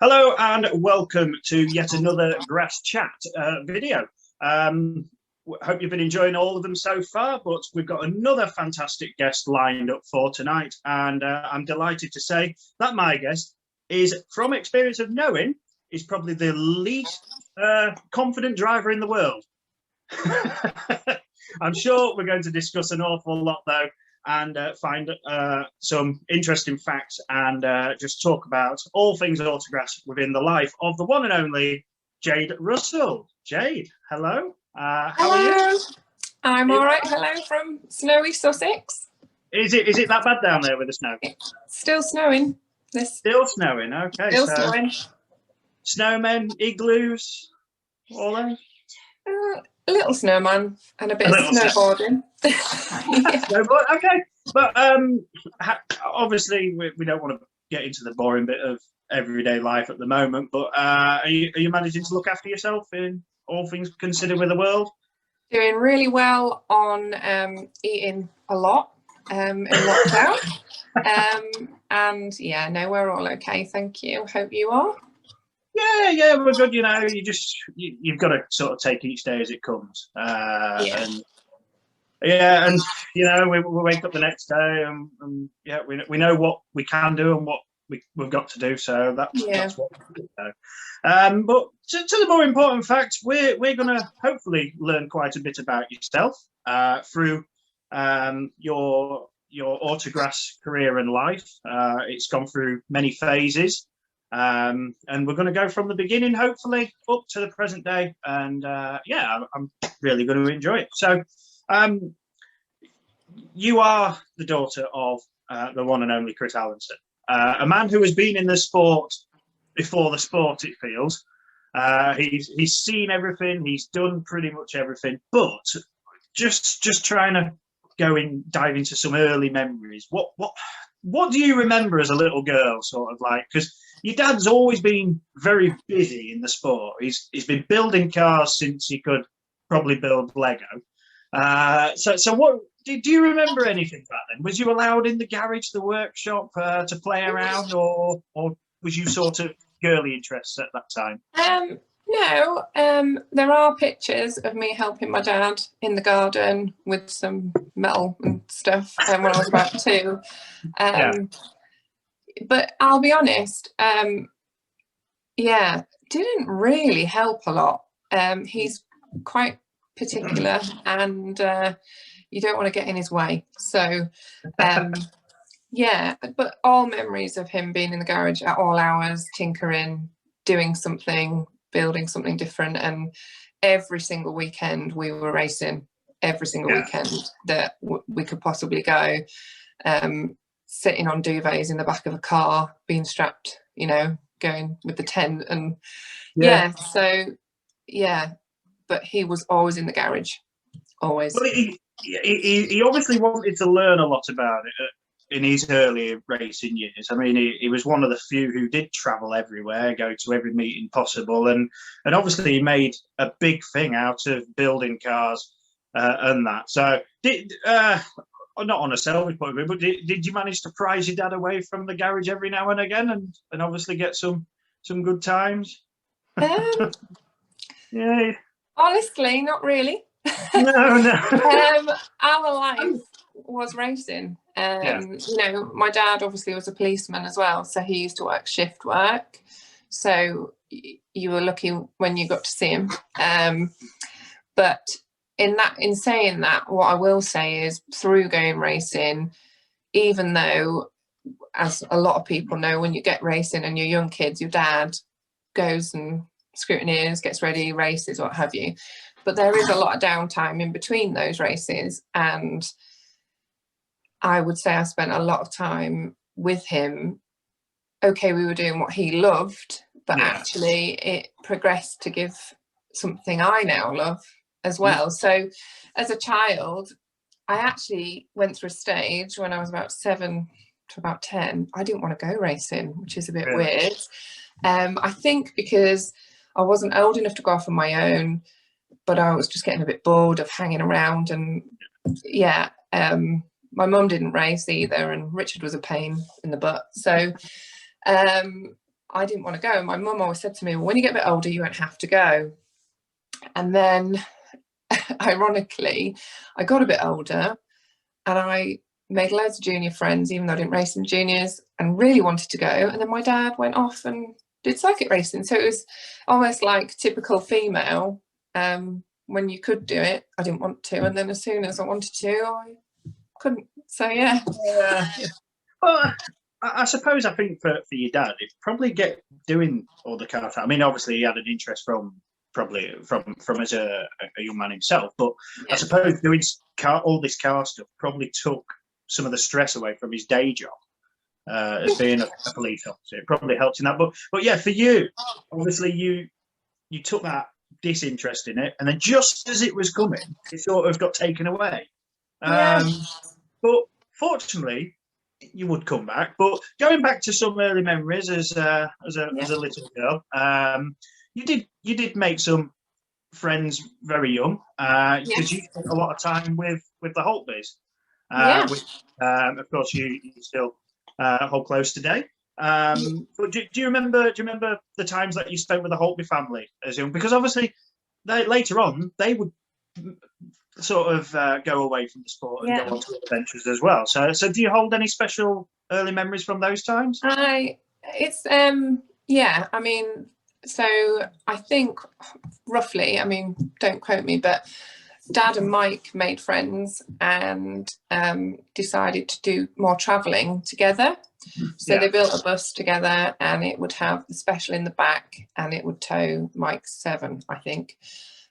Hello and welcome to yet another GrassChat video. Hope you've been enjoying all of them so far, but we've got another fantastic guest lined up for tonight, and I'm delighted to say that my guest is, from experience of knowing, is probably the least confident driver in the world. I'm sure we're going to discuss an awful lot though, and find some interesting facts and just talk about all things autographs within the life of the one and only Jade Russell. Jade, hello. How are you? I'm all right. Hello from snowy Sussex. Is it that bad down there with the snow? It's still snowing. Still snowing. Okay. Still snowing. Snowmen, igloos, all those. A little snowman and a bit of snowboarding. Snowboard, okay. But obviously we don't want to get into the boring bit of everyday life at the moment, but are you managing to look after yourself in all things considered with the world? Doing really well on eating a lot in lockdown. And yeah, no, we're all okay, thank you. Hope you are. Yeah, we're good. You know, you've got to sort of take each day as it comes. And you know, we wake up the next day, and yeah, we know what we can do and what we've got to do. So that's what we do. But to the more important facts, we're going to hopefully learn quite a bit about yourself through your autographs career and life. It's gone through many phases. And we're going to go from the beginning, hopefully, up to the present day. And yeah, I'm really going to enjoy it. So you are the daughter of the one and only Chris Allenson, a man who has been in the sport before the sport, it feels. He's seen everything. He's done pretty much everything. But just trying to dive into some early memories. What do you remember as a little girl, sort of like? Because your dad's always been very busy in the sport. He's been building cars since he could probably build Lego. So what do you remember anything back then? Was you allowed in the garage, the workshop, to play around, or was you sort of girly interests at that time? No, there are pictures of me helping my dad in the garden with some metal and stuff when I was about 2. But I'll be honest, yeah, didn't really help a lot. He's quite particular, and you don't want to get in his way. So yeah, but all memories of him being in the garage at all hours, tinkering, doing something, building something different. And every single weekend we were racing, every single weekend that we could possibly go, sitting on duvets in the back of a car, being strapped, you know, going with the tent. And so but he was always in the garage, always. Well, he obviously wanted to learn a lot about it in his early racing years. I mean, he was one of the few who did travel everywhere, go to every meeting possible, and obviously he made a big thing out of building cars and that. So not on a selfish point of view, but did you manage to prize your dad away from the garage every now and again, and obviously get some good times? Yeah. Honestly, not really. No. Our life was racing. You know, my dad obviously was a policeman as well, so he used to work shift work. So you were lucky when you got to see him. But in saying that, what I will say is, through going racing, even though, as a lot of people know, when you get racing and you're young kids, your dad goes and scrutineers, gets ready, races, what have you. But there is a lot of downtime in between those races, and I would say I spent a lot of time with him. Okay, we were doing what he loved, but actually it progressed to give something I now love as well. So as a child, I actually went through a stage when I was about 7 to about 10. I didn't want to go racing, which is a bit weird. I think because I wasn't old enough to go off on my own, but I was just getting a bit bored of hanging around. And my mum didn't race either, and Richard was a pain in the butt. So I didn't want to go. My mum always said to me, well, when you get a bit older, you won't have to go. And then, ironically, I got a bit older and I made loads of junior friends, even though I didn't race in juniors, and really wanted to go. And then my dad went off and did circuit racing. So it was almost like typical female. When you could do it, I didn't want to. And then as soon as I wanted to, I couldn't. So, yeah. Well, I suppose I think for your dad, it probably get doing all the car. I mean, obviously he had an interest from as a young man himself, but yeah. I suppose doing all this car stuff probably took some of the stress away from his day job as being a police officer. It probably helped in that. But yeah, for you, obviously you took that disinterest in it, and then just as it was coming, it sort of got taken away. But fortunately, you would come back. But going back to some early memories as a little girl, you did make some friends very young because you spent a lot of time with the Holtbys. Which, of course, you still hold close today. But do you remember the times that you spent with the Holtby family as young? Because obviously, later on they would sort of go away from the sport and go on to adventures as well. So do you hold any special early memories from those times? I mean, so I think roughly, I mean, don't quote me, but Dad and Mike made friends and decided to do more travelling together. So they built a bus together, and it would have the special in the back, and it would tow Mike's 7, I think,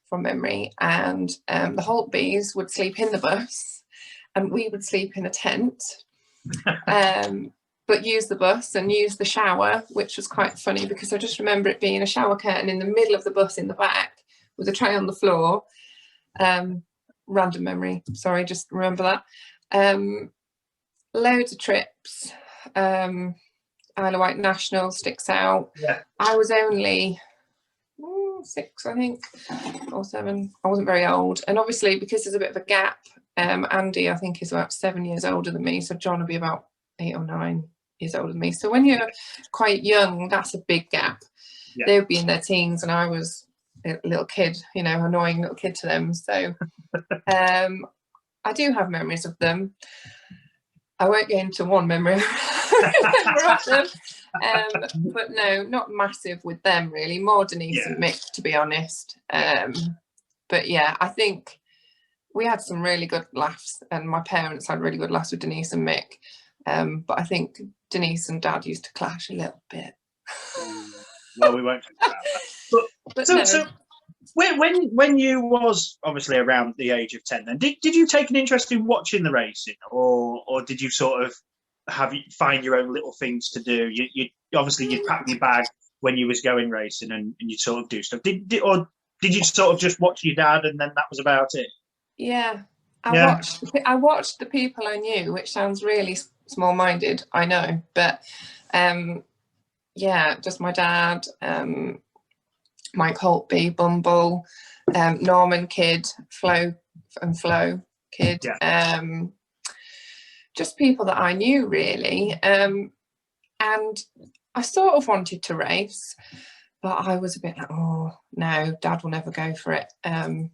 from memory. And the Holtbys would sleep in the bus, and we would sleep in a tent. But use the bus and use the shower, which was quite funny because I just remember it being a shower curtain in the middle of the bus in the back with a tray on the floor. Random memory, sorry, just remember that. Loads of trips. Isle of Wight National sticks out. I was only 6, I think, or 7. I wasn't very old, and obviously because there's a bit of a gap, Andy I think is about 7 years older than me, so John will be about 8 or 9 years older than me. So when you're quite young, that's a big gap. They would be in their teens and I was a little kid, annoying little kid to them. So I do have memories of them. I won't get into one memory of them, but no, not massive with them really. More Denise and Mick, to be honest. But yeah, I think we had some really good laughs, and my parents had really good laughs with Denise and Mick. But I think Denise and Dad used to clash a little bit. Well, we won't talk about that. But so when you was obviously around the age of 10, then did you take an interest in watching the racing, or did you sort of find your own little things to do? You obviously you'd pack your bag when you was going racing, and you'd sort of do stuff. Did you sort of just watch your dad and then that was about it? Yeah. I watched the people I knew, which sounds really small-minded, I know, but just my dad, Mike Holtby, Bumble, Norman Kidd, Flo Kidd, just people that I knew really, and I sort of wanted to race, but I was a bit like, oh no, Dad will never go for it, and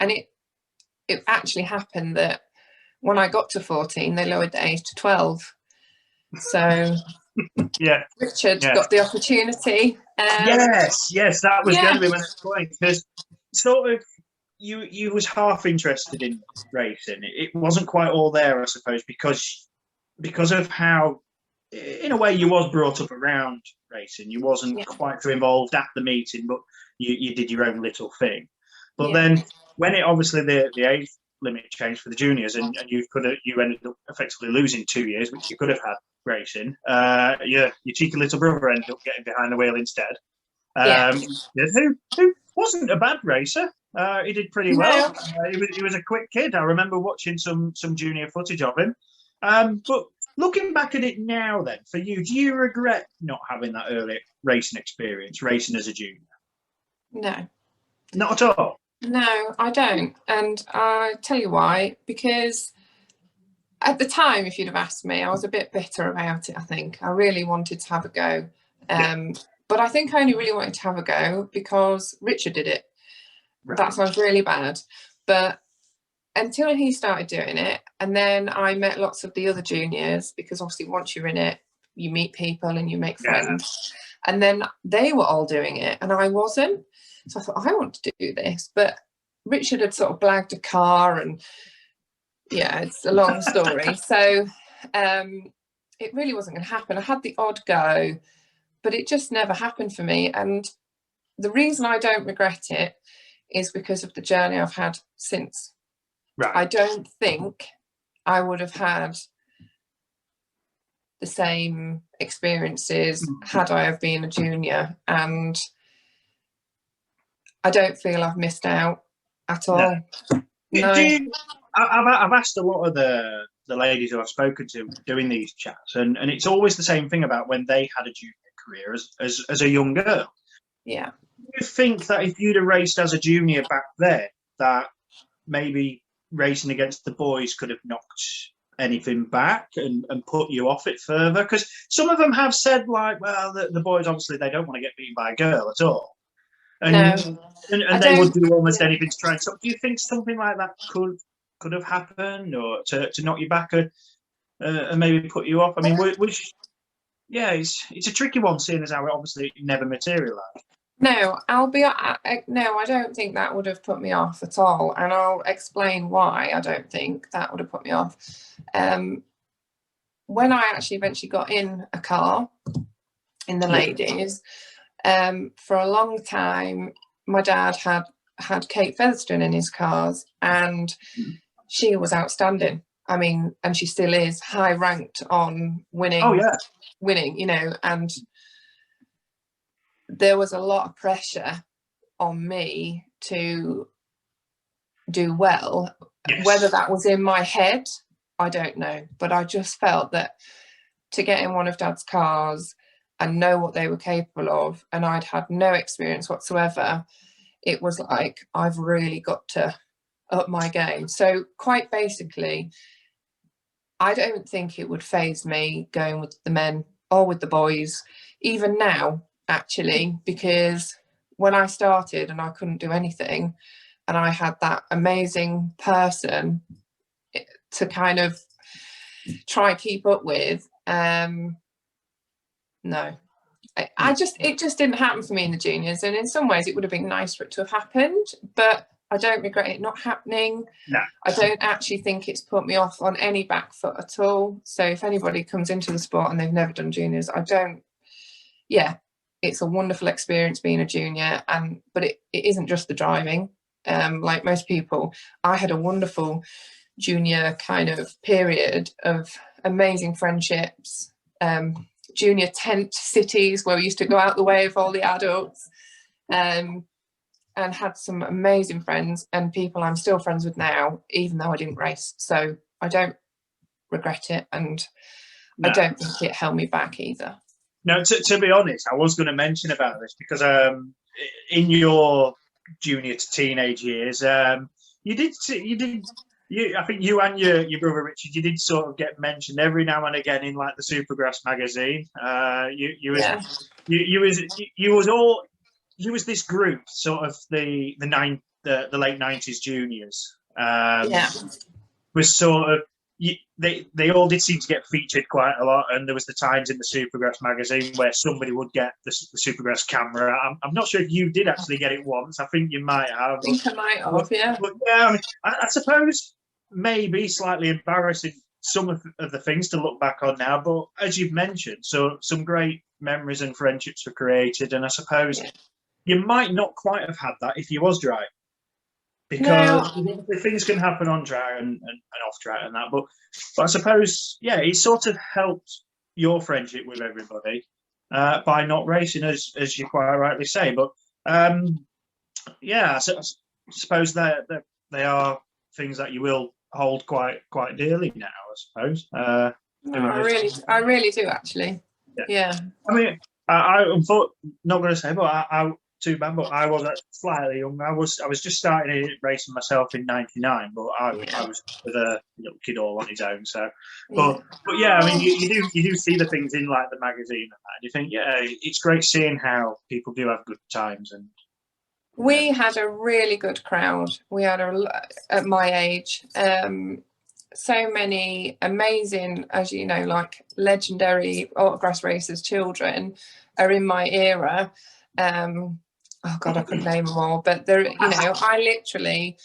it actually happened that when I got to 14, they lowered the age to 12. So Richard got the opportunity. Yes, that was going to be my next point, because sort of you was half interested in racing. It wasn't quite all there, I suppose, because of how, in a way, you was brought up around racing. You wasn't quite so involved at the meeting, but you did your own little thing. But then when it obviously the age limit changed for the juniors, and you ended up effectively losing 2 years, which you could have had racing. Your cheeky little brother ended up getting behind the wheel instead. Who wasn't a bad racer. He did pretty well. He was a quick kid. I remember watching some junior footage of him. But looking back at it now, then, for you, do you regret not having that early racing experience, racing as a junior? No. Not at all? No, I don't. And I tell you why. Because at the time, if you'd have asked me, I was a bit bitter about it, I think. I really wanted to have a go. But I think I only really wanted to have a go because Richard did it. Right. That sounds really bad, but until he started doing it, and then I met lots of the other juniors, because obviously once you're in it, you meet people and you make friends, and then they were all doing it and I wasn't. So I thought, I want to do this, but Richard had sort of blagged a car, and yeah, it's a long story. So it really wasn't going to happen. I had the odd go, but it just never happened for me. And the reason I don't regret it is because of the journey I've had since. Right. I don't think I would have had the same experiences had I have been a junior, and I don't feel I've missed out at all. No. I've asked a lot of the ladies who I've spoken to doing these chats, and it's always the same thing about when they had a junior career as a young girl. Yeah. Do you think that if you'd have raced as a junior back then, that maybe racing against the boys could have knocked anything back and put you off it further? Because some of them have said, like, well, the boys, obviously, they don't want to get beaten by a girl at all. And, and they would do almost anything to try and stop. Do you think something like that could have happened, or to knock you back and maybe put you off? I mean, it's a tricky one, seeing as how it obviously never materialised. No, no, I don't think that would have put me off at all, and I'll explain why I don't think that would have put me off. When I actually eventually got in a car in the ladies, for a long time, my dad had Kate Featherstone in his cars, and she was outstanding. I mean, and she still is high ranked on winning, you know, and there was a lot of pressure on me to do well. Yes. Whether that was in my head, I don't know, but I just felt that to get in one of Dad's cars and know what they were capable of, and I'd had no experience whatsoever, it was like, I've really got to up my game. So quite basically, I don't think it would faze me going with the men or with the boys, even now, actually, because when I started and I couldn't do anything, and I had that amazing person to kind of try and keep up with, no, it just didn't happen for me in the juniors. And in some ways it would have been nice for it to have happened, but I don't regret it not happening. No. I don't actually think it's put me off on any back foot at all. So if anybody comes into the sport and they've never done juniors, it's a wonderful experience being a junior, but it isn't just the driving. Like most people, I had a wonderful junior kind of period of amazing friendships, junior tent cities where we used to go out the way of all the adults, and had some amazing friends and people I'm still friends with now, even though I didn't race. So I don't regret it, and I don't think it held me back either. No, to be honest, I was going to mention about this because in your junior to teenage years, I think you and your brother Richard, you did sort of get mentioned every now and again in like the Supergrass magazine. You was this group, sort of the late 90s juniors. Was sort of they all did seem to get featured quite a lot, and there was the times in the Supergrass magazine where somebody would get the Supergrass camera. I'm not sure if you did actually get it once. I think you might have. I think I might have, yeah. But yeah, I mean, I suppose maybe slightly embarrassing some of the things to look back on now, but as you've mentioned, so some great memories and friendships were created, and I suppose you might not quite have had that if you was driving. Because things can happen on track and off track and that, but I suppose it sort of helped your friendship with everybody by not racing, as you quite rightly say. But I suppose that they are things that you will hold quite dearly now, I suppose. I really do, actually. Yeah. I mean, I'm not going to say, but too bad, but I was slightly young. I was just starting racing myself in '99, but I was with a little kid all on his own. So, but yeah, I mean, you do see the things in like the magazine and that, and you think, yeah, it's great seeing how people do have good times. And we had a really good crowd. We had at my age. So many amazing, as you know, like legendary autocross racers' children are in my era. Oh God, I couldn't name them all, but they're, you know, I literally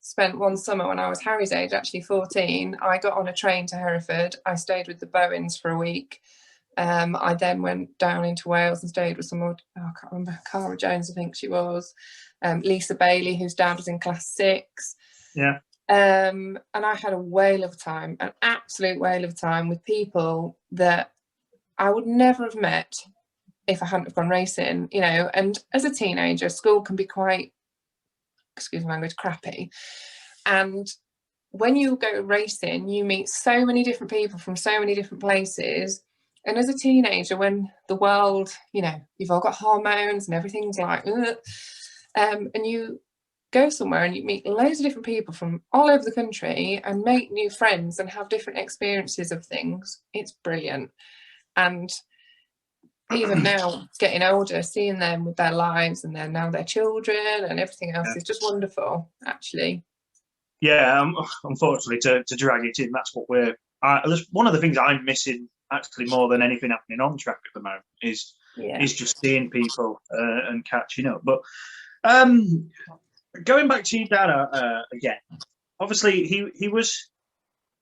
spent one summer when I was Harry's age, actually 14. I got on a train to Hereford. I stayed with the Bowens for a week. I then went down into Wales and stayed with some old, I can't remember, Cara Jones, I think she was, Lisa Bailey, whose dad was in class 6. Yeah. And I had a whale of a time, an absolute whale of a time with people that I would never have met if I hadn't have gone racing, you know. And as a teenager, school can be quite, excuse my language, crappy. And when you go racing, you meet so many different people from so many different places. And as a teenager, when the world, you know, you've all got hormones and everything's like, and you go somewhere and you meet loads of different people from all over the country and make new friends and have different experiences of things. It's brilliant. And even now, getting older, seeing them with their lives and now their children and everything else is just wonderful, actually. Yeah, unfortunately, to drag it in, that's what one of the things I'm missing actually more than anything happening on track at the moment is just seeing people and catching up. But going back to your dad again, obviously he was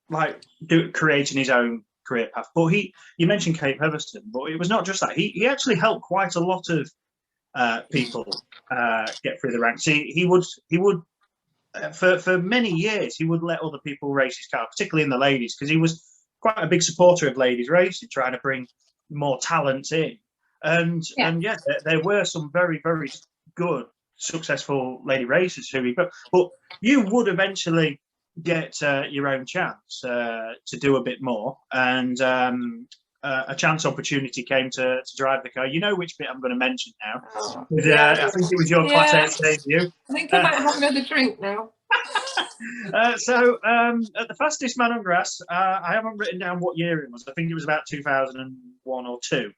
like creating his own career path. But you mentioned Cape Heatherstone, but it was not just that. He actually helped quite a lot of people get through the ranks. He would for many years he would let other people race his car, particularly in the ladies, because he was quite a big supporter of ladies racing, trying to bring more talent in. And there were some very, very good, successful lady racers but you would eventually get your own chance to do a bit more, and a chance opportunity came to drive the car. You know which bit I'm going to mention now. I think it was your Class 8 debut. I think I might have another drink now. So at the fastest man on grass, I haven't written down what year it was. I think it was about 2001 or 2,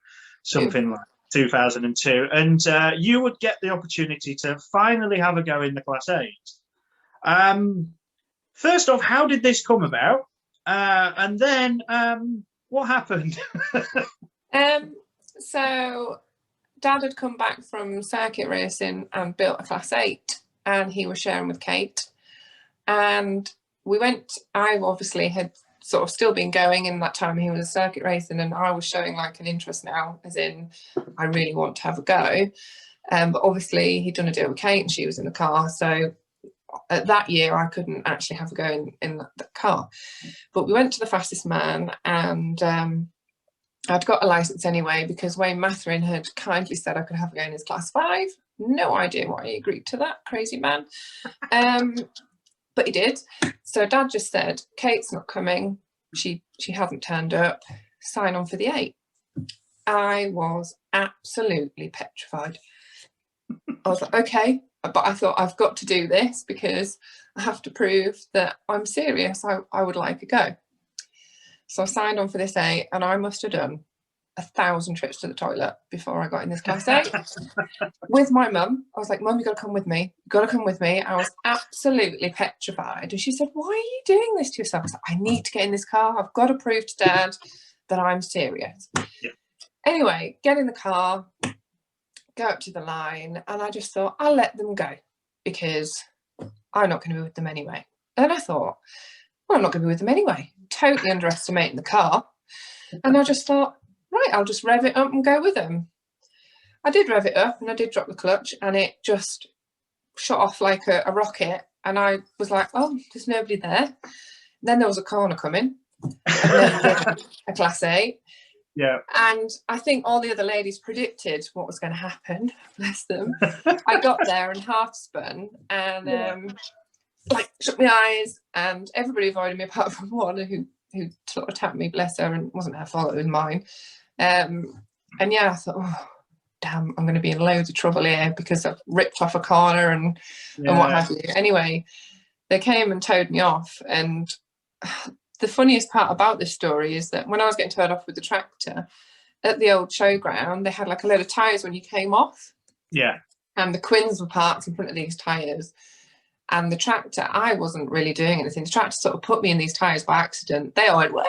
something like 2002. And you would get the opportunity to finally have a go in the Class 8. First off, how did this come about? And then what happened? So Dad had come back from circuit racing and built a Class 8, and he was sharing with Kate. And I obviously had sort of still been going in that time he was circuit racing, and I was showing like an interest now, as in I really want to have a go. But obviously he'd done a deal with Kate and she was in the car. So at that year I couldn't actually have a go in the car. But we went to the fastest man, and I'd got a license anyway because Wayne Matherin had kindly said I could have a go in his Class 5. No idea why he agreed to that, crazy man. But he did. So Dad just said, Kate's not coming. She hasn't turned up. Sign on for the 8. I was absolutely petrified. I was like, okay. But I thought, I've got to do this because I have to prove that I'm serious. I would like a go. So I signed on for this 8, and I must have done 1,000 trips to the toilet before I got in this Class 8 with my mum. I was like, Mum, you got to come with me. You got to come with me. I was absolutely petrified. And she said, why are you doing this to yourself? I was like, I need to get in this car. I've got to prove to Dad that I'm serious. Yeah. Anyway, get in the car, go up to the line, and I just thought, I'll let them go because I'm not going to be with them anyway. And I thought, well, I'm not going to be with them anyway. Totally underestimating the car. And I just thought, right, I'll just rev it up and go with them. I did rev it up and I did drop the clutch, and it just shot off like a rocket. And I was like, oh, there's nobody there. And then there was a corner coming. I've never driven a Class 8. Yeah. And I think all the other ladies predicted what was going to happen. Bless them. I got there and half spun and like shut my eyes, and everybody avoided me apart from one who sort of tapped me, bless her, and it wasn't her fault, it was mine. And yeah, I thought, oh, damn, I'm going to be in loads of trouble here because I've ripped off a corner and what have you. Anyway, they came and towed me off. And the funniest part about this story is that when I was getting towed off with the tractor at the old showground, they had like a load of tyres when you came off. Yeah. And the Quins were parked in front of these tyres. And the tractor, I wasn't really doing anything. The tractor sort of put me in these tyres by accident. They all went, "Way!"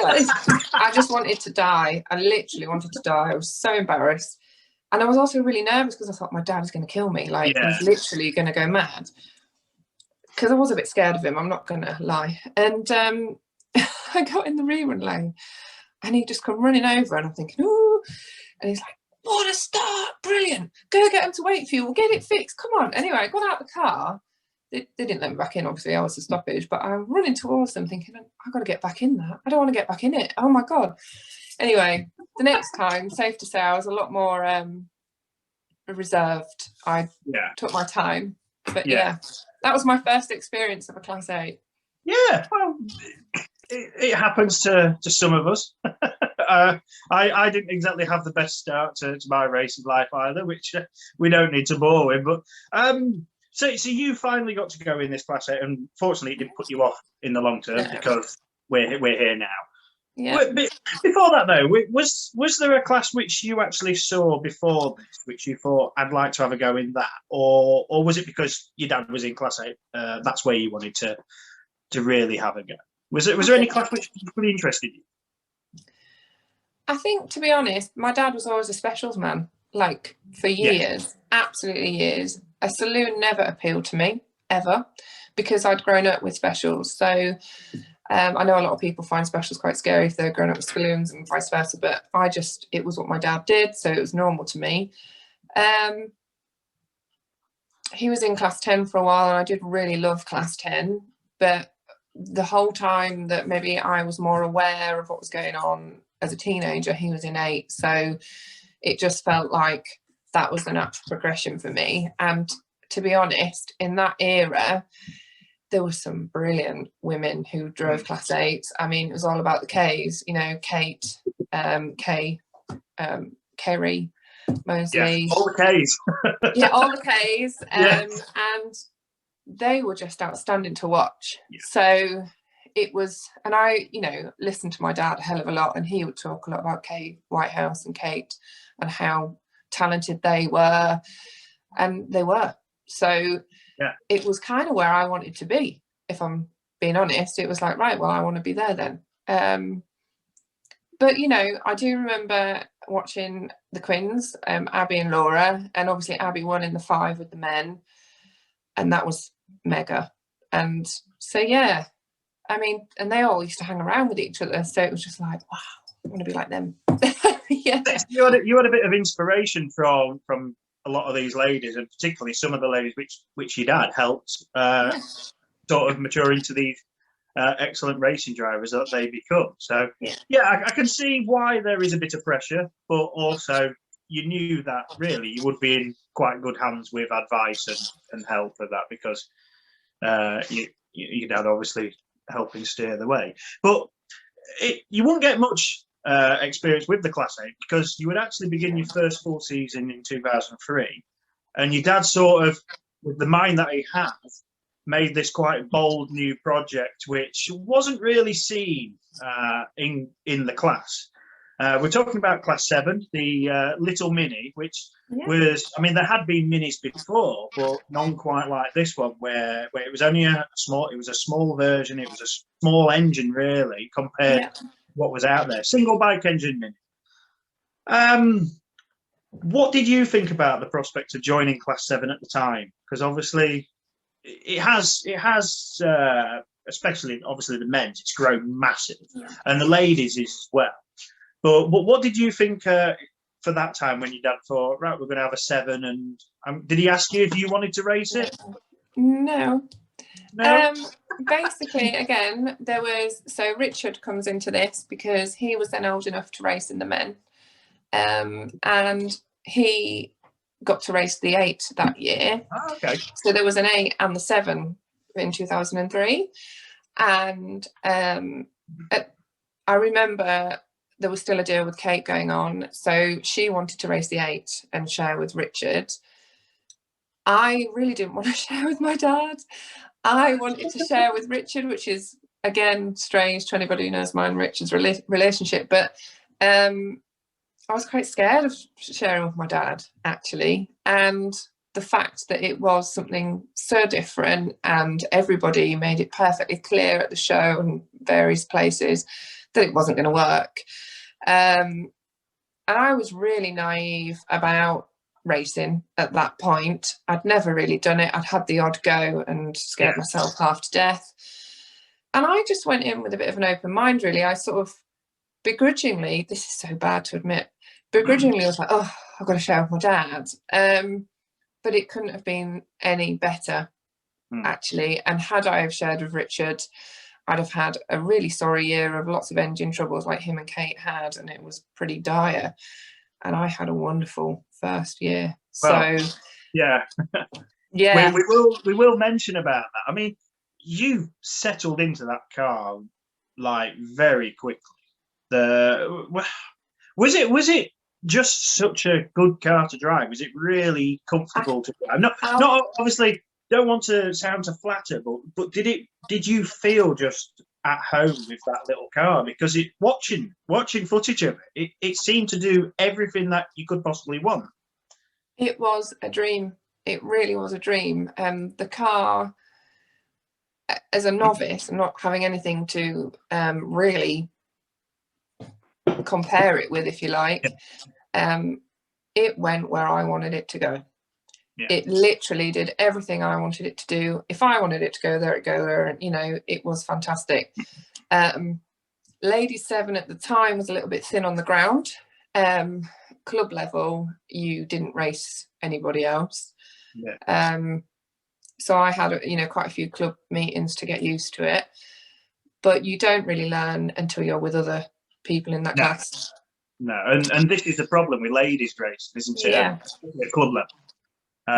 Like this. I just wanted to die. I literally wanted to die. I was so embarrassed. And I was also really nervous because I thought my dad was going to kill me. Like, he's literally going to go mad. Because I was a bit scared of him, I'm not going to lie. And I got in the rerun lane and he just come running over and I'm thinking, ooh. And he's like, "What a start, brilliant. Go get him to wait for you. We'll get it fixed. Come on." Anyway, I got out the car. They didn't let me back in, obviously. I was a stoppage. But I'm running towards them thinking, I've got to get back in that. I don't want to get back in it. Oh, my God. Anyway, the next time, safe to say, I was a lot more reserved. I took my time. But, yeah, that was my first experience of a Class 8. Yeah, well, it happens to some of us. I didn't exactly have the best start to my racing life either, which we don't need to bore with. But so you finally got to go in this Class 8, and fortunately it didn't put you off in the long term because we're here now. Yeah. But before that, though, was there a class which you actually saw before this, which you thought, I'd like to have a go in that, or was it because your dad was in Class 8? That's where you wanted to really have a go. Was there any class which really interested you? I think, to be honest, my dad was always a specials man, like for years, absolutely years. A saloon never appealed to me, ever, because I'd grown up with specials. So I know a lot of people find specials quite scary if they're grown up with saloons and vice versa, but it was what my dad did, so it was normal to me. He was in Class 10 for a while, and I did really love Class 10, but the whole time that maybe I was more aware of what was going on as a teenager, he was in 8, so it just felt like that was the natural progression for me. And to be honest, in that era, there were some brilliant women who drove Class 8s. I mean, it was all about the Ks, you know, Kate, Kerry, Mosley. Yeah, all the Ks. Yeah, all the Ks. And they were just outstanding to watch. Yeah. So it was, and I, listened to my dad a hell of a lot, and he would talk a lot about Kate Whitehouse and Kate and how talented they were, and they were. So it was kind of where I wanted to be, if I'm being honest. It was like, right, well, I want to be there then. But, I do remember watching the Quins, Abby and Laura, and obviously Abby won in the 5 with the men, and that was mega. And so, yeah, I mean, and they all used to hang around with each other, so it was just like, wow, I want to be like them. Yeah. You had a bit of inspiration from a lot of these ladies, and particularly some of the ladies which your dad helped sort of mature into these excellent racing drivers that they become. So I can see why there is a bit of pressure, but also you knew that really you would be in quite good hands with advice and help for that, because your dad obviously helping steer the way. But you won't get much experience with the Class 8, because you would actually begin your first full season in 2003, and your dad sort of, with the mind that he had, made this quite bold new project which wasn't really seen in the class. We're talking about Class 7, the Little Mini, which was, I mean, there had been minis before, but none quite like this one, where it was only a small version. It was a small engine, really, compared to what was out there. Single bike engine mini. What did you think about the prospect of joining Class 7 at the time? Because obviously it has, especially obviously the men's, it's grown massive, and the ladies is as well. But what did you think for that time when your dad thought, right, we're going to have a 7? And did he ask you if you wanted to race it? No. Basically, again, so Richard comes into this because he was then old enough to race in the men, and he got to race the 8 that year. Oh, okay. So there was an 8 and the 7 in 2003, and I remember there was still a deal with Kate going on, so she wanted to race the 8 and share with Richard. I really didn't want to share with my dad. I wanted to share with Richard, which is, again, strange to anybody who knows mine and Richard's relationship. But I was quite scared of sharing with my dad, actually. And the fact that it was something so different, and everybody made it perfectly clear at the show and various places that it wasn't going to work. And I was really naive about racing at that point. I'd never really done it. I'd had the odd go and scared myself half to death. And I just went in with a bit of an open mind, really. I sort of begrudgingly, this is so bad to admit, begrudgingly I was like, oh, I've got to share with my dad. But it couldn't have been any better, actually. And had I have shared with Richard, I'd have had a really sorry year of lots of engine troubles like him and Kate had, and it was pretty dire. And I had a wonderful first year. Well, so yeah. We will mention about that. I mean, you settled into that car like very quickly. Was it just such a good car to drive? Was it really comfortable to drive? Not obviously, don't want to sound to flatter, but did you feel just at home with that little car? Because watching footage of it seemed to do everything that you could possibly want. It was a dream. It really was a dream. The car, as a novice, and not having anything to really compare it with, if you like, it went where I wanted it to go. It literally did everything I wanted it to do. If I wanted it to go there, it go there. And, you know, it was fantastic. Lady 7 at the time was a little bit thin on the ground. Club level, you didn't race anybody else. So I had, quite a few club meetings to get used to it. But you don't really learn until you're with other people in that class. No, and this is the problem with ladies racing, isn't it? Yeah. At club level.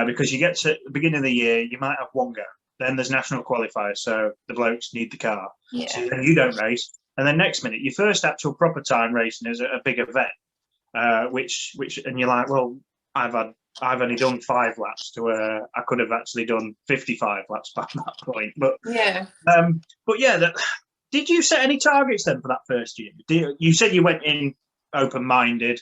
Because you get to the beginning of the year, you might have one go. Then there's national qualifiers, so the blokes need the car. Yeah. So then you don't race. And then next minute, your first actual proper time racing is a big event, which and you're like, well, I've only done 5 laps to where I could have actually done 55 laps by that point. But did you set any targets then for that first year? You said you went in open-minded.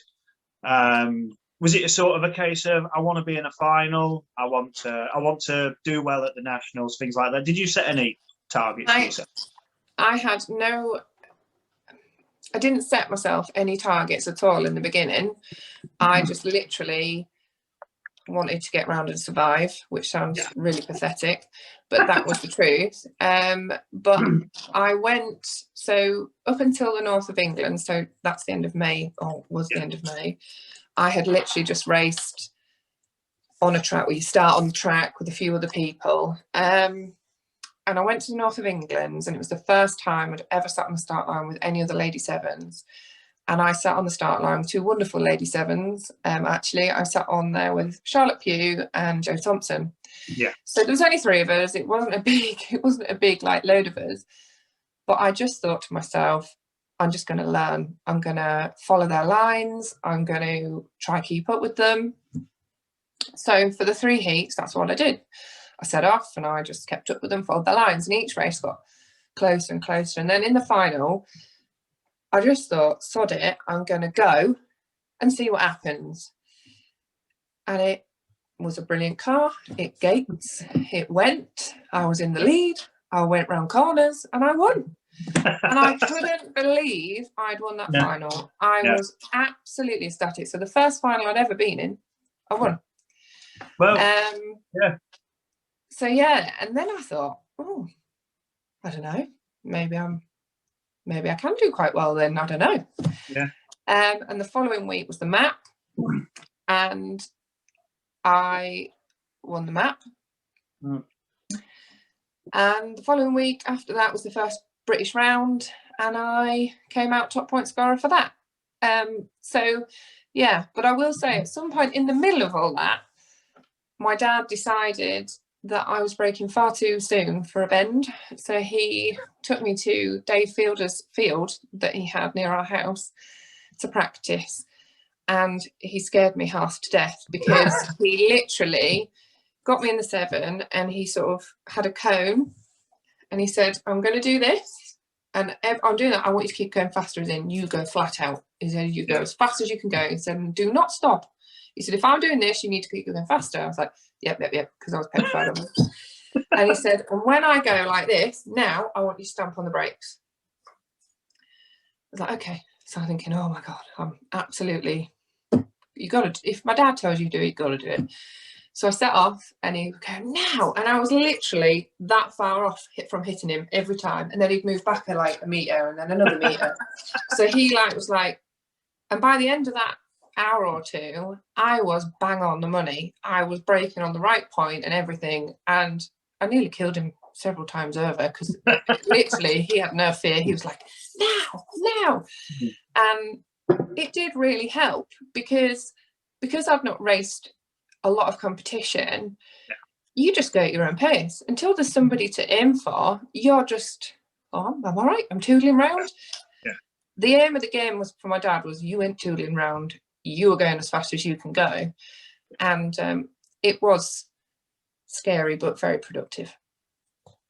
Was it a sort of a case of I want to be in a final, I want to do well at the nationals, things like that? Did you set any targets for yourself? I didn't set myself any targets at all in the beginning. I just literally wanted to get round and survive, which sounds really pathetic, but that was the truth. But I went, so up until the north of England, so that's the end of May, or was the end of May, I had literally just raced on a track where you start on the track with a few other people. And I went to the north of England, and it was the first time I'd ever sat on the start line with any other Lady 7s. And I sat on the start line with 2 wonderful Lady 7s. Actually, I sat on there with Charlotte Pugh and Jo Thompson. Yeah. So there was only 3 of us. It wasn't a big like load of us. But I just thought to myself, I'm just going to learn. I'm going to follow their lines. I'm going to try keep up with them. So for the 3 heats, that's what I did. I set off and I just kept up with them, followed their lines, and each race got closer and closer. And then in the final, I just thought, sod it, I'm going to go and see what happens. And it was a brilliant car. It gates, it went. I was in the lead. I went round corners and I won. And I couldn't believe I'd won that final. I was absolutely ecstatic. So the first final I'd ever been in, I won. Well, So and then I thought, oh, I don't know, maybe I can do quite well then. I don't know. Yeah. And the following week was the map, and I won the map. And the following week after that was the first British round, and I came out top point scorer for that. But I will say at some point in the middle of all that, my dad decided that I was braking far too soon for a bend. So he took me to Dave Fielder's field that he had near our house, to practice, and he scared me half to death because he literally got me in the 7 and he sort of had a cone and he said, I'm going to do this and I'm doing that. I want you to keep going faster, as in you go flat out. He said, you go as fast as you can go. He said, do not stop. He said, if I'm doing this, you need to keep going faster. I was like, yep, because I was petrified of it. And he said, and when I go like this, now I want you to stamp on the brakes. I was like, okay. So I'm thinking, oh my God, I'm absolutely, you got to, if my dad tells you to do it, you got to do it. So I set off and he would go, now. And I was literally that far off from hitting him every time. And then he'd move back like a metre and then another metre. So he was like, and by the end of that hour or two, I was bang on the money. I was braking on the right point and everything. And I nearly killed him several times over because literally he had no fear. He was like, now. And it did really help because I've not raced a lot of competition. You just go at your own pace until there's somebody to aim for. You're just, oh, I'm all right, I'm tootling round. The aim of the game was, for my dad, was you went tootling round, you were going as fast as you can go. And it was scary but very productive.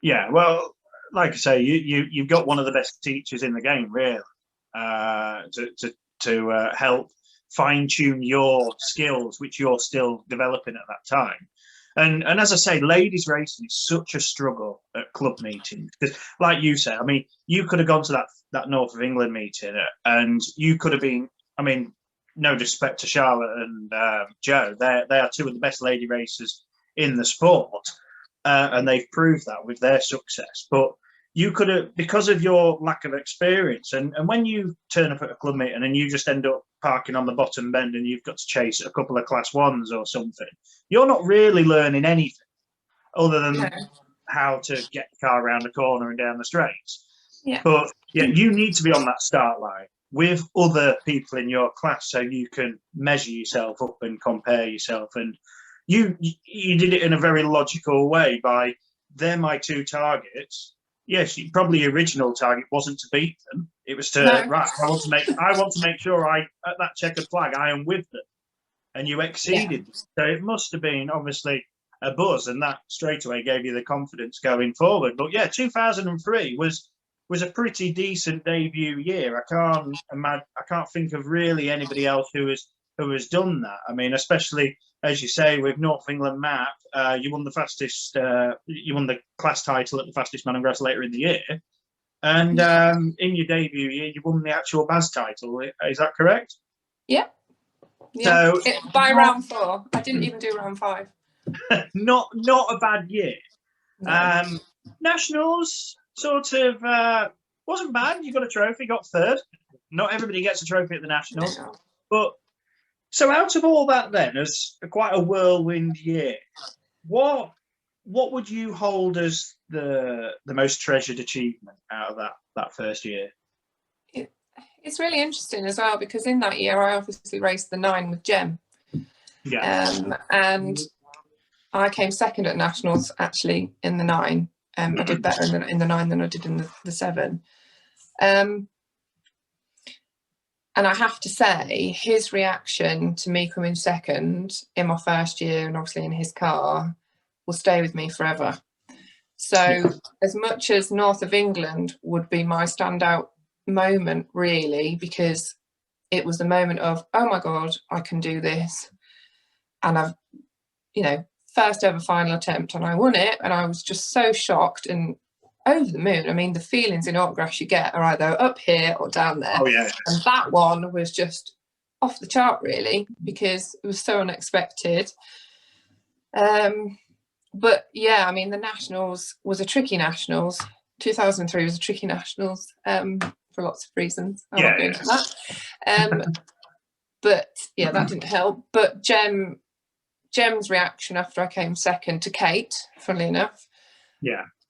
Yeah, well, like I say, you've got one of the best teachers in the game, really, to help fine-tune your skills, which you're still developing at that time. And as I say, ladies racing is such a struggle at club meetings because, like you said, I mean, you could have gone to that North of England meeting and you could have been, I mean, no disrespect to Charlotte and Joe, they are two of the best lady racers in the sport, and they've proved that with their success. But you could have, because of your lack of experience, and when you turn up at a club meeting and you just end up parking on the bottom bend and you've got to chase a couple of class 1s or something, you're not really learning anything other than how to get the car around the corner and down the straights. But you need to be on that start line with other people in your class so you can measure yourself up and compare yourself. And you did it in a very logical way by, they're my 2 targets. Yes, probably your original target wasn't to beat them. It was to, right, I want to make sure at that checkered flag, I am with them. And you exceeded. So it must have been obviously a buzz, and that straight away gave you the confidence going forward. But yeah, 2003 was a pretty decent debut year. I can't think of really anybody else who has done that. I mean, especially, as you say, with North England Map, you won the class title at the fastest man on grass later in the year. And in your debut year, you won the actual BAS title. Is that correct? Yeah. So by round 4, I didn't even do round 5. not a bad year. No. Nationals sort of wasn't bad. You got a trophy, got 3rd. Not everybody gets a trophy at the Nationals. No. But so out of all that, then, as quite a whirlwind year, what would you hold as the most treasured achievement out of that first year? It's really interesting as well, because in that year I obviously raced the 9 with Jem. And I came 2nd at Nationals actually in the 9. I did better in the 9 than I did in the 7. And I have to say, his reaction to me coming 2nd in my first year, and obviously in his car, will stay with me forever. So as much as North of England would be my standout moment, really, because it was the moment of, oh my God, I can do this. And I've, first ever final attempt, and I won it, and I was just so shocked and over the moon. I mean, the feelings in autographs you get are either up here or down there. Oh yeah. And that one was just off the chart, really, because it was so unexpected. But yeah, I mean, the Nationals was a tricky Nationals. 2003 was a tricky Nationals for lots of reasons. I won't go into that. But yeah, that didn't help. But Jem's reaction after I came 2nd to Kate, funnily enough,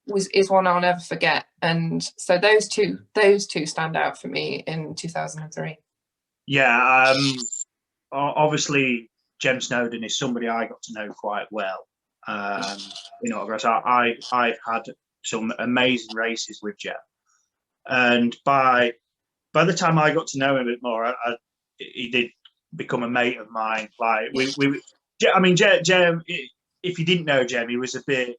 is one I'll never forget. And so those two stand out for me in 2003. Yeah, obviously Jem Snowden is somebody I got to know quite well. I've had some amazing races with Jem, and by the time I got to know him a bit more, he did become a mate of mine. Like I mean, Jem, if you didn't know Jem, he was a bit.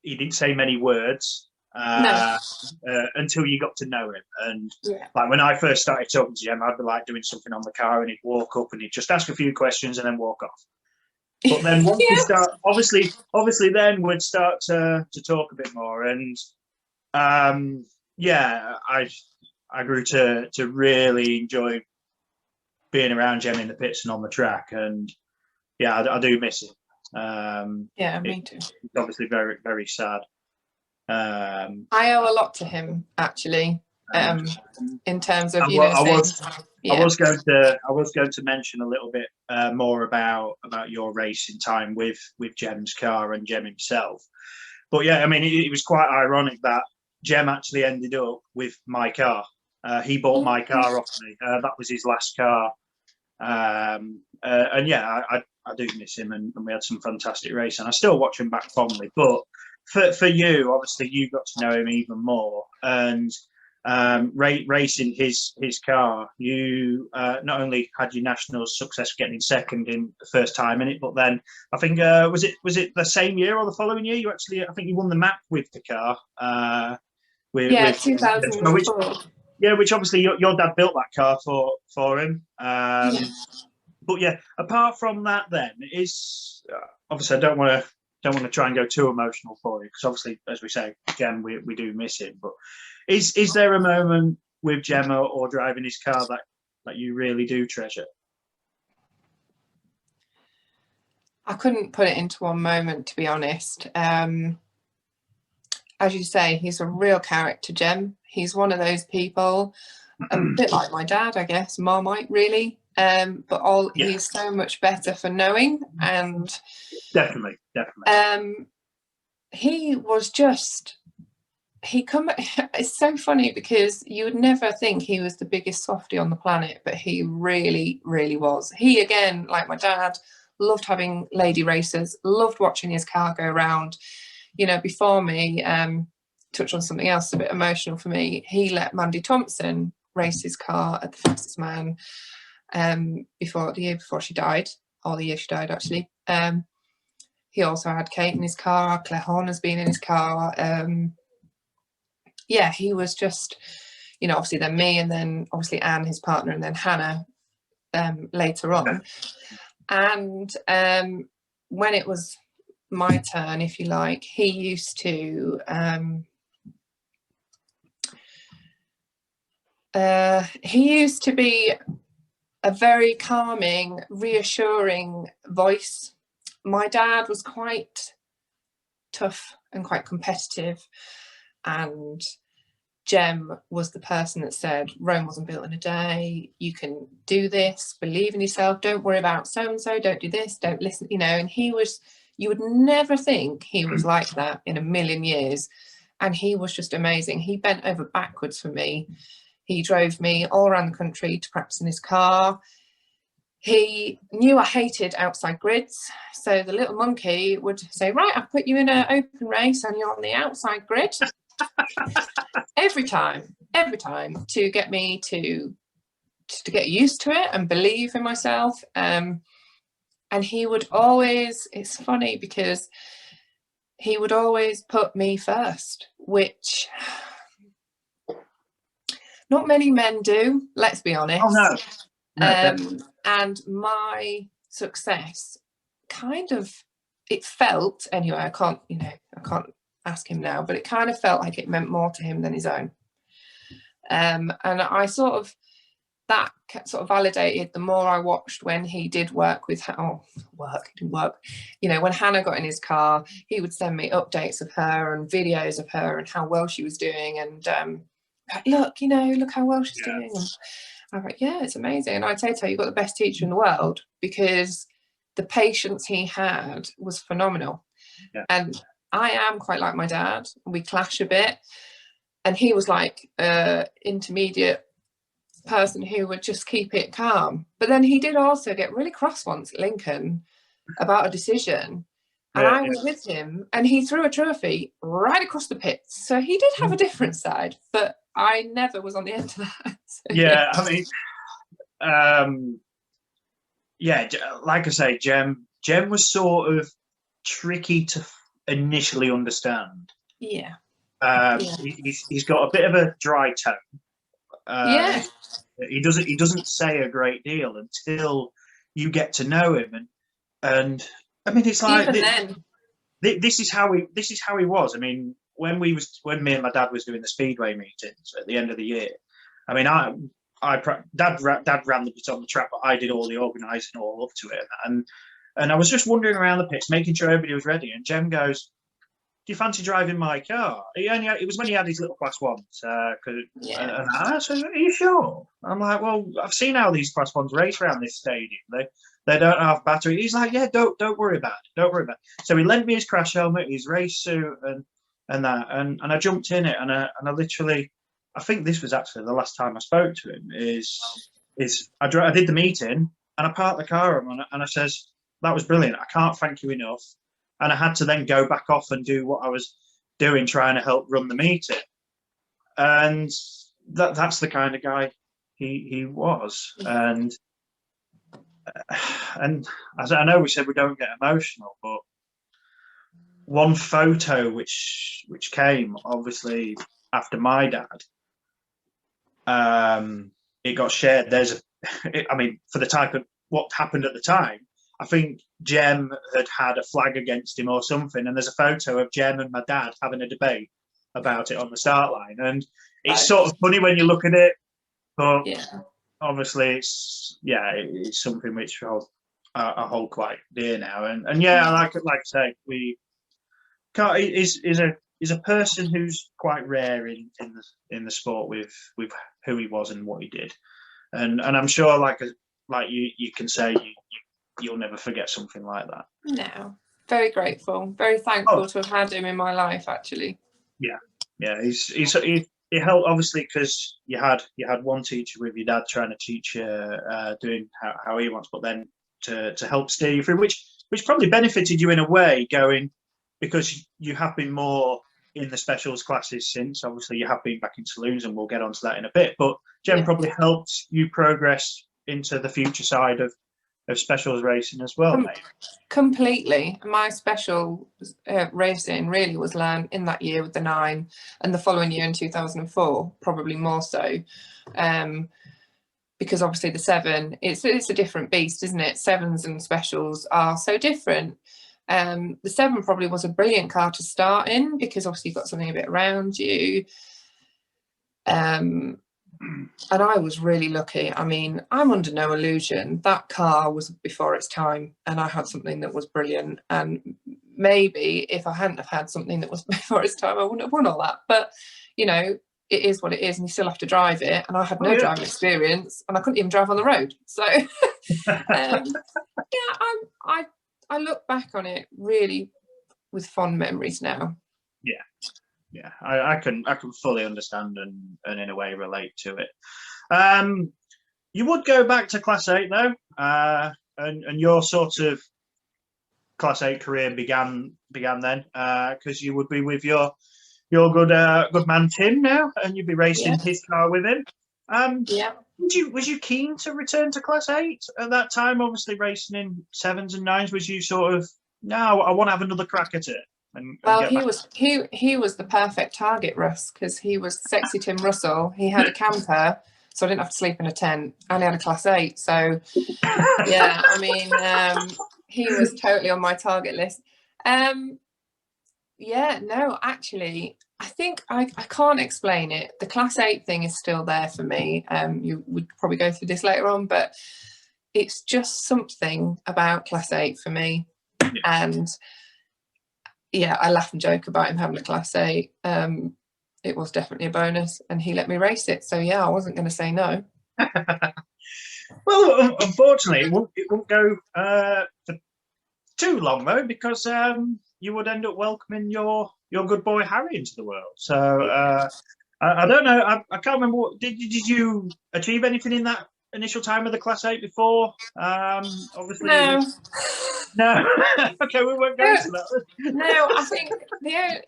He didn't say many words until you got to know him. And like when I first started talking to Jem, I'd be like doing something on the car, and he'd walk up and he'd just ask a few questions and then walk off. But then once we start, obviously, then we'd start to talk a bit more. And I grew to really enjoy being around Jem in the pits and on the track. And yeah, I do miss him. Me too. It's obviously very, very sad. I owe a lot to him, actually, in terms of I was going to mention a little bit more about your racing time with Jem's car and Jem himself. But yeah, I mean, it was quite ironic that Jem actually ended up with my car. He bought my car off me. That was his last car. And yeah, I do miss him, and we had some fantastic racing. I still watch him back fondly. But for you, obviously, you got to know him even more. And racing his car, you not only had your national success getting second in the first time in it, but then I think was it the same year or the following year? You actually, I think you won the map with the car. With 2004. Which obviously your dad built that car for him. But yeah, apart from that, then is obviously I don't want to try and go too emotional for you, because obviously, as we say again, we do miss him. But is there a moment with Gemma or driving his car that you really do treasure? I couldn't put it into one moment, to be honest. As you say, he's a real character, Jem. He's one of those people, a bit like my dad, I guess, Marmite, really. But he's so much better for knowing, and definitely. He was just. It's so funny because you would never think he was the biggest softie on the planet, but he really, really was. He, again, like my dad, loved having lady races, loved watching his car go around. Before me, touch on something else a bit emotional for me. He let Mandy Thompson race his car at the Fastest Man the year before she died, or the year she died, actually. He also had Kate in his car. Claire Horner's been in his car. He was just, obviously then me, and then obviously Anne, his partner, and then Hannah later on. And when it was my turn, if you like, he used to be a very calming, reassuring voice. My dad was quite tough and quite competitive, and Jem was the person that said, Rome wasn't built in a day, you can do this, believe in yourself, don't worry about so-and-so, don't do this, don't listen, and he was, you would never think he was like that in a million years. And he was just amazing. He bent over backwards for me. He drove me all around the country to practice in his car. He knew I hated outside grids. So the little monkey would say, right, I'll put you in an open race and you're on the outside grid. every time to get me to get used to it and believe in myself. And he would always, it's funny because he would always put me first, which not many men do, let's be honest. Oh, no. And my success kind of, it felt, anyway, I can't ask him now, but it kind of felt like it meant more to him than his own. And I that sort of validated the more I watched when he did work with, when Hannah got in his car, he would send me updates of her and videos of her and how well she was doing, and look how well she's doing. And I'm like, yeah, it's amazing. And I'd say to her, you've got the best teacher in the world, because the patience he had was phenomenal. And I am quite like my dad. We clash a bit, and he was like intermediate person who would just keep it calm. But then he did also get really cross once at Lincoln about a decision, and I was with him, and he threw a trophy right across the pits. So he did have a different side, but I never was on the end of that. So, I mean, yeah, like I say, Jem was sort of tricky to initially understand. Yeah. He's got a bit of a dry tone. Yeah. He doesn't say a great deal until you get to know him, and I mean, it's like Even then. This is how he was. I mean, when me and my dad was doing the speedway meetings at the end of the year, I mean, dad ran the bit on the track, but I did all the organising all up to it, and I was just wandering around the pits, making sure everybody was ready. And Jem goes, "Do you fancy driving my car?" It was when he had his little class ones. And I said, "Are you sure?" I'm like, "Well, I've seen how these class ones race around this stadium. They don't have battery." He's like, "Yeah, don't worry about it. Don't worry about it." So he lent me his crash helmet, his race suit, and I jumped in it, and I literally, I think this was actually the last time I spoke to him. I did the meeting and I parked the car and I says, "That was brilliant. I can't thank you enough." And I had to then go back off and do what I was doing, trying to help run the meeting. And that's the kind of guy he was. And as I know we said we don't get emotional, but one photo which came obviously after my dad, it got shared. I mean, for the type of what happened at the time, I think Jem had a flag against him or something, and there's a photo of Jem and my dad having a debate about it on the start line, and it's sort of funny when you look at it, but obviously it's something which I hold quite dear now, and yeah, like I say, is a person who's quite rare in the sport with who he was and what he did, and I'm sure like you can say you'll never forget something like that. No, very grateful, very thankful to have had him in my life, actually. Yeah, he helped obviously because you had one teacher with your dad trying to teach you doing how he wants, but then to help steer you through, which probably benefited you in a way, going because you have been more in the specials classes since. Obviously, you have been back in saloons, and we'll get onto that in a bit. But Jem probably helped you progress into the future side of specials racing as well, mate. Completely. My special racing really was learned in that year with the 9, and the following year in 2004, probably more so, because obviously the 7, it's a different beast, isn't it? 7s and specials are so different. The 7 probably was a brilliant car to start in because obviously you've got something a bit around you. And I was really lucky. I mean, I'm under no illusion. That car was before its time, and I had something that was brilliant. And maybe if I hadn't have had something that was before its time, I wouldn't have won all that. But, you know, it is what it is, and you still have to drive it. And I had no driving experience, and I couldn't even drive on the road. So, I look back on it really with fond memories now. Yeah, I can fully understand and in a way relate to it. You would go back to Class 8 though, and your sort of Class 8 career began then, because you would be with your good man Tim now, and you'd be racing his car with him. Was you keen to return to Class 8 at that time? Obviously, racing in 7s and 9s, was you sort of, no, I want to have another crack at it? Well, he was the perfect target, Russ, because he was sexy Tim Russell. He had a camper, so I didn't have to sleep in a tent, and he had a Class 8. So, yeah, I mean, he was totally on my target list. Yeah, no, actually, I think I can't explain it. The Class 8 thing is still there for me. You would probably go through this later on, but it's just something about Class 8 for me. Yeah. And yeah, I laugh and joke about him having a Class 8. It was definitely a bonus, and he let me race it. So yeah, I wasn't going to say no. Well, unfortunately, it won't go for too long though, because you would end up welcoming your good boy Harry into the world. So I don't know. I can't remember. Did you achieve anything in that initial time of the Class 8 before? Obviously, no. No. Okay, we won't go into that. No, I think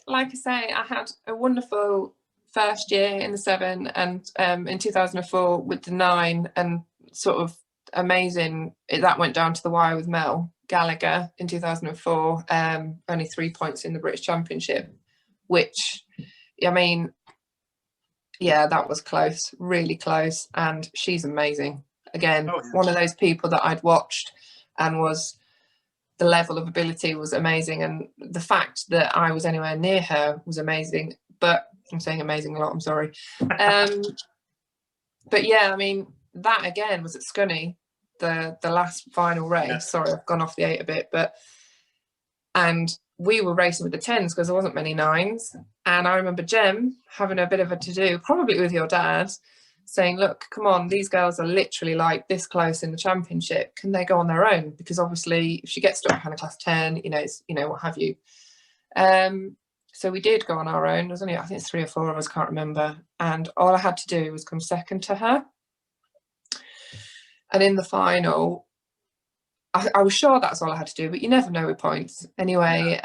like I say, I had a wonderful first year in the 7 and in 2004 with the 9, and sort of amazing. That went down to the wire with Mel Gallagher in 2004. Only 3 points in the British Championship, which, I mean, yeah, that was close, really close. And she's amazing. Again, one of those people that I'd watched and the level of ability was amazing. And the fact that I was anywhere near her was amazing. But I'm saying amazing a lot, I'm sorry. But yeah, I mean, that again was at Scunny, the last final race. Yeah. Sorry, I've gone off the 8 a bit, and we were racing with the 10s because there wasn't many 9s. And I remember Jem having a bit of a to-do, probably with your dad, saying, look, come on, these girls are literally like this close in the championship. Can they go on their own? Because obviously if she gets stuck behind a class 10, what have you. So we did go on our own. There was only, I think it's 3 or 4 of us, can't remember. And all I had to do was come second to her. And in the final, I was sure that's all I had to do, but you never know with points. Anyway,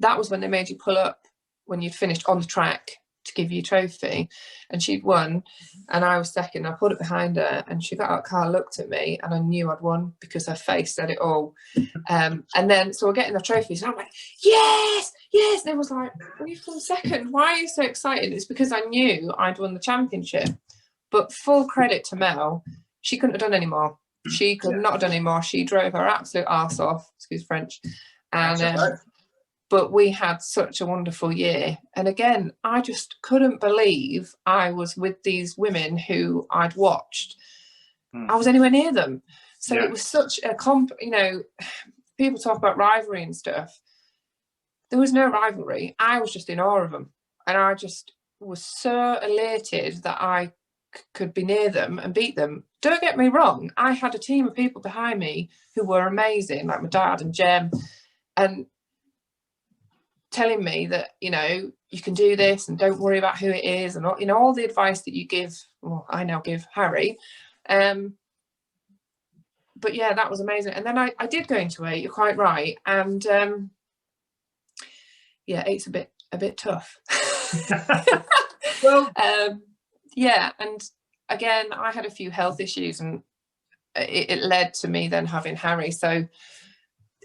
that was when they made you pull up when you'd finished on the track to give you a trophy. And she'd won, and I was second. I pulled it behind her, and she got out of the car, looked at me, and I knew I'd won because her face said it all. And then, so we're getting the trophies, and I'm like, yes, yes. And it was like, well, you've come second. Why are you so excited? It's because I knew I'd won the championship. But full credit to Mel, she couldn't have done any more. She could not have done any more. She drove her absolute arse off, excuse French. And but we had such a wonderful year. And again, I just couldn't believe I was with these women who I'd watched. I was anywhere near them. So it was such a people talk about rivalry and stuff. There was no rivalry. I was just in awe of them. And I just was so elated that I could be near them and beat them. Don't get me wrong, I had a team of people behind me who were amazing, like my dad and Jem, and telling me that, you can do this and don't worry about who it is, and all the advice that you give, well, I now give Harry. But yeah, that was amazing. And then I did go into 8, you're quite right. And yeah, 8's a bit tough. Well, yeah, and again, I had a few health issues, and it led to me then having Harry. So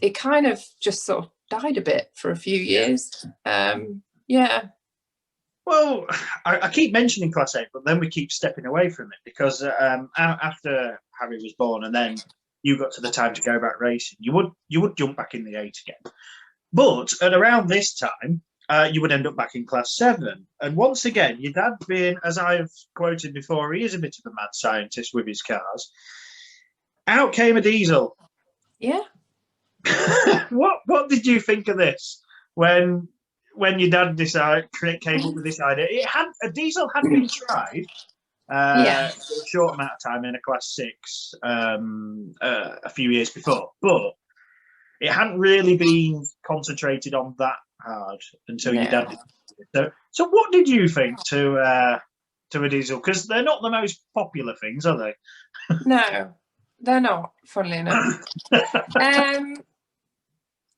it kind of just sort of died a bit for a few years. Yeah. Well, I keep mentioning Class 8, but then we keep stepping away from it because after Harry was born, and then you got to the time to go back racing, you would jump back in the 8 again. But at around this time, you would end up back in Class 7. And once again, your dad being, as I've quoted before, he is a bit of a mad scientist with his cars. Out came a diesel. Yeah. What did you think of this when your dad came up with this idea? A diesel had been tried for a short amount of time in a Class 6 a few years before, but it hadn't really been concentrated on that hard until your dad did. So what did you think to a diesel? Because they're not the most popular things, are they? No, they're not, funnily enough.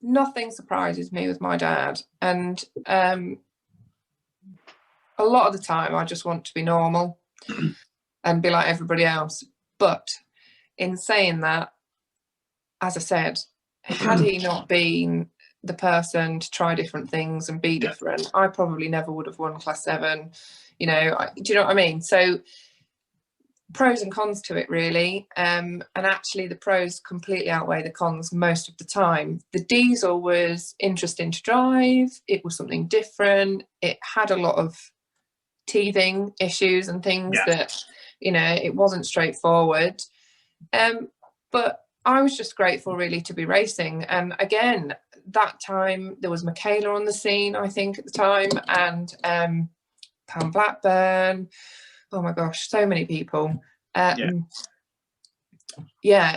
Nothing surprises me with my dad. And a lot of the time I just want to be normal and be like everybody else. But in saying that, as I said, had he not been the person to try different things and be different, I probably never would have won Class 7. Do you know what I mean? So pros and cons to it, really. And actually the pros completely outweigh the cons most of the time. The diesel was interesting to drive. It was something different. It had a lot of teething issues and things that, it wasn't straightforward. But I was just grateful really to be racing. And again, that time there was Michaela on the scene, I think, at the time, and Pam Blackburn. Oh my gosh, so many people.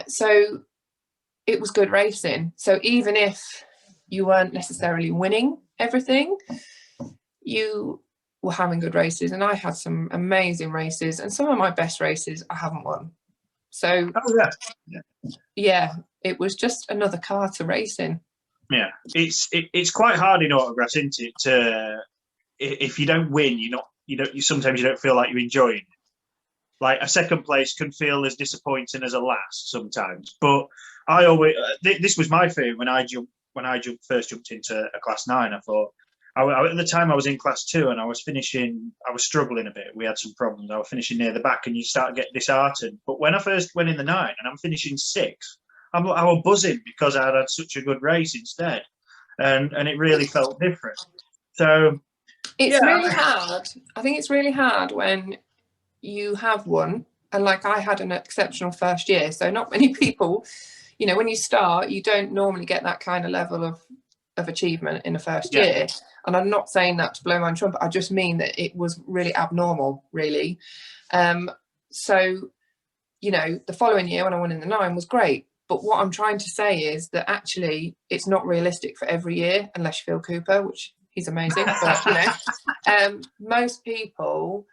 So it was good racing. So even if you weren't necessarily winning everything, you were having good races. And I had some amazing races, and some of my best races I haven't won. So it was just another car to race in. Yeah, it's quite hard in autographs, isn't it? If you don't win, sometimes you don't feel like you're enjoying it. like a second place can feel as disappointing as a last sometimes. But I always this was my fear when I first jumped into a class 9. I thought at the time I was in class 2 and I was struggling a bit. We had some problems. I was finishing near the back, and you start to get disheartened. But when I first went in the 9 and I'm finishing 6th, I was buzzing because I had such a good race instead, and it really felt different. So it's really hard. I think it's really hard when you have won, and like I had an exceptional first year. So not many people, when you start, you don't normally get that kind of level of achievement in the first year. And I'm not saying that to blow my own trumpet. I just mean that it was really abnormal, really. So, the following year when I won in the 9 was great. But what I'm trying to say is that actually it's not realistic for every year unless you feel Cooper, which he's amazing. But, most people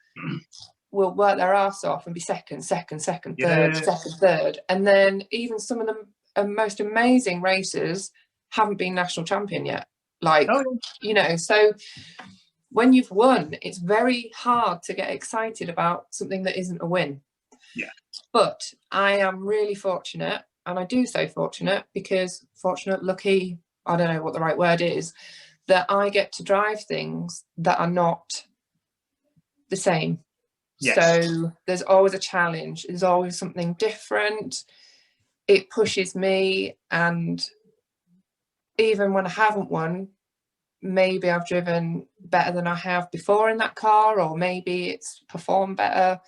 will work their arse off and be second, third. And then even some of the most amazing racers haven't been national champion yet. So when you've won, it's very hard to get excited about something that isn't a win. Yeah. But I am really fortunate, and I do say fortunate because lucky, I don't know what the right word is, that I get to drive things that are not the same. Yes. So there's always a challenge. There's always something different. It pushes me, and even when I haven't won, maybe I've driven better than I have before in that car, or maybe it's performed better.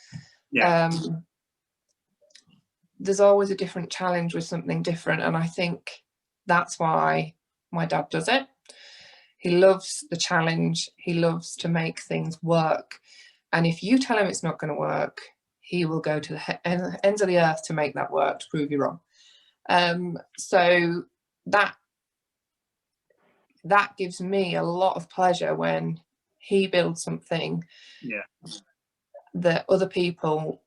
Yeah. There's always a different challenge with something different, and I think that's why my dad does it. He loves the challenge. He loves to make things work. And if you tell him it's not going to work, he will go to the ends of the earth to make that work, to prove you wrong. So that gives me a lot of pleasure when he builds something that other people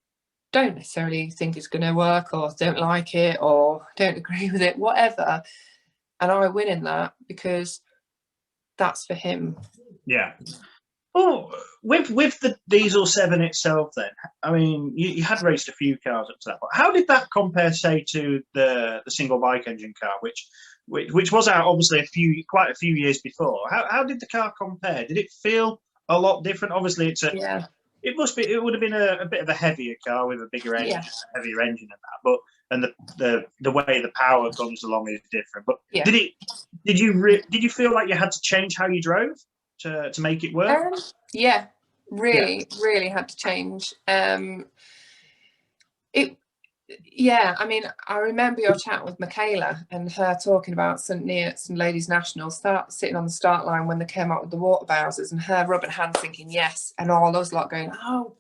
don't necessarily think is going to work, or don't like it, or don't agree with it, whatever. And I win in that because that's for him. Yeah. Oh, with the Diesel 7 itself, then, I mean, you had raced a few cars up to that point. How did that compare, say, to the single bike engine car, which was out obviously quite a few years before? How did the car compare? Did it feel a lot different? Obviously, it would have been a bit of a heavier car with a bigger engine, heavier engine and that. But and the way the power comes along is different. But did you feel like you had to change how you drove to make it work? Really had to change. I mean, I remember your chat with Michaela and her talking about some ladies' nationals sitting on the start line when they came out with the water bowsers, and her rubbing hands thinking yes, and all those lot going, oh,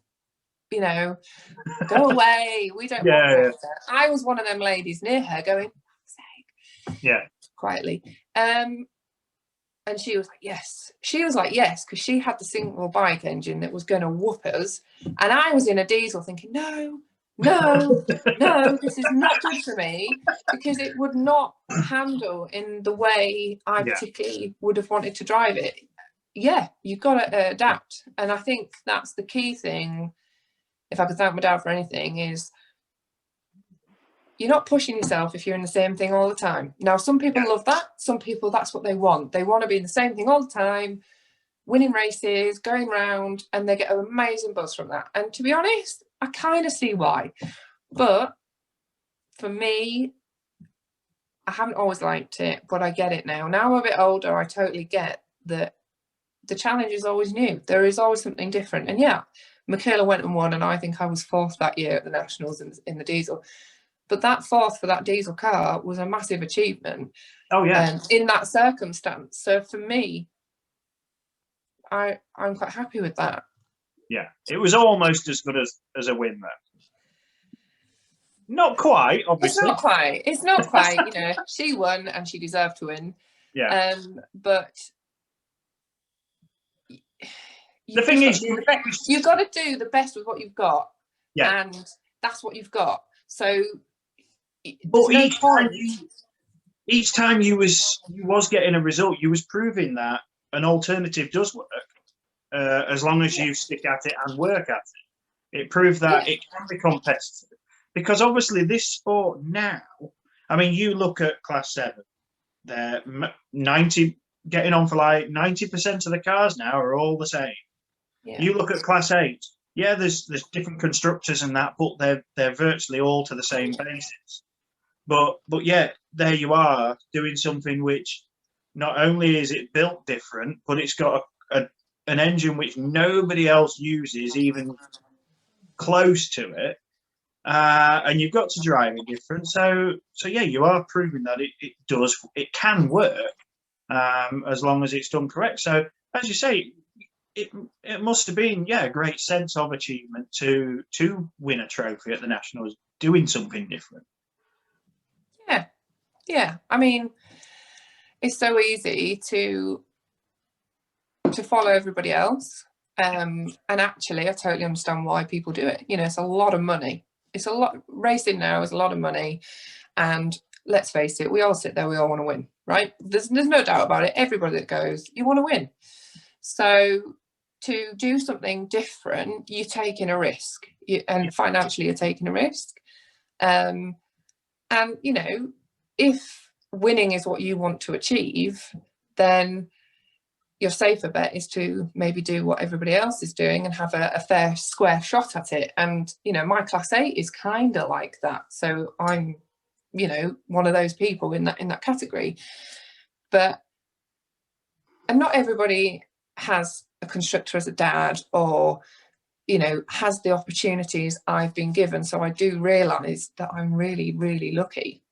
go away, we don't want water. I was one of them ladies near her going, quietly. And she was like, yes. She was like, yes, because she had the single bike engine that was going to whoop us. And I was in a diesel thinking, no, this is not good for me, because it would not handle in the way I particularly would have wanted to drive it. Yeah, you've got to adapt. And I think that's the key thing, if I could thank my dad for anything, is you're not pushing yourself if you're in the same thing all the time. Now, some people love that. Some people, that's what they want. They want to be in the same thing all the time, winning races, going round, and they get an amazing buzz from that. And to be honest, I kind of see why. But for me, I haven't always liked it, but I get it now. Now I'm a bit older, I totally get that the challenge is always new. There is always something different. And Michaela went and won, and I think I was 4th that year at the Nationals in the diesel. But that 4th for that diesel car was a massive achievement. Oh, yeah. In that circumstance. So for me, I'm quite happy with that. Yeah, it was almost as good as a win, though. Not quite, obviously. It's not quite. She won and she deserved to win. Yeah. But the thing is, you've got to do the best with what you've got. Yeah. And that's what you've got. So. But each time you was getting a result, you was proving that an alternative does work, as long as you stick at it and work at it. It proved that it can be competitive, because obviously this sport now, I mean, you look at Class 7, they're 90, getting on for like 90% of the cars now are all the same. Yeah. You look at Class 8, yeah, there's different constructors and that, but they're virtually all to the same basis. But yeah, there you are doing something which not only is it built different, but it's got an engine which nobody else uses even close to it, and you've got to drive it different. So yeah, you are proving that it can work, as long as it's done correct. So as you say, it must have been, yeah, a great sense of achievement to win a trophy at the Nationals, doing something different. Yeah. I mean, it's so easy to follow everybody else. And actually, I totally understand why people do it. You know, it's a lot of money. Racing now is a lot of money. And let's face it, we all sit there, we all want to win, right? There's no doubt about it. Everybody that goes, you want to win. So to do something different, you're taking a risk, and financially you're taking a risk. And, you know, if winning is what you want to achieve, then your safer bet is to maybe do what everybody else is doing and have a fair square shot at it. And, you know, my Class 8 is kind of like that. So I'm, you know, one of those people in that category. And not everybody has a constructor as a dad, or, you know, has the opportunities I've been given. So I do realise that I'm really, really lucky.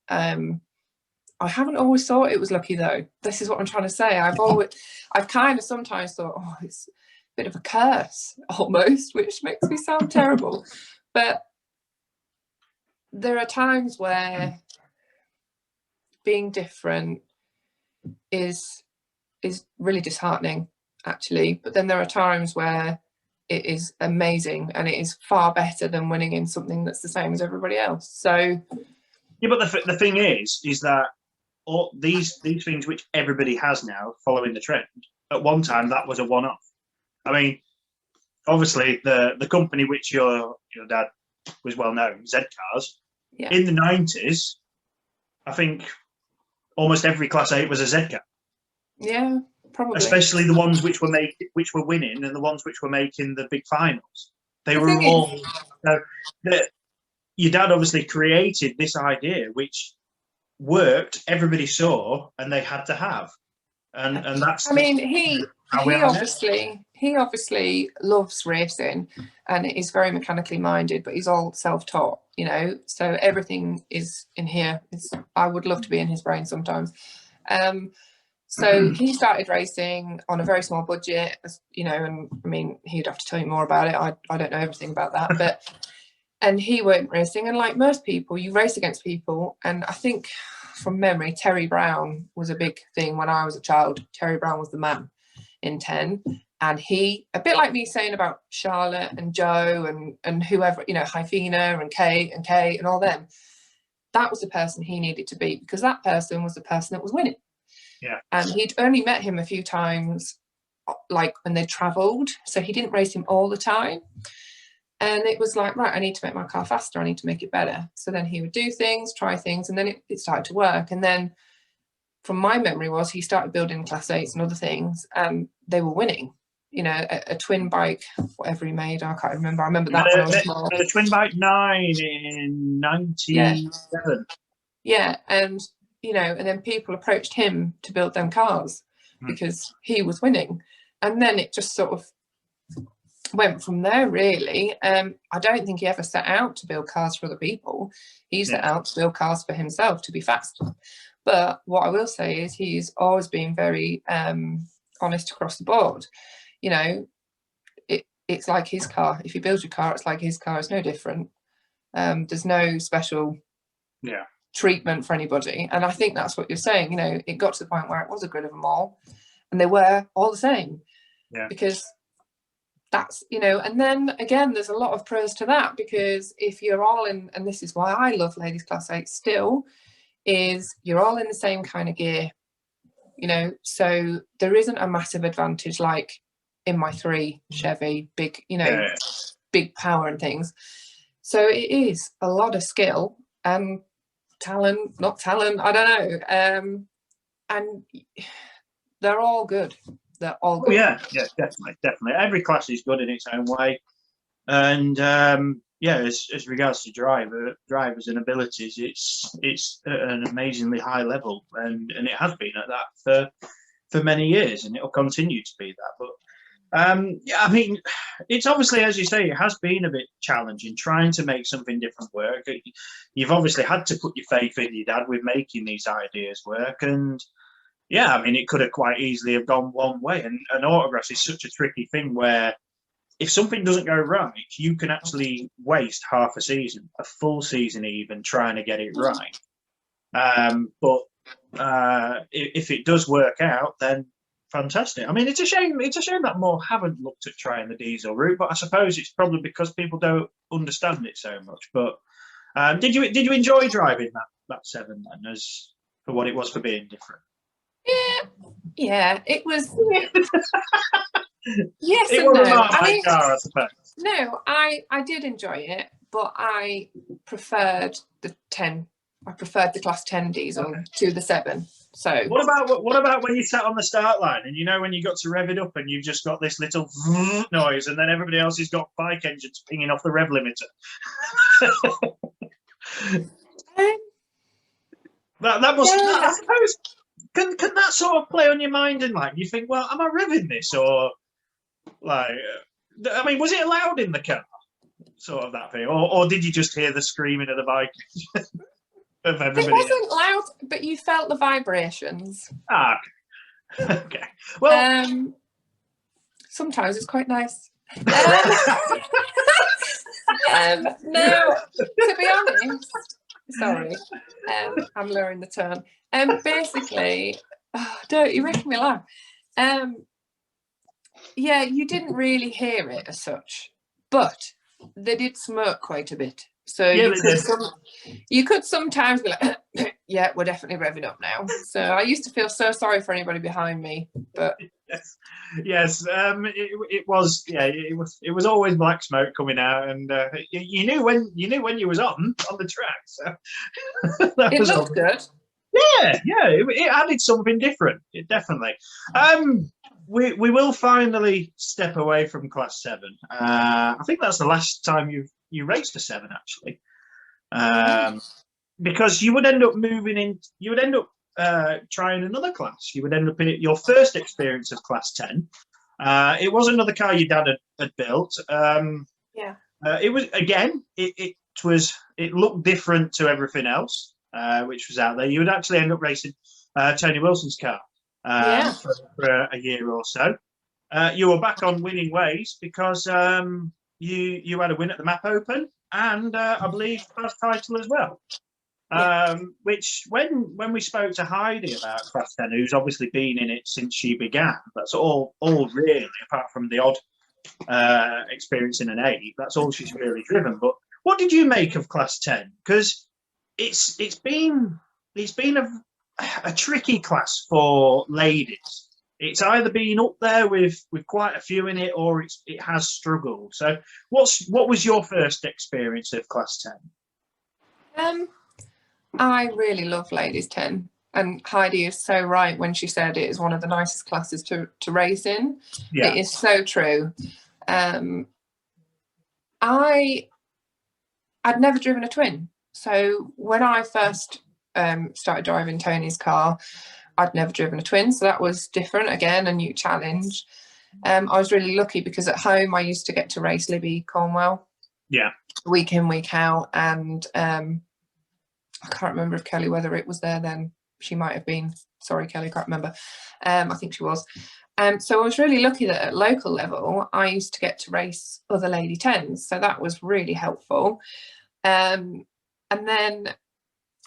I haven't always thought it was lucky, though. This is what I'm trying to say. I've kind of sometimes thought, oh, it's a bit of a curse almost, which makes me sound terrible. But there are times where being different is really disheartening, actually. But then there are times where it is amazing, and it is far better than winning in something that's the same as everybody else. So yeah, but the thing is that all these things which everybody has now following the trend, at one time that was a one-off. I mean, obviously the company which your dad was well known, Z Cars, in the 90s, I think almost every Class 8 was a Z car. Yeah, probably. Especially the ones which were winning, and the ones which were making the big finals. They were all. Your dad obviously created this idea which worked, everybody saw, and they had to have. And that's. I mean, he obviously loves racing, and is very mechanically minded, but he's all self-taught, you know. So everything is in here. I would love to be in his brain sometimes. So he started racing on a very small budget, you know, and I mean, he'd have to tell you more about it. I don't know everything about that, but and he weren't racing. And like most people, you race against people. And I think from memory, Terry Brown was a big thing when I was a child. Terry Brown was the man in 10. And he, a bit like me saying about Charlotte and Joe and whoever, you know, Hyphina and Kate and all them, that was the person he needed to beat, because that person was the person that was winning. Yeah. And he'd only met him a few times, like when they travelled. So he didn't race him all the time. And it was like, right, I need to make my car faster. I need to make it better. So then he would do things, try things, and then it started to work. And then from my memory was he started building Class 8s and other things, and they were winning. You know, a twin bike, whatever he made, I can't remember. I remember that when I was small. The twin bike 9 in 97. Yeah, and, you know, and then people approached him to build them cars because he was winning. And then it just sort of went from there, really. I don't think he ever set out to build cars for other people. He set out to build cars for himself, to be fast. But what I will say is he's always been very honest across the board. You know, it's like his car. If you build your car, it's like his car. It's no different. There's no special treatment for anybody. And I think that's what you're saying. You know, it got to the point where it was a grid of them all, and they were all the same. Yeah. Because that's, you know, and then again, there's a lot of pros to that, because if you're all in, and this is why I love Ladies Class 8 still, is you're all in the same kind of gear, you know, so there isn't a massive advantage like in my 3 Chevy big, you know, big power and things. So it is a lot of skill and talent, not talent, I don't know. And they're all good. They're all good. Yeah, definitely. Every class is good in its own way. And as regards to drivers and abilities, it's at an amazingly high level, and it has been at that for many years, and it'll continue to be that. But I mean, it's obviously, as you say, it has been a bit challenging trying to make something different work. You've obviously had to put your faith in your dad with making these ideas work, and yeah, I mean, it could have quite easily have gone one way. And autographs is such a tricky thing where if something doesn't go right, you can actually waste half a season, a full season even, trying to get it right. But if it does work out, then fantastic. I mean, it's a shame that more haven't looked at trying the diesel route, but I suppose it's probably because people don't understand it so much. But did you enjoy driving that 7 then, as for what it was for being different? Yeah, it was. Yes, it and was no. a nice car, I suppose. No, I did enjoy it, but I preferred the 10. I preferred the class 10 diesel to the 7. So what about when you sat on the start line and when you got to rev it up and you've just got this little noise and then everybody else has got bike engines pinging off the rev limiter? that must, I suppose. Can that sort of play on your mind and like you think, well, am I revving this or like? I mean, was it loud in the car, sort of that thing, or did you just hear the screaming of the bike? Of everybody? It wasn't loud, but you felt the vibrations. Okay. Well, sometimes it's quite nice. No, to be honest, sorry, I'm lowering the tone. Basically, don't you making me laugh? Yeah, you didn't really hear it as such, but they did smoke quite a bit. So yeah, you could sometimes be like, yeah, we're definitely revving up now. So I used to feel so sorry for anybody behind me, but yes, it was always black smoke coming out, and you knew when you was on the track. So it looked good. Yeah, it added something different. It definitely. We will finally step away from class 7. I think that's the last time you raced a 7 actually, because you would end up moving in. You would end up trying another class. You would end up in your first experience of class 10. It was another car your dad had built. It was again. It looked different to everything else which was out there. You would actually end up racing Tony Wilson's car for a year or so. You were back on winning ways because you had a win at the Map Open and I believe first title as well. Which when we spoke to Heidi about class 10, who's obviously been in it since she began, that's all really, apart from the odd experience in an 8, that's all she's really driven. But what did you make of class 10? Because it's been a tricky class for ladies. It's either been up there with quite a few in it, or it has struggled. So, what was your first experience of class 10? I really love ladies 10, and Heidi is so right when she said it is one of the nicest classes to race in. Yeah. It is so true. I'd never driven a twin. So when I first started driving Tony's car, I'd never driven a twin. So that was different, again, a new challenge. I was really lucky because at home I used to get to race Libby Cornwell. Yeah. Week in, week out. And I can't remember if Kelly, whether it was there then. She might have been. Sorry, Kelly, can't remember. I think she was. So I was really lucky that at local level, I used to get to race other Lady 10s. So that was really helpful. And then,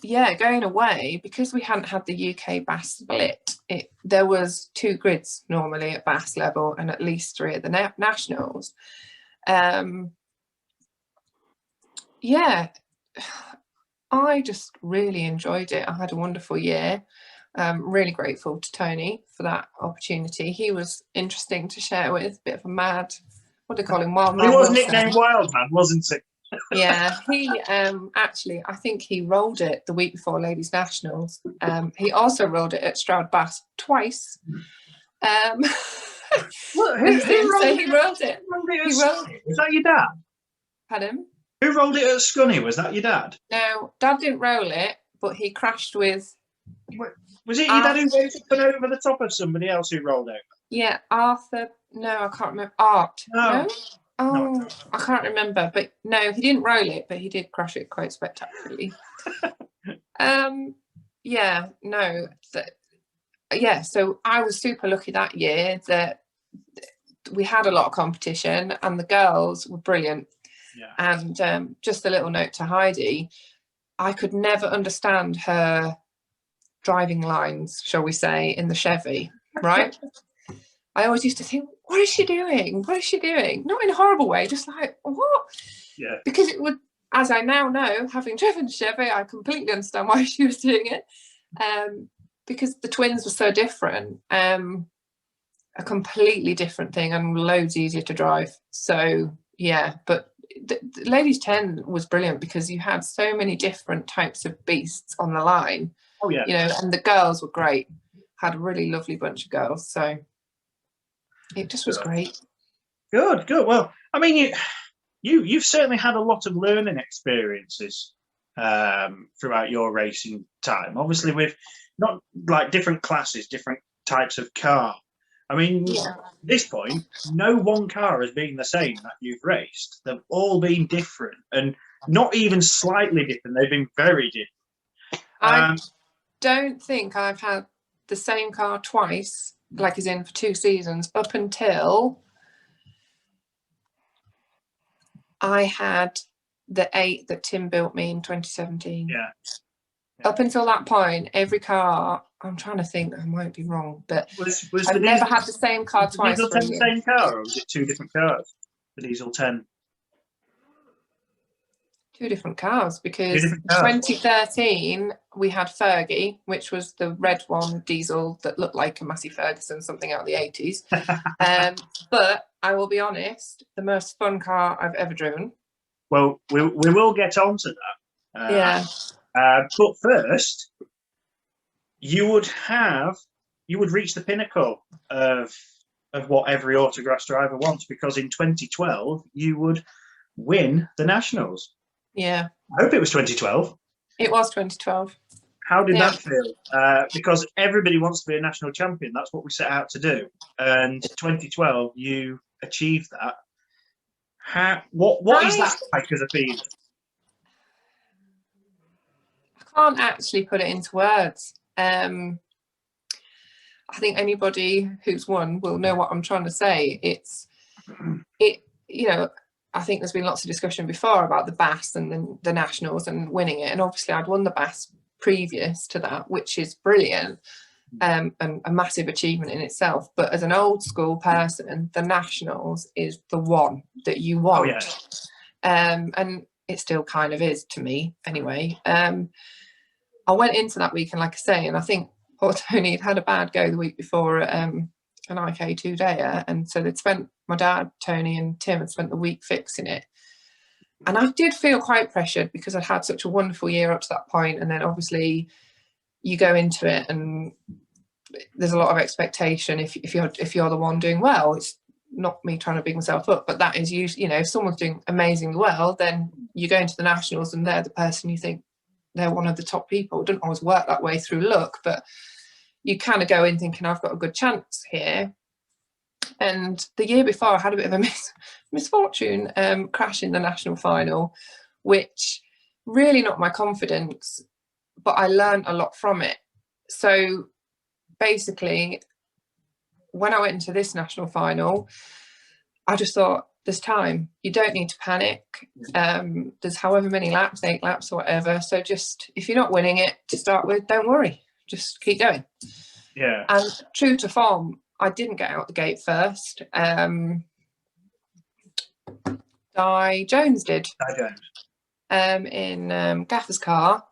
yeah, going away, because we hadn't had the UK BAS split, there was 2 grids normally at BAS level and at least 3 at the nationals. Yeah, I just really enjoyed it. I had a wonderful year. Really grateful to Tony for that opportunity. He was interesting to share with, a bit of a mad what do they call him? Wild He Man was Wilson. nicknamed Wild Man, wasn't he? Yeah, he actually, I think he rolled it the week before Ladies Nationals. He also rolled it at Stroud Bass twice. What, he rolled it. Was that your dad? Pardon? Who rolled it at Scunny? Was that your dad? No, Dad didn't roll it, but he crashed with. Was it your dad who went up and over the top of somebody else who rolled over? Yeah, Arthur. No, I can't remember. Art. No. Oh, No, I can't remember. But no, he didn't roll it, but he did crash it quite spectacularly. Yeah, no. Yeah, so I was super lucky that year that we had a lot of competition and the girls were brilliant. Yeah. And just a little note to Heidi, I could never understand her driving lines, shall we say, in the Chevy, right? I always used to think, what is she doing? What is she doing? Not in a horrible way, just like, what? Yeah. Because it would, as I now know, having driven Chevy, I completely understand why she was doing it. Because the twins were so different, a completely different thing and loads easier to drive. So, yeah, but the Ladies 10 was brilliant because you had so many different types of beasts on the line. Oh, yeah. You know, and the girls were great. Had a really lovely bunch of girls. So it just was great. Good. Well, I mean, you've certainly had a lot of learning experiences throughout your racing time. Obviously, with not like different classes, different types of car. I mean, at this point, no one car has been the same that you've raced. They've all been different, and not even slightly different. They've been very different. I don't think I've had the same car twice, like as in for 2 seasons, up until I had the 8 that Tim built me in 2017. Yeah. Up until that point, every car, I'm trying to think, I might be wrong, but I've never had the same car twice. Diesel 10 the same car, or was it 2 different cars? The Diesel 10. 2 different cars, because 2013 we had Fergie, which was the red one diesel that looked like a Massey Ferguson, something out of the 80s. But I will be honest, the most fun car I've ever driven. Well, we will get on to that. Yeah. But first, you would reach the pinnacle of what every autograss driver wants, because in 2012 you would win the Nationals. Yeah. I hope it was 2012. It was 2012. How did that feel? Because everybody wants to be a national champion. That's what we set out to do. And 2012, you achieved that. What is that like as a feeling? I can't actually put it into words. I think anybody who's won will know what I'm trying to say. You know, I think there's been lots of discussion before about the Bass and the Nationals and winning it. And obviously I'd won the Bass previous to that, which is brilliant, and a massive achievement in itself. But as an old school person, the Nationals is the one that you want. Oh, yeah. And it still kind of is to me anyway. I went into that week, and like I say, and I think poor Tony had a bad go the week before at an IK 2-dayer, and so they'd spent, my dad, Tony and Tim had spent the week fixing it. And I did feel quite pressured because I'd had such a wonderful year up to that point, and then obviously you go into it and there's a lot of expectation if you're the one doing well. It's not me trying to big myself up, but that is usually, you know, if someone's doing amazingly well, then you go into the Nationals and they're the person you think they're one of the top people. It doesn't always work that way through luck, but you kind of go in thinking I've got a good chance here. And the year before I had a bit of a misfortune, crashing the national final, which really knocked my confidence, but I learned a lot from it. So basically, when I went into this national final, I just thought, there's time. You don't need to panic. There's however many laps, 8 laps or whatever. So just, if you're not winning it to start with, don't worry. Just keep going. Yeah. And true to form, I didn't get out the gate first. Di Jones did. Di Jones. In Gaffer's car.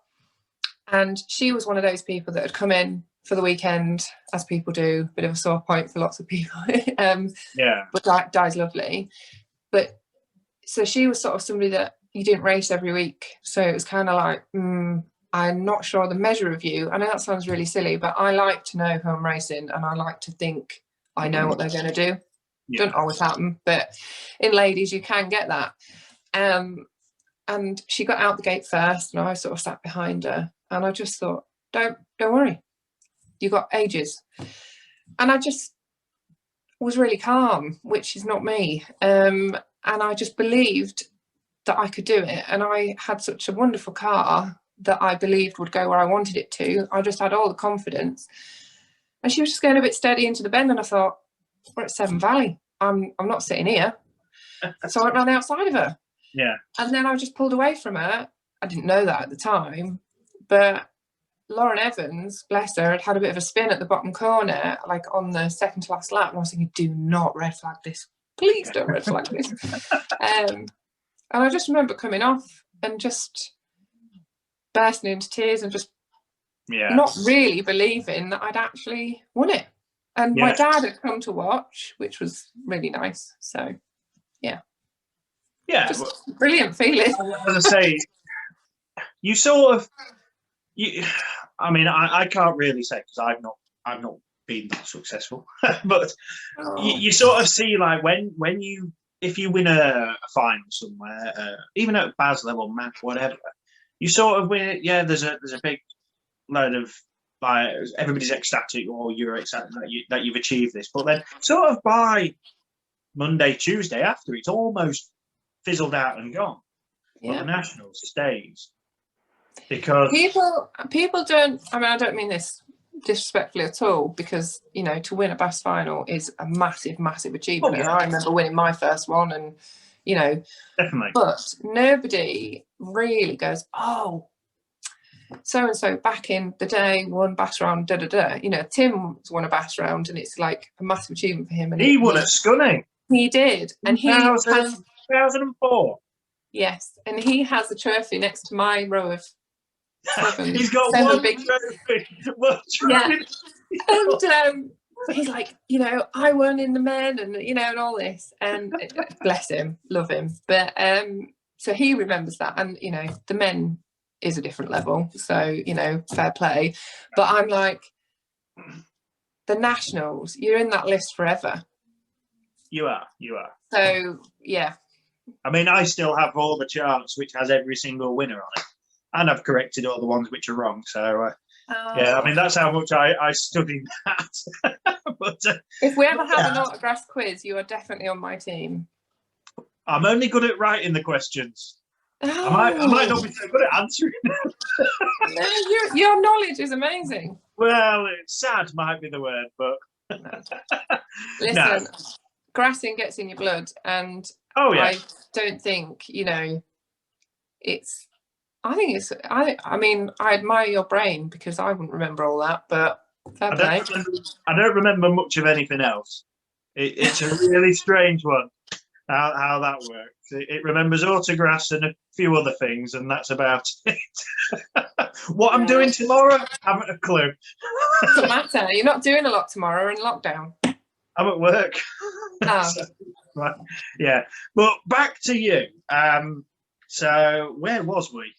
And she was one of those people that had come in for the weekend, as people do, bit of a sore point for lots of people. Yeah. But Di's lovely. but so she was sort of somebody that you didn't race every week. So it was kind of like, I'm not sure the measure of you. I know that sounds really silly, but I like to know who I'm racing, and I like to think I know what they're going to do. Yeah. Doesn't always happen, but in ladies you can get that. And she got out the gate first, and I sort of sat behind her, and I just thought, don't worry, you got ages. And I just was really calm, which is not me. And I just believed that I could do it. And I had such a wonderful car that I believed would go where I wanted it to. I just had all the confidence. And she was just going a bit steady into the bend, and I thought, we're at Severn Valley. I'm not sitting here. So I went round the outside of her. Yeah. And then I just pulled away from her. I didn't know that at the time, but Lauren Evans, bless her, had a bit of a spin at the bottom corner, like on the second to last lap. And I was thinking, do not red flag this. Please don't red flag this. And I just remember coming off and just bursting into tears and just not really believing that I'd actually won it. And my dad had come to watch, which was really nice. So, yeah. Yeah. Just brilliant feeling. As I say, you sort of, I mean, I can't really say because I've not been that successful, but you sort of see like when you, if you win a final somewhere, even at Baz level, Mac, whatever, you sort of win it. Yeah, there's a big load of like everybody's ecstatic, or you're ecstatic that you've achieved this, but then sort of by Monday, Tuesday after, it's almost fizzled out and gone. Yeah. But the Nationals stays because people don't. I mean, I don't mean this disrespectfully at all, because you know, to win a BAS final is a massive achievement. And I remember winning my first one, and you know, definitely. But nobody really goes, oh, so and so back in the day won BAS round, You know, Tim's won a BAS round, and it's like a massive achievement for him. And he won at Scunning. He did, and he has 2004. Yes, and he has the trophy next to my row of 7. He's got one big trophy. Yeah, and he's like, you know, I won in the men, and you know, and all this, and bless him, love him. But so he remembers that, and you know, the men is a different level, so you know, fair play. But I'm like, the Nationals, you're in that list forever. You are. So yeah. I mean, I still have all the charts which has every single winner on it, and I've corrected all the ones which are wrong. So yeah, I mean, that's how much I studied that. But if we ever have an autograph quiz, you are definitely on my team. I'm only good at writing the questions. Oh. I might not be so good at answering them. No, your knowledge is amazing. Well, it's sad might be the word, but listen, grassing gets in your blood, and I don't think, you know, I mean, I admire your brain, because I wouldn't remember all that, but fair play. I don't remember much of anything else. It's a really strange one, how that works. It remembers autographs and a few other things, and that's about it. What I'm doing tomorrow, I haven't a clue. Doesn't matter. You're not doing a lot tomorrow in lockdown. I'm at work. Oh. So, right, yeah. But back to you. So where was we?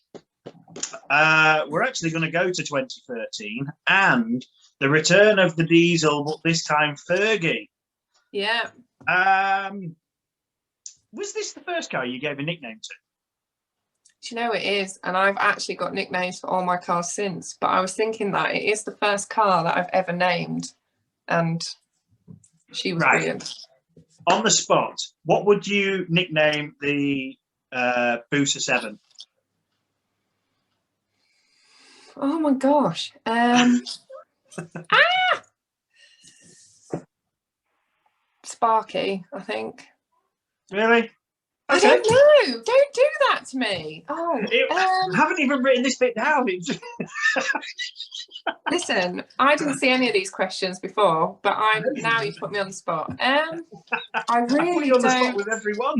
We're actually going to go to 2013 and the return of the diesel, but this time Fergie. Yeah. Was this the first car you gave a nickname to? Do you know it is? And I've actually got nicknames for all my cars since, but I was thinking that it is the first car that I've ever named, and she was brilliant. On the spot, what would you nickname the Booster 7? Oh my gosh. Sparky, I think. Really? I don't know. Don't do that to me. Oh, I haven't even written this bit down. Listen, I didn't see any of these questions before, but now you put me on the spot. I really put you on the spot with everyone.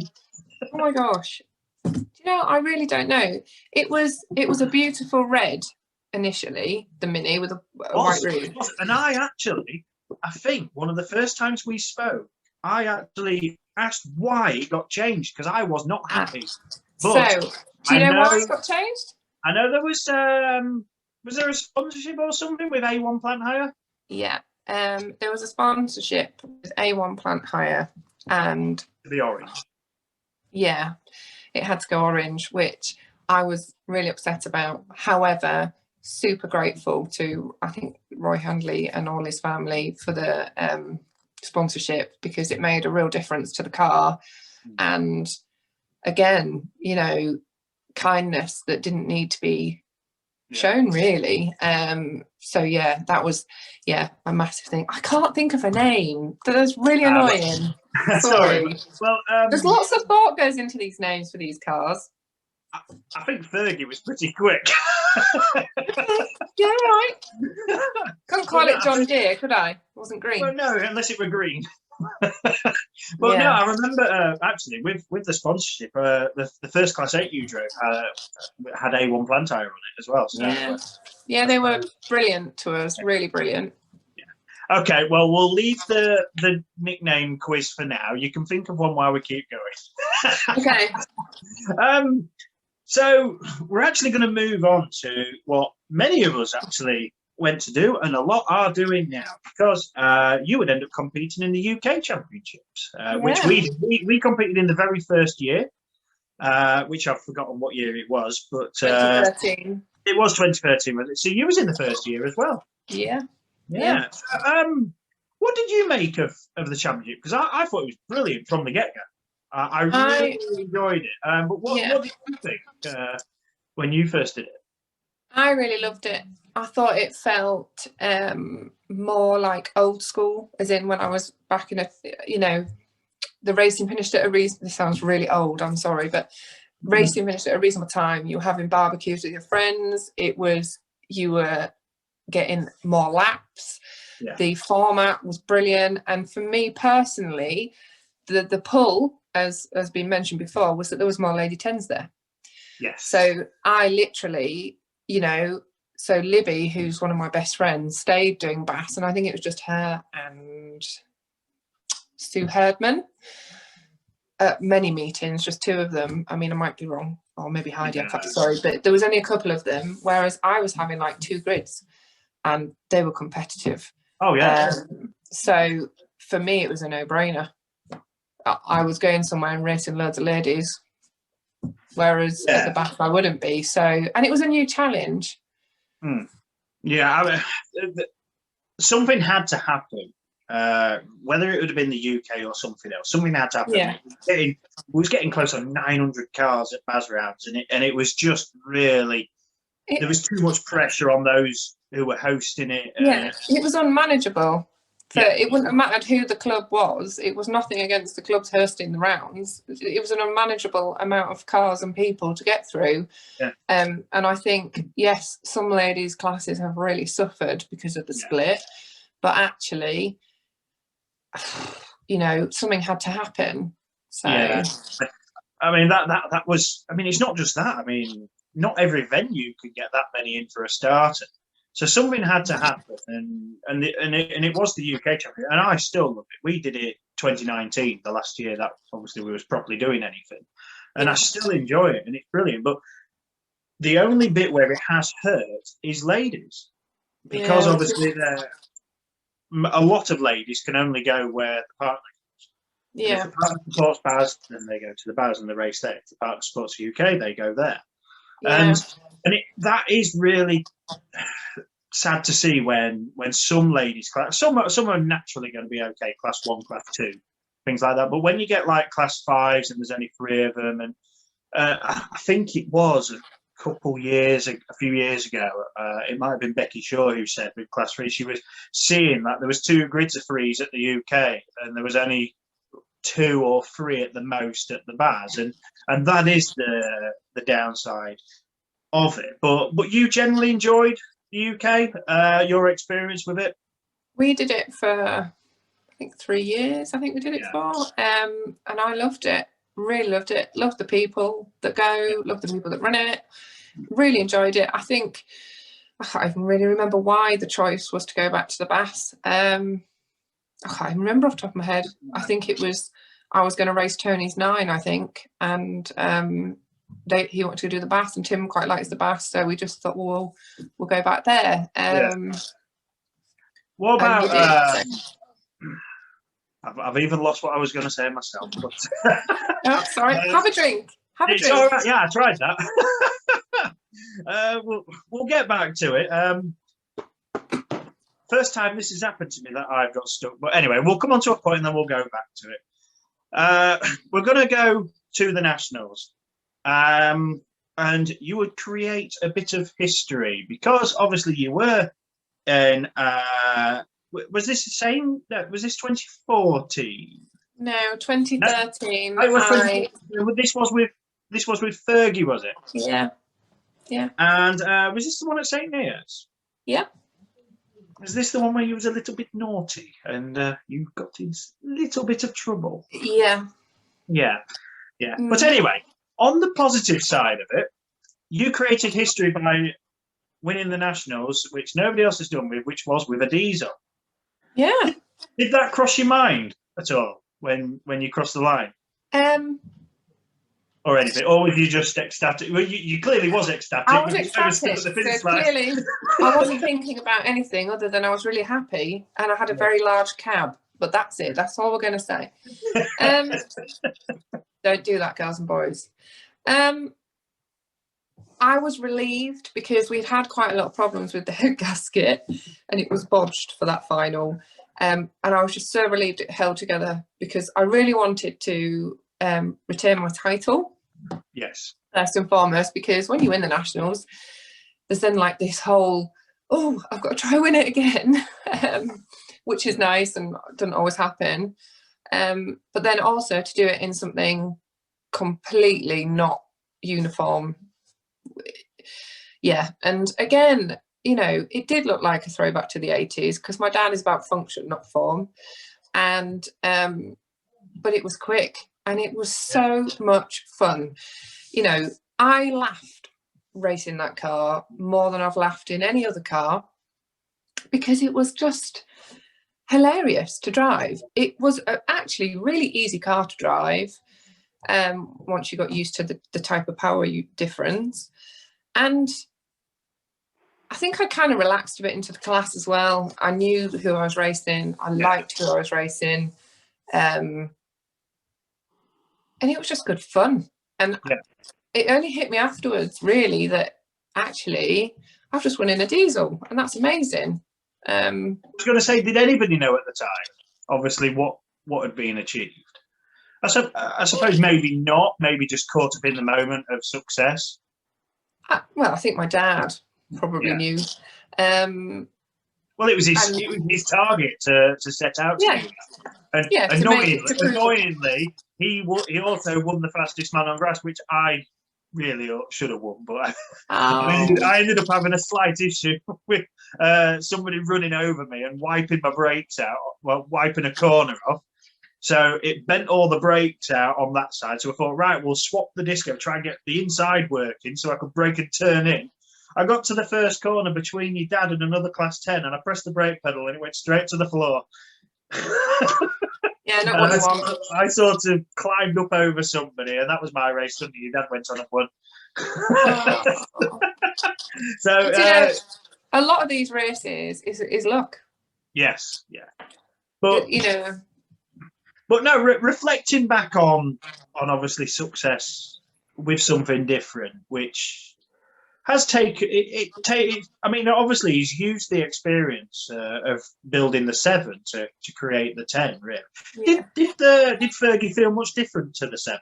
Oh my gosh. Do you know, I really don't know. It was a beautiful red initially, the Mini with a white roof. And I think one of the first times we spoke, I actually asked why it got changed because I was not happy. But so, do you know why it got changed? I know there was there a sponsorship or something with A1 Plant Hire? Yeah, there was a sponsorship with A1 Plant Hire, and the orange. Yeah, it had to go orange, which I was really upset about. However, super grateful to, I think, Roy Handley and all his family for the sponsorship, because it made a real difference to the car. And again, you know, kindness that didn't need to be shown, really. So yeah, that was a massive thing. I can't think of a name. That's really annoying. Sorry. Well, there's lots of thought goes into these names for these cars. I think Fergie was pretty quick. Yeah, right. Couldn't call it John Deere, could I? It wasn't green. Well, no, unless it were green. But no, I remember actually with the sponsorship, the first Class 8 you drove had A1 Plant Hire on it as well. So, yeah, they were brilliant to us, really brilliant. Yeah. Okay, well, we'll leave the nickname quiz for now. You can think of one while we keep going. Okay. So we're actually going to move on to what many of us actually went to do, and a lot are doing now, because you would end up competing in the UK Championships, which we competed in the very first year, which I've forgotten what year it was, but 2013. It was 2013, was it? So you was in the first year as well. Yeah. What did you make of the championship? Because I thought it was brilliant from the get-go. I really enjoyed it. But what did you think when you first did it? I really loved it. I thought it felt more like old school, as in when I was back in the racing finished at a reason. This sounds really old, I'm sorry, but racing finished at a reasonable time. You were having barbecues with your friends. You were getting more laps. Yeah. The format was brilliant. And for me personally, the pull, as has been mentioned before, was that there was more Lady 10s there. Yes. So I literally, so Libby, who's one of my best friends, stayed doing Bass, and I think it was just her and Sue Herdman at many meetings, just two of them. I mean, I might be wrong, or maybe Heidi, sorry, but there was only a couple of them, whereas I was having like 2 grids, and they were competitive. Oh, yeah. So for me, it was a no-brainer. I was going somewhere and racing loads of ladies, whereas at the back I wouldn't be. So, and it was a new challenge. Yeah, I mean, something had to happen. Whether it would have been the UK or something else, something had to happen. Yeah. We was getting close on 900 cars at Baz rounds, and it was just really there was too much pressure on those who were hosting it. Yeah, it was unmanageable. It wouldn't have mattered who the club was. It was nothing against the clubs hosting the rounds. It was an unmanageable amount of cars and people to get through. Yeah. And I think, yes, some ladies' classes have really suffered because of the split, but actually, something had to happen. So, yeah. I mean, that was. I mean, it's not just that. I mean, not every venue could get that many in for a starter. So something had to happen, and it was the UK Champion, and I still love it. We did it 2019, the last year that obviously we was properly doing anything, and I still enjoy it, and it's brilliant. But the only bit where it has hurt is ladies, because obviously a lot of ladies can only go where the partner goes. Yeah. If the partner supports Baz, then they go to the Baz and the race there. If the partner supports the UK, they go there. Yeah. And that is really sad to see when some ladies class, some are naturally going to be okay, class 1, class 2, things like that. But when you get like class 5s and there's only 3 of them, and I think it was a few years ago, it might have been Becky Shaw who said with class 3 she was seeing that there was 2 grids of 3s at the UK, and there was only 2 or 3 at the most at the Baz, and that is the downside of it. But you generally enjoyed the UK, your experience with it? We did it for I think 3 years. I think we did it for, and I loved it. Really loved it. Loved the people that go. Loved the people that run it. Really enjoyed it. I think I can't even really remember why the choice was to go back to the Bass. I can't even remember off the top of my head. I think it was I was going to race Tony's 9, I think, and he wanted to do the Bath, and Tim quite likes the Bath, so we just thought, well, we'll go back there. What about? So. I've even lost what I was going to say myself. But oh, sorry. Have a drink. Have a drink. All right. Yeah, I tried that. We'll get back to it. First time this has happened to me that I've got stuck. But anyway, we'll come on to a point and then we'll go back to it. We're going to go to the Nationals. And you would create a bit of history because obviously you were in... was this the same? Was this 2014? No, 2013. This was with Fergie, was it? Yeah. And was this the one at St. Neots? Yeah. Was this the one where you was a little bit naughty and you got in a little bit of trouble? Yeah. But anyway, on the positive side of it, you created history by winning the Nationals, which nobody else has done which was with a diesel. Yeah. Did that cross your mind at all when you crossed the line? Or anything? Or were you just ecstatic? Well, you clearly was ecstatic. I was ecstatic. So clearly, I wasn't thinking about anything other than I was really happy, and I had a very large cab. But that's it. That's all we're going to say. Don't do that, girls and boys. I was relieved because we'd had quite a lot of problems with the head gasket, and it was bodged for that final. And I was just so relieved it held together because I really wanted to retain my title. Yes. First and foremost, because when you win the Nationals, there's then like this whole, oh, I've got to try win it again, which is nice and doesn't always happen. But then also to do it in something completely not uniform. Yeah. And again, you know, it did look like a throwback to the 80s because my dad is about function, not form. And, but it was quick and it was so much fun. You know, I laughed racing that car more than I've laughed in any other car because it was just hilarious to drive. It was actually a really easy car to drive once you got used to the type of power difference. And I think I kind of relaxed a bit into the class as well. I knew who I was racing. I liked who I was racing. And it was just good fun. And it only hit me afterwards, really, that actually I've just won in a diesel. And that's amazing. I was going to say, did anybody know at the time, obviously, what had been achieved? I suppose maybe not. Maybe just caught up in the moment of success. Well, I think my dad probably knew. Well, it was his target to set out to. And annoyingly, he also won the fastest man on grass, which I really should have won, but I ended up having a slight issue with somebody running over me and wiping my brakes out, wiping a corner off. So it bent all the brakes out on that side. So I thought, right, we'll swap the disco, try and get the inside working so I could brake and turn in. I got to the first corner between your dad and another class 10 and I pressed the brake pedal and it went straight to the floor. Yeah, not what you want. I sort of climbed up over somebody and that was my race. Suddenly your dad went on and won. So you know, a lot of these races is luck. Yes, yeah. But you know, but no, reflecting back on obviously success with something different, which has taken it. I mean, obviously he's used the experience of building the 7 to create the 10. Really, did Fergie feel much different to the 7?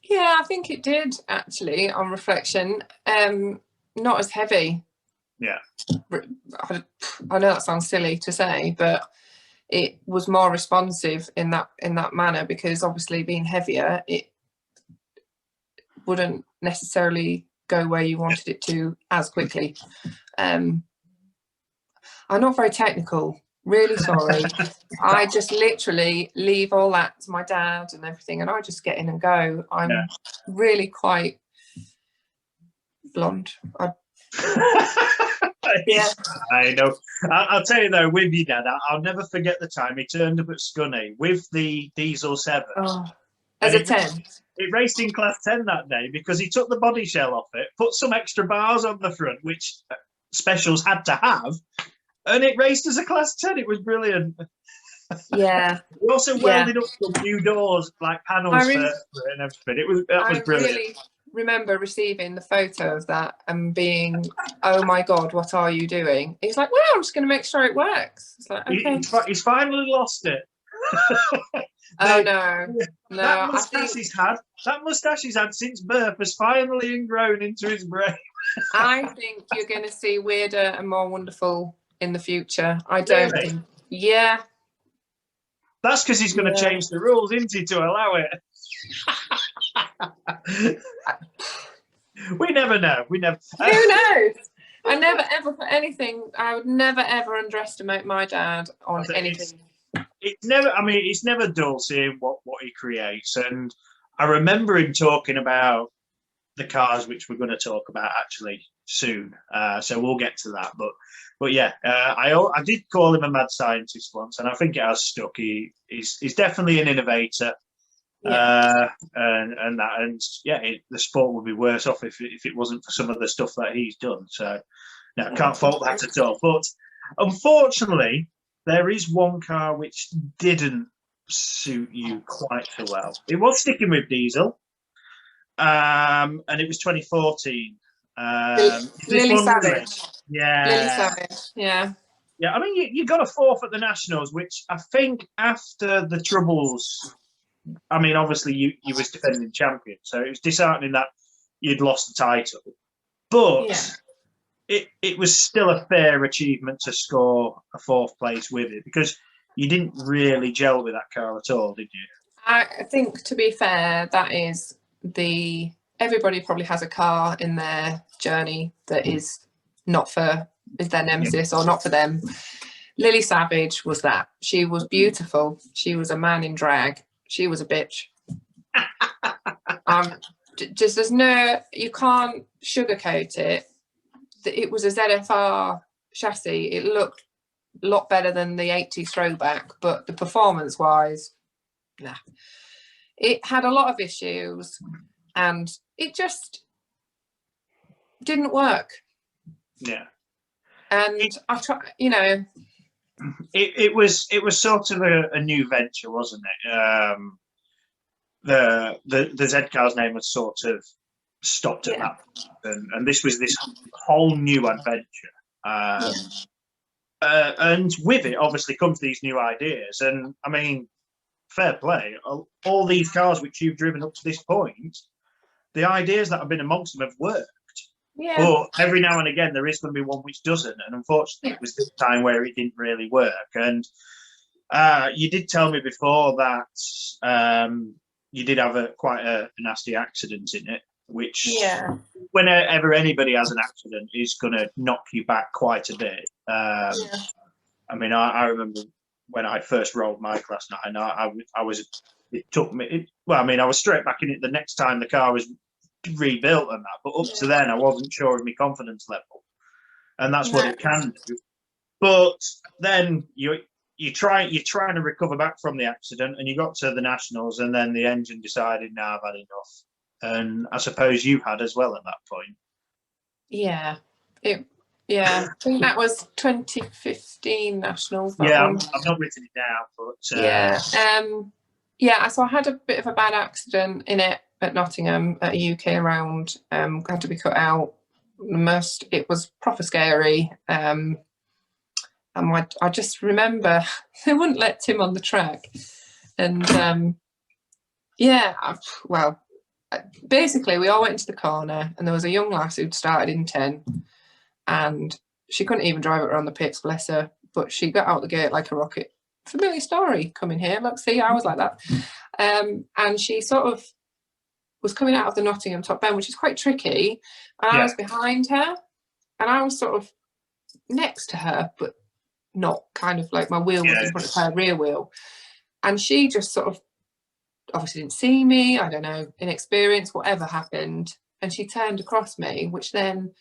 Yeah, I think it did actually. On reflection, not as heavy. Yeah, I know that sounds silly to say, but it was more responsive in that manner because obviously being heavier, it wouldn't necessarily go where you wanted it to as quickly. I'm not very technical, really sorry. I just literally leave all that to my dad and everything and I just get in and go. I'm really quite blonde. Yeah. I know. I'll tell you though, with your dad, I'll never forget the time he turned up at Scunny with the Diesel 7. Oh, And as a 10. it raced in Class 10 that day because he took the body shell off it, put some extra bars on the front, which specials had to have, and it raced as a Class 10. It was brilliant. Yeah. We also welded up some new doors, like panels for it and everything. That was brilliant. I really remember receiving the photo of that and being, oh my God, what are you doing? He's like, well, I'm just going to make sure it works. It's like, okay. He's finally lost it. Oh no. That mustache he's had since birth has finally ingrown into his brain. I think you're going to see weirder and more wonderful in the future. I don't think. Yeah. That's because he's going to change the rules, isn't he, to allow it? We never know. We never. Who knows? I never ever put anything. I would never ever underestimate my dad on anything. It's never. I mean, it's never dull seeing what he creates. And I remember him talking about the cars, which we're going to talk about actually soon. So we'll get to that. But yeah, I did call him a mad scientist once, and I think it has stuck. He's definitely an innovator. Yeah. The sport would be worse off if it wasn't for some of the stuff that he's done. So no, can't fault that at all. But unfortunately, there is one car which didn't suit you quite so well. It was sticking with diesel, and it was 2014. Lily Savage. Yeah. Lily Savage. Yeah. Yeah, I mean, you got a fourth at the Nationals, which I think after the Troubles, I mean, obviously you was defending champion, so it was disheartening that you'd lost the title. But it was still a fair achievement to score a fourth place with it, because you didn't really gel with that car at all, did you? I think, to be fair, that is everybody probably has a car in their journey that is their nemesis or not for them. Lily Savage was that. She was beautiful. She was a man in drag. She was a bitch. Just you can't sugarcoat it. It was a ZFR chassis. It looked a lot better than the 80s throwback, but the performance-wise, nah. It had a lot of issues, and it just didn't work. Yeah. And I try, It was sort of a new venture, wasn't it? The Z car's name had sort of stopped at that point, and this was this whole new adventure. And with it, obviously, comes these new ideas. And I mean, fair play. All these cars which you've driven up to this point, the ideas that have been amongst them have worked. Yeah. But every now and again, there is going to be one which doesn't. And unfortunately, it was this time where it didn't really work. And you did tell me before that you did have quite a nasty accident in it, which whenever anybody has an accident is going to knock you back quite a bit. I mean, I remember when I first rolled my Class 9, I was straight back in it the next time the car was rebuilt and that, but up to then I wasn't sure of my confidence level, and that's what it can do. But then you're trying to recover back from the accident, and you got to the Nationals, and then the engine decided, now I've had enough. And I suppose you had as well at that point. I think that was 2015 Nationals. I've not written it down, but so I had a bit of a bad accident in it at Nottingham at a UK round. Had to be cut out. It was proper scary. And I just remember they wouldn't let Tim on the track, and basically we all went into the corner, and there was a young lass who'd started in 10, and she couldn't even drive it around the pits, bless her, but she got out the gate like a rocket. Familiar story coming here. Look, see, I was like that. And she sort of was coming out of the Nottingham top bend, which is quite tricky, and I was behind her, and I was sort of next to her, but not kind of like my wheel was in front of her rear wheel. And she just sort of obviously didn't see me, I don't know, inexperienced, whatever happened, and she turned across me, which then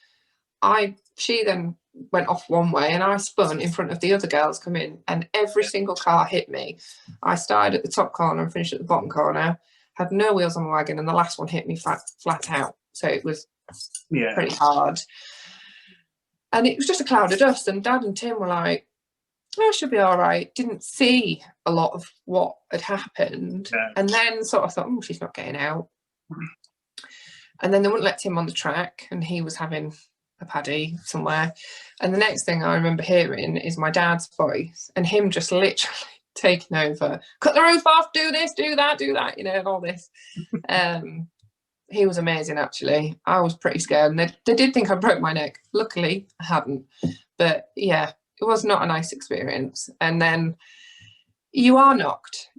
she then went off one way and I spun in front of the other girls come in, and every single car hit me. I started at the top corner and finished at the bottom corner, had no wheels on my wagon, and the last one hit me flat out. So it was pretty hard. And it was just a cloud of dust, and Dad and Tim were like, oh, I should be all right. Didn't see a lot of what had happened. And then sort of thought, oh, she's not getting out. And then they wouldn't let Tim on the track, and he was having a paddy somewhere. And the next thing I remember hearing is my dad's voice, and him just literally taking over, cut the roof off, do this, do that, you know, and all this. He was amazing, actually. I was pretty scared, and they did think I broke my neck. Luckily, I hadn't. But yeah, it was not a nice experience. And then you are knocked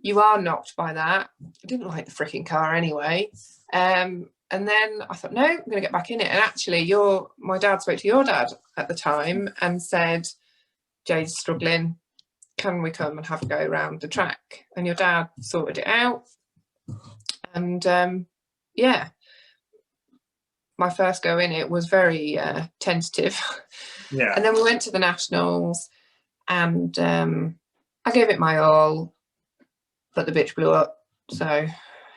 by that. I didn't like the freaking car anyway. And then I thought, no, I'm going to get back in it. And actually, my dad spoke to your dad at the time and said, Jade's struggling. Can we come and have a go around the track? And your dad sorted it out. And yeah, my first go in it was very tentative. Yeah. And then we went to the Nationals, and I gave it my all, but the bitch blew up. So,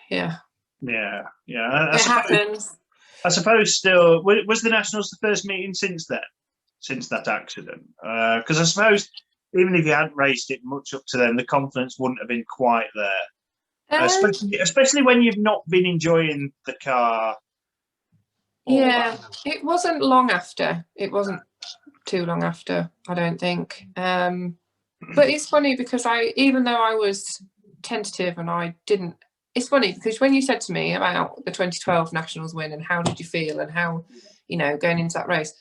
yeah. Yeah. It happens. I suppose still, was the Nationals the first meeting since then, since that accident? Because I suppose even if you hadn't raced it much up to then, the confidence wouldn't have been quite there. Especially when you've not been enjoying the car. Yeah, it wasn't long after. It wasn't too long after, I don't think. But it's funny because even though I was tentative and I didn't, it's funny because when you said to me about the 2012 Nationals win and how did you feel and how, you know, going into that race,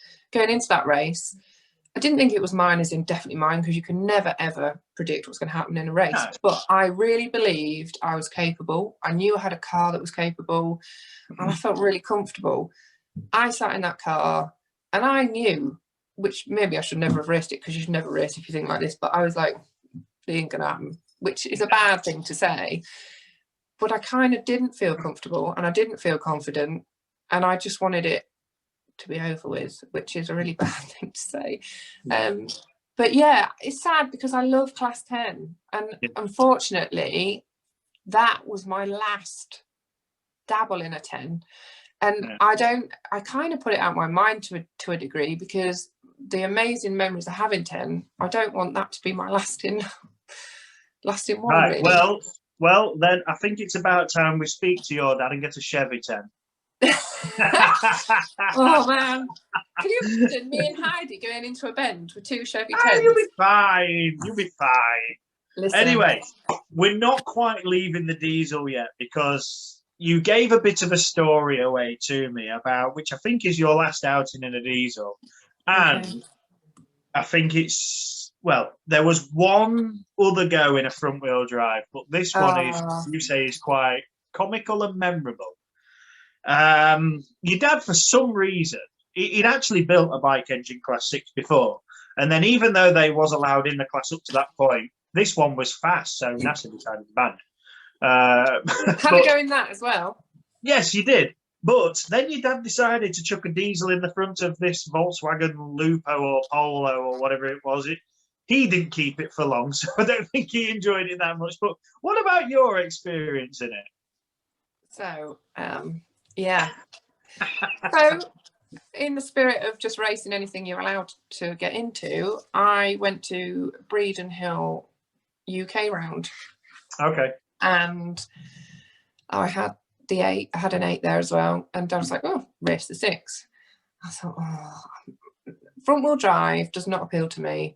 I didn't think it was mine as in definitely mine, because you can never, ever predict what's going to happen in a race. No. But I really believed I was capable. I knew I had a car that was capable, and I felt really comfortable. I sat in that car and I knew, which maybe I should never have raced it, because you should never race if you think like this, but I was like, it ain't going to happen, which is a bad thing to say. But I kind of didn't feel comfortable and I didn't feel confident, and I just wanted it to be over with, which is a really bad thing to say. But yeah, it's sad because I love Class 10, and unfortunately that was my last dabble in a 10, and I kind of put it out of my mind to a degree, because the amazing memories I have in 10, I don't want that to be my last in one. Right, really. Well then I think it's about time we speak to your dad and get a Chevy 10. Oh man, can you imagine me and Heidi going into a bend with two Chevy 10s? You'll be fine. Listen. Anyway, we're not quite leaving the diesel yet, because you gave a bit of a story away to me about, which I think is your last outing in a diesel, and I think it's, well, there was one other go in a front wheel drive, but this one is, you say, is quite comical and memorable. Your dad, for some reason, he'd actually built a bike engine Class 6 before, and then even though they was allowed in the class up to that point, this one was fast, so NASA decided to ban it. Had a go in that as well? Yes, you did. But then your dad decided to chuck a diesel in the front of this Volkswagen Lupo or Polo or whatever it was. He didn't keep it for long, so I don't think he enjoyed it that much. But what about your experience in it? So, yeah. So, in the spirit of just racing anything you're allowed to get into, I went to Breeden Hill UK round. Okay. And I had the 8. I had an 8 there as well. And I was like, oh, race the 6. I thought, front wheel drive does not appeal to me.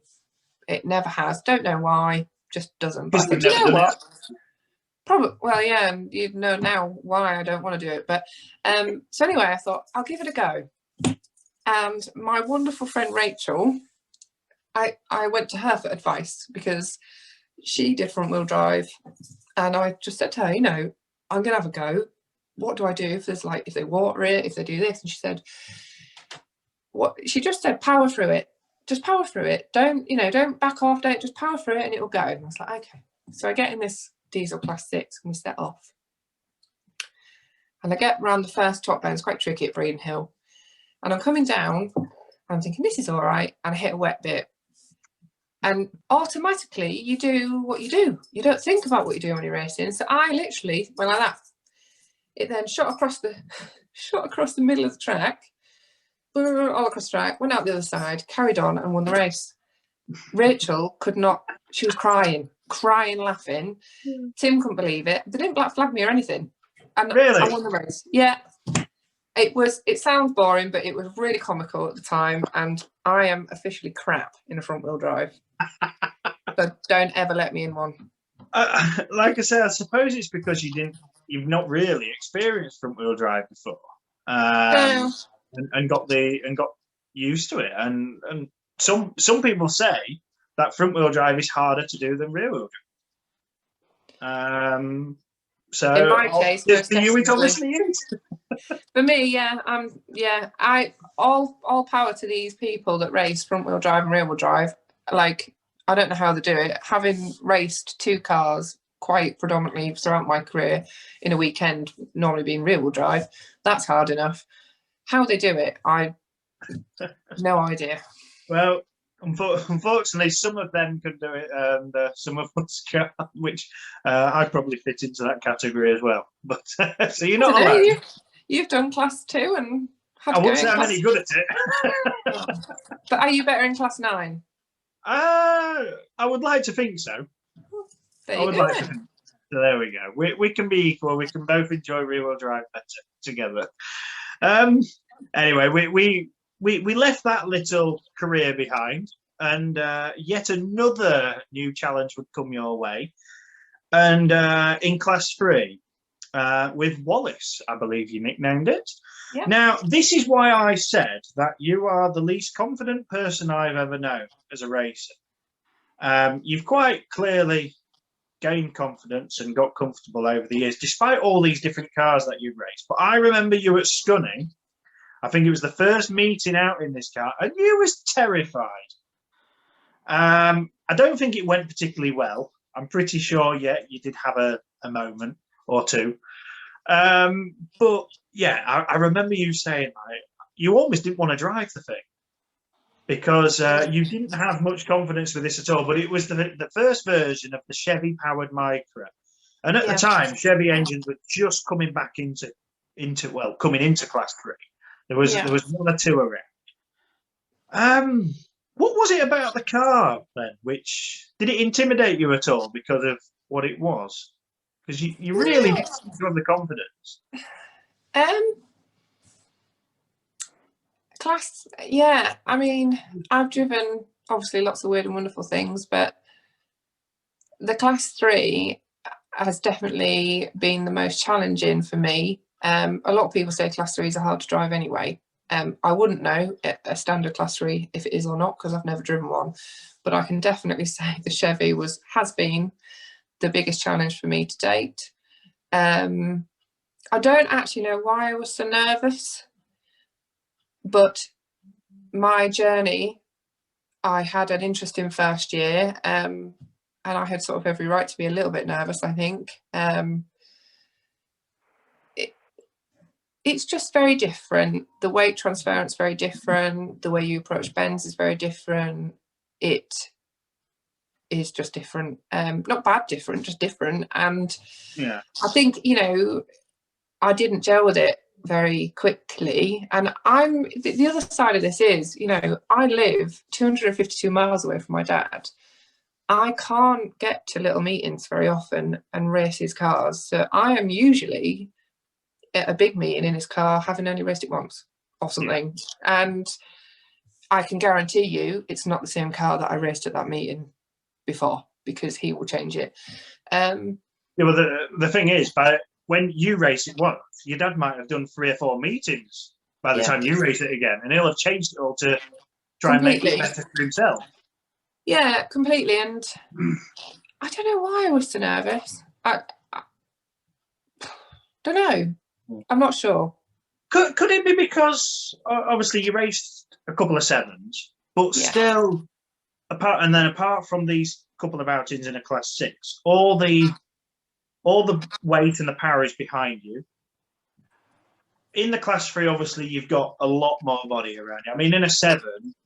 It never has. Don't know why. Just doesn't. But I thought, you know what? Probably, well, yeah, and you know now why I don't want to do it. But so anyway, I thought I'll give it a go. And my wonderful friend Rachel, I went to her for advice because she did front wheel drive, and I just said to her, you know, I'm gonna have a go. What do I do if there's if they water it, if they do this? And she said, what? She just said, power through it. Just power through it. Don't back off. Don't, just power through it and it'll go. And I was like, okay. So I get in this diesel Class 6 and we set off. And I get around the first top bend. It's quite tricky at Breeden Hill. And I'm coming down I'm thinking, this is all right. And I hit a wet bit. And automatically you do what you do. You don't think about what you're doing when you're racing. So I literally went like that. It then shot across the middle of the track, all across the track, went out the other side, carried on and won the race. Rachel could not, she was crying, laughing. Tim couldn't believe it. They didn't black flag me or anything. And Really? I won the race. Yeah. It sounds boring, but it was really comical at the time. And I am officially crap in a front wheel drive. So don't ever let me in one. Like I said, I suppose it's because you've not really experienced front wheel drive before. No. And got used to it. And some people say that front wheel drive is harder to do than rear wheel drive. So in my case, for you, it obviously is. For me, yeah, I all power to these people that race front wheel drive and rear wheel drive. Like, I don't know how they do it. Having raced 2 cars quite predominantly throughout my career in a weekend, normally being rear wheel drive, that's hard enough. How they do it, I no idea. Well, unfortunately, some of them can do it, and some of us can't, which I probably fit into that category as well. But so you're not alone. You've done class 2 and had I wouldn't say I'm any good at it. But are you better in class 9? I would like to think so. There you go. So there we go. We can be equal. We can both enjoy rear wheel drive better together. Anyway, we left that little career behind, and yet another new challenge would come your way. And in class 3, with Wallace, I believe you nicknamed it. Yeah. Now, this is why I said that you are the least confident person I've ever known as a racer. You've quite clearly gained confidence and got comfortable over the years, despite all these different cars that you've raced. But I remember you at Stunning. I think it was the first meeting out in this car, and you was terrified. I don't think it went particularly well. I'm pretty sure, yeah, you did have a moment or two. But yeah, I remember you saying like, you almost didn't want to drive the thing because you didn't have much confidence with this at all. But it was the first version of the Chevy powered Micra, and at the time, Chevy engines were just coming back coming into class 3. There was 1 or 2 around. What was it about the car then? Which did it intimidate you at all because of what it was? Because you really did have the confidence. Class, yeah. I mean, I've driven obviously lots of weird and wonderful things, but the class 3 has definitely been the most challenging for me. A lot of people say class 3s are hard to drive anyway. I wouldn't know a standard class 3 if it is or not because I've never driven one, but I can definitely say the Chevy has been the biggest challenge for me to date. I don't actually know why I was so nervous, but my journey, I had an interesting first year, and I had sort of every right to be a little bit nervous, I think. It's just very different. The weight transference is very different. The way you approach bends is very different. It is just different. Not bad different, just different. And yeah, I think, I didn't gel with it very quickly. And the other side of this is, I live 252 miles away from my dad. I can't get to little meetings very often and race his cars. So I am usually at a big meeting in his car, having only raced it once or something. And I can guarantee you it's not the same car that I raced at that meeting before because he will change it. Well, the thing is, when you race it once, your dad might have done 3 or 4 meetings by the time you race it again, and he'll have changed it all to try and make it better for himself. Yeah, completely. And I don't know why I was so nervous. I don't know. I'm not sure. Could it be because obviously you raced a couple of 7s, but still apart from these couple of outings in a class 6, all the weight and the power is behind you. in the class 3, obviously, you've got a lot more body around you. I mean, in a 7,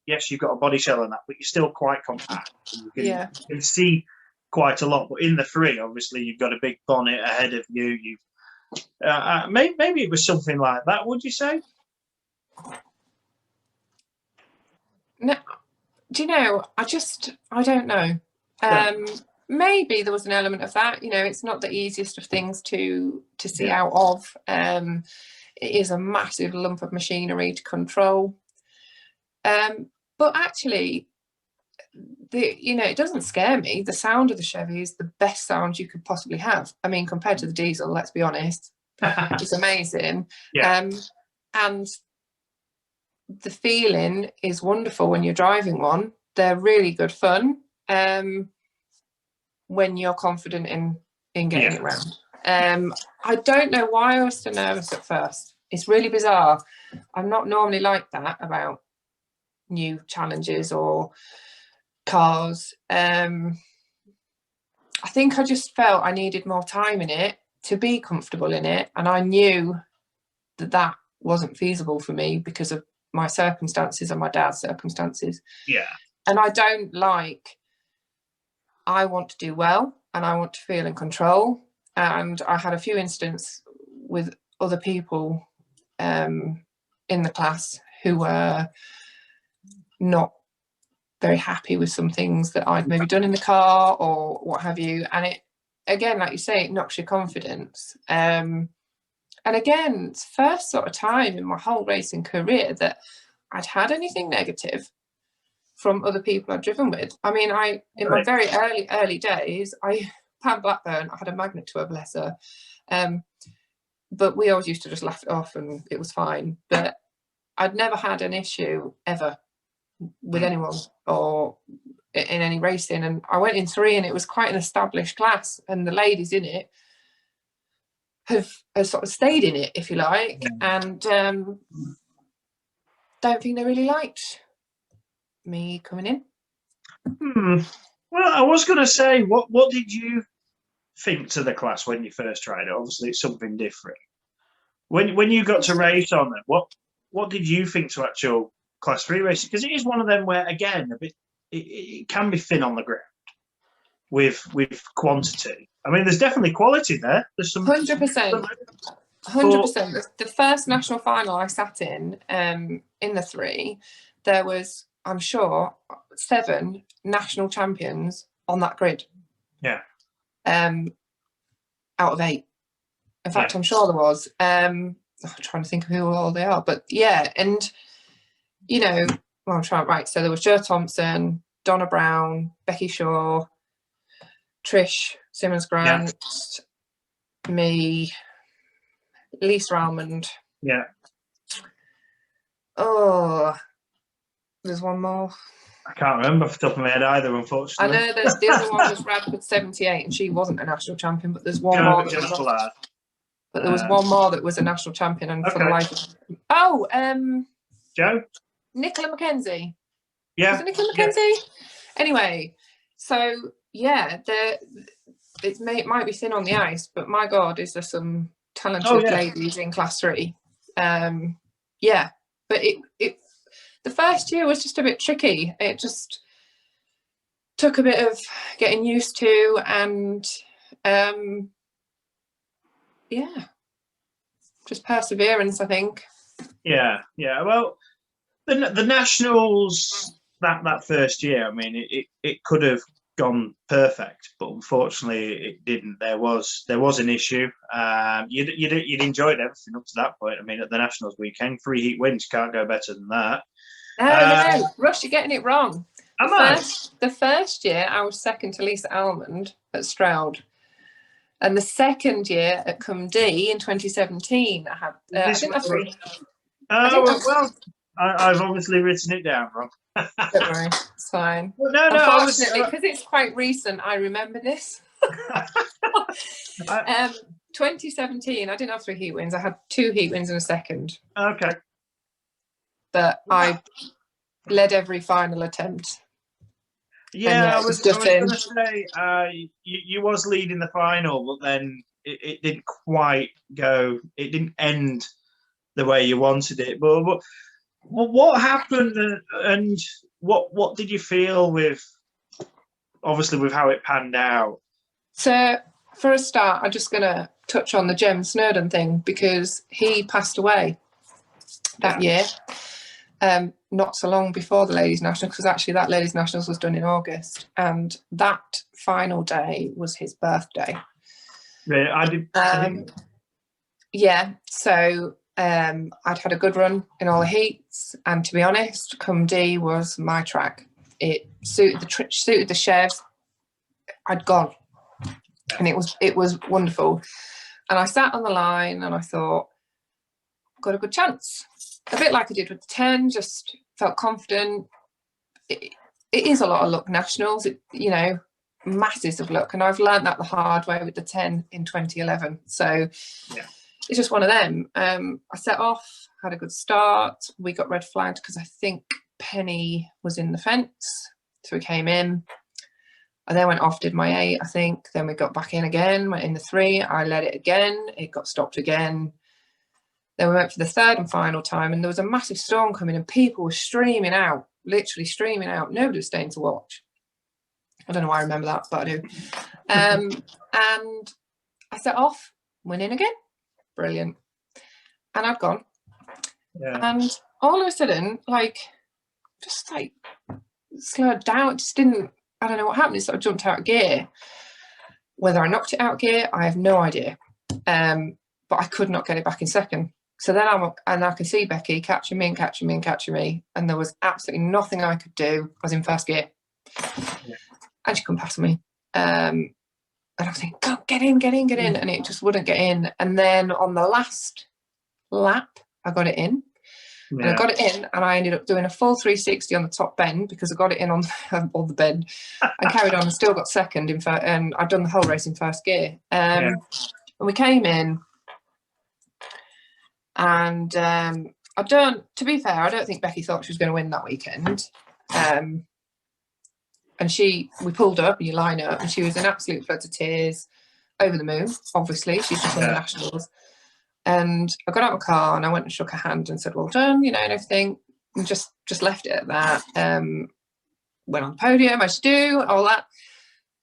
yes, you've got a body shell and that, but you're still quite compact. You can see quite a lot. But in the 3, obviously, you've got a big bonnet ahead of you. Maybe it was something like that, would you say? No, do you know, I don't know. Maybe there was an element of that. You know, it's not the easiest of things to see out of. It is a massive lump of machinery to control. But actually, it doesn't scare me. The sound of the Chevy is the best sound you could possibly have. I mean, compared to the diesel, let's be honest, it's amazing. And the feeling is wonderful when you're driving one. They're really good fun when you're confident in getting it round. I don't know why I was so nervous at first. It's really bizarre. I'm not normally like that about new challenges or cars. I think I just felt I needed more time in it to be comfortable in it, and I knew that wasn't feasible for me because of my circumstances and my dad's circumstances. And I want to do well and I want to feel in control, and I had a few incidents with other people in the class who were not very happy with some things that I'd maybe done in the car or what have you, and it, again, like you say, it knocks your confidence. And again, it's the first sort of time in my whole racing career that I'd had anything negative from other people I'd driven with. I mean, in my very early days, Pam Blackburn, I had a magnet to her, bless her, but we always used to just laugh it off and it was fine. But I'd never had an issue ever with anyone or in any racing. And I went in 3 and it was quite an established class, and the ladies in it have sort of stayed in it, if you like, and don't think they really liked me coming in. Well, I was going to say, what did you think to the class when you first tried it? Obviously, it's something different. When you got to race on it, what did you think to actual class 3 racing? Because it is one of them where, again, it can be thin on the ground with quantity. I mean, there's definitely quality there. There's some 100%. 100%. The first national final I sat in the 3, there was, I'm sure, 7 national champions on that grid. Out of 8. In fact, I'm sure there was. I'm trying to think of who all they are, but yeah, and I'm trying, right, so there was Jo Thompson, Donna Brown, Becky Shaw, Trish Simmons-Grant, me, Lisa Almond. Oh, there's one more. I can't remember off the top of my head either, unfortunately. I know there's the other one was Radford 78, and she wasn't a national champion, but there's one more. But there was one more that was a national champion, and for the life of Joe? Nicola McKenzie. Was it Nicola McKenzie? Anyway, so yeah, it might be thin on the ice, but my God, is there some talented ladies in class 3? But it the first year was just a bit tricky. It just took a bit of getting used to, and just perseverance, I think. Well, the nationals that first year, I mean, it could have gone perfect, but unfortunately it didn't. There was an issue. You'd enjoyed everything up to that point. I mean, at the nationals weekend, 3 heat wins, can't go better than that. No, Rush, you're getting it wrong. The first year I was second to Lisa Almond at Stroud, and the second year at Cum D in 2017 I had I've obviously written it down wrong. Don't worry, it's fine. No, unfortunately, because it's quite recent, I remember this. 2017, I didn't have 3 heat wins. I had 2 heat wins and a second. Okay. But I led every final attempt. I was going to say, you was leading the final, but then it didn't quite go. It didn't end the way you wanted it. But what happened, and what did you feel with, obviously, with how it panned out? So for a start, I'm just going to touch on the Jem Snowden thing, because he passed away that year, not so long before the Ladies Nationals, because actually that Ladies Nationals was done in August, and that final day was his birthday. Yeah, I did. Yeah, so I'd had a good run in all the heats, and to be honest, come D was my track. It suited the chefs. I'd gone, and it was wonderful. And I sat on the line and I thought, got a good chance. A bit like I did with the 10, just felt confident. It is a lot of luck, nationals, masses of luck. And I've learned that the hard way with the 10 in 2011. So it's just one of them. I set off, had a good start. We got red flagged because I think Penny was in the fence. So we came in. I then went off, did my 8, I think. Then we got back in again, went in the 3. I led it again. It got stopped again. Then we went for the 3rd and final time, and there was a massive storm coming, and people were streaming out, literally streaming out. Nobody was staying to watch. I don't know why I remember that, but I do. And I set off, went in again. Brilliant. And I'd gone. Yeah. And all of a sudden, just slowed down. It just didn't. I don't know what happened. It sort of jumped out of gear. Whether I knocked it out of gear, I have no idea. But I could not get it back in second. So then I can see Becky catching me and catching me and catching me. And there was absolutely nothing I could do. I was in first gear. Yeah. And she couldn't pass me. And I was thinking, God, get in. And it just wouldn't get in. And then on the last lap, I got it in. Yeah. And I got it in, and I ended up doing a full 360 on the top bend, because I got it in on the bend and carried on and still got second and I'd done the whole race in first gear. And we came in, and to be fair, I don't think Becky thought she was going to win that weekend. And we pulled up, and you line up, and she was in absolute floods of tears, over the moon, obviously. She's just won the nationals. And I got out of my car and I went and shook her hand and said, well done, and everything, and just left it at that. Went on the podium, as you do, all that.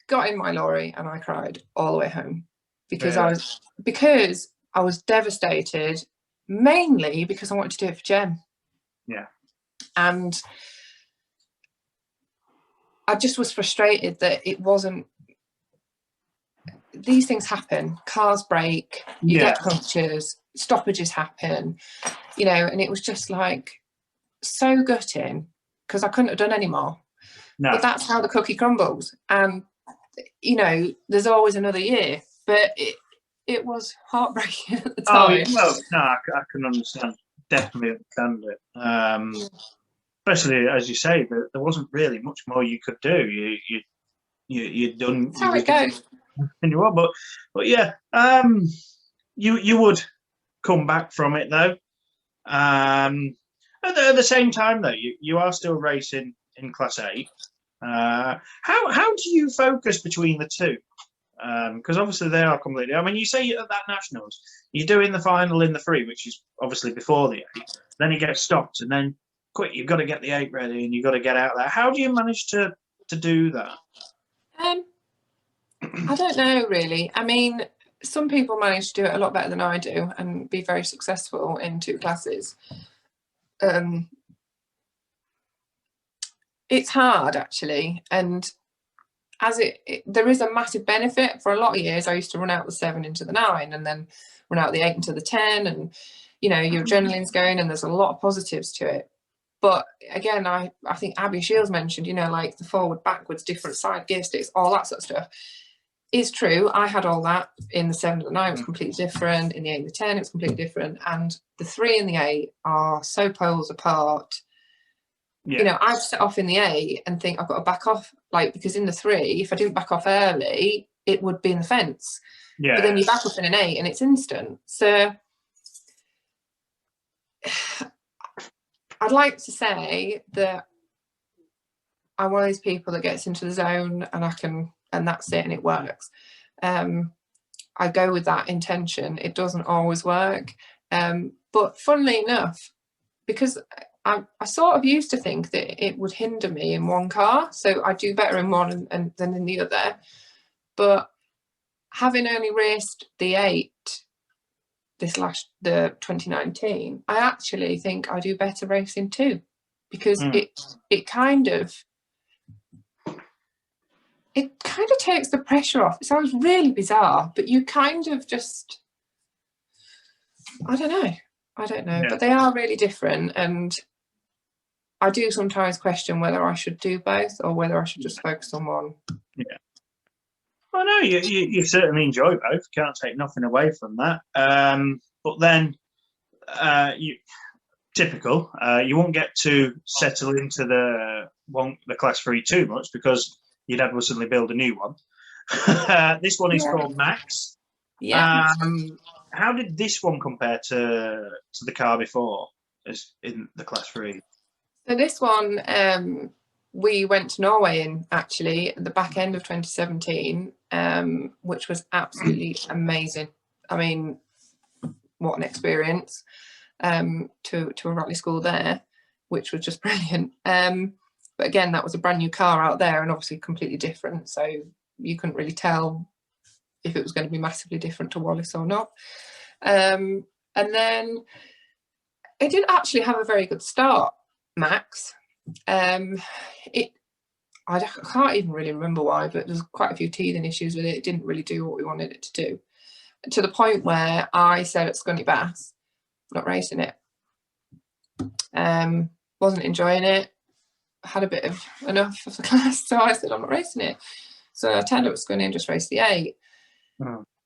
Got in my lorry, and I cried all the way home, because I was devastated, mainly because I wanted to do it for Jem. Yeah. And I just was frustrated that it wasn't. These things happen. Cars break, you get punctures, stoppages happen, and it was just so gutting, because I couldn't have done any more. No. But that's how the cookie crumbles. And, there's always another year. But it was heartbreaking at the time. I can understand. Definitely understand it. Especially, as you say, that there wasn't really much more you could do. You'd done. That's how it goes. But yeah, you would come back from it, though. At the same time, though, you are still racing in Class 8. How do you focus between the two? Because obviously they are completely. I mean, you say at that nationals, you're doing the final in the 3, which is obviously before the 8. Then you get stopped, and then quick, you've got to get the 8 ready, and you've got to get out there. How do you manage to do that? I don't know, really. I mean, some people manage to do it a lot better than I do and be very successful in 2 classes. It's hard, actually. And as there is a massive benefit. For a lot of years, I used to run out the 7 into the 9, and then run out the 8 into the 10. And, your adrenaline's going, and there's a lot of positives to it. But again, I think Abby Shields mentioned, the forward, backwards, different side gear sticks, all that sort of stuff. It's true. I had all that in the 7 and the 9. It was completely different. In the 8 and the 10, it was completely different. And the 3 and the 8 are so poles apart. Yeah. I'd set off in the 8 and think I've got to back off, because in the 3, if I didn't back off early, it would be in the fence. Yeah. But then you back up in an 8 and it's instant. So I'd like to say that I'm one of those people that gets into the zone and that's it, and it works. I go with that intention. It doesn't always work. But funnily enough, because I sort of used to think that it would hinder me in one car, so I do better in one than in the other. But having only raced the 8 the 2019, I actually think I do better racing 2, because it kind of takes the pressure off. It sounds really bizarre, but you kind of just, I don't know, Yeah. but they are really different, and I do sometimes question whether I should do both or whether I should just focus on one. Yeah. Well, no, you certainly enjoy both. Can't take nothing away from that. But then, typical. You won't get to settle into the class 3 too much, because your dad will suddenly build a new one. This one is called Max. Yeah. How did this one compare to the car before, as in the class 3? So this one, we went to Norway in, actually, at the back end of 2017, which was absolutely amazing. I mean, what an experience, to a rally school there, which was just brilliant. But again, that was a brand new car out there, and obviously completely different, so you couldn't really tell if it was going to be massively different to Wallace or not. And then it didn't actually have a very good start, Max. I can't even really remember why, but there's quite a few teething issues with it. It didn't really do what we wanted it to do, to the point where I said at Scunny Bass, not racing it. Wasn't enjoying it, had a bit of enough of the class, so I said I'm not racing it. So I turned up at Scunny and just raced the 8.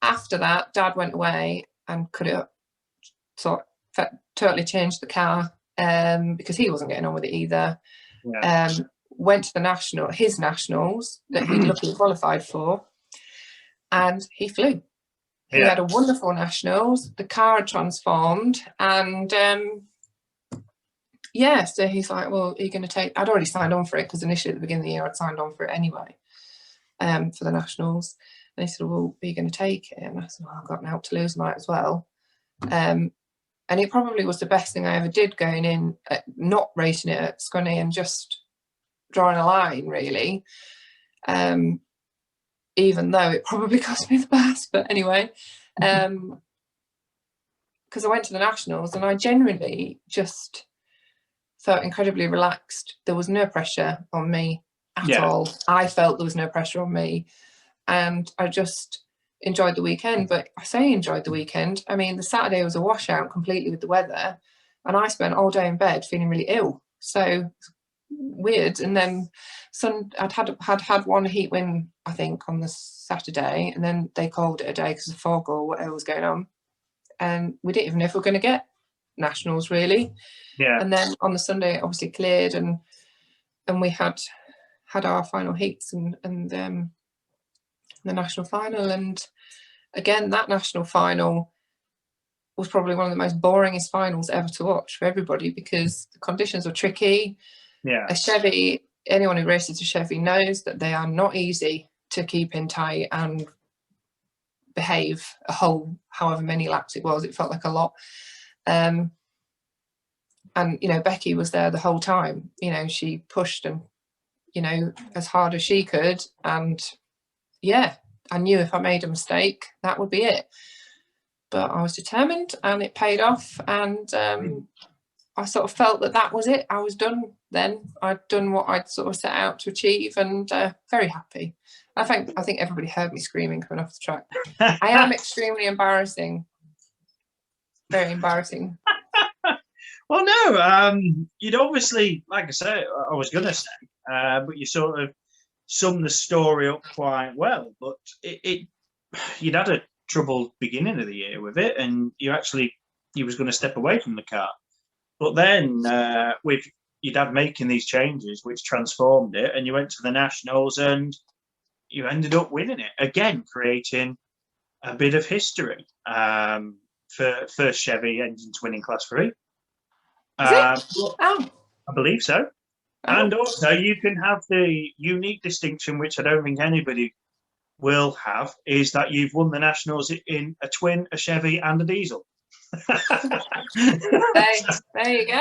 After that, Dad went away and could have totally changed the car, because he wasn't getting on with it either. Yeah. Went to his nationals that he luckily qualified for, and he flew. He had a wonderful nationals. The car had transformed, and so he's like, well, are you going to take, I'd already signed on for it, because initially at the beginning of the year I'd signed on for it anyway, for the nationals. And he said, well, are you going to take it? And I said, well, I've got an out to lose, might as well. And it probably was the best thing I ever did, going in, not racing it at Scunny and just drawing a line, really. Even though it probably cost me the best, but anyway, because I went to the nationals and I genuinely just felt incredibly relaxed. There was no pressure on me at all. I felt there was no pressure on me, and I just enjoyed the weekend. But I say enjoyed the weekend, I mean, the Saturday was a washout completely with the weather, and I spent all day in bed feeling really ill, so weird. And then I'd had one heat win, I think, on the Saturday, and then they called it a day because of fog or whatever was going on, and we didn't even know if we were going to get nationals, really. And then on the Sunday it obviously cleared, and we had our final heats and the national final. And again, that national final was probably one of the most boringest finals ever to watch for everybody, because the conditions were tricky. A Chevy, anyone who races a Chevy knows that they are not easy to keep in tight and behave a whole however many laps it was. It felt like a lot. And Becky was there the whole time. She pushed and as hard as she could, and I knew if I made a mistake that would be it, but I was determined, and it paid off. And I sort of felt that was it. I was done then. I'd done what I'd sort of set out to achieve, and very happy. I think everybody heard me screaming coming off the track. I am extremely embarrassing. Very embarrassing. Well, no, you'd obviously, like I said, I was going to say, but you sort of summed the story up quite well. But you'd had a troubled beginning of the year with it, and you was going to step away from the car. But then with your dad making these changes, which transformed it, and you went to the nationals and you ended up winning it again, creating a bit of history for first Chevy engine to win in Class 3. I believe so. And also you can have the unique distinction, which I don't think anybody will have, is that you've won the nationals in a twin, a Chevy and a diesel. Hey, there you go.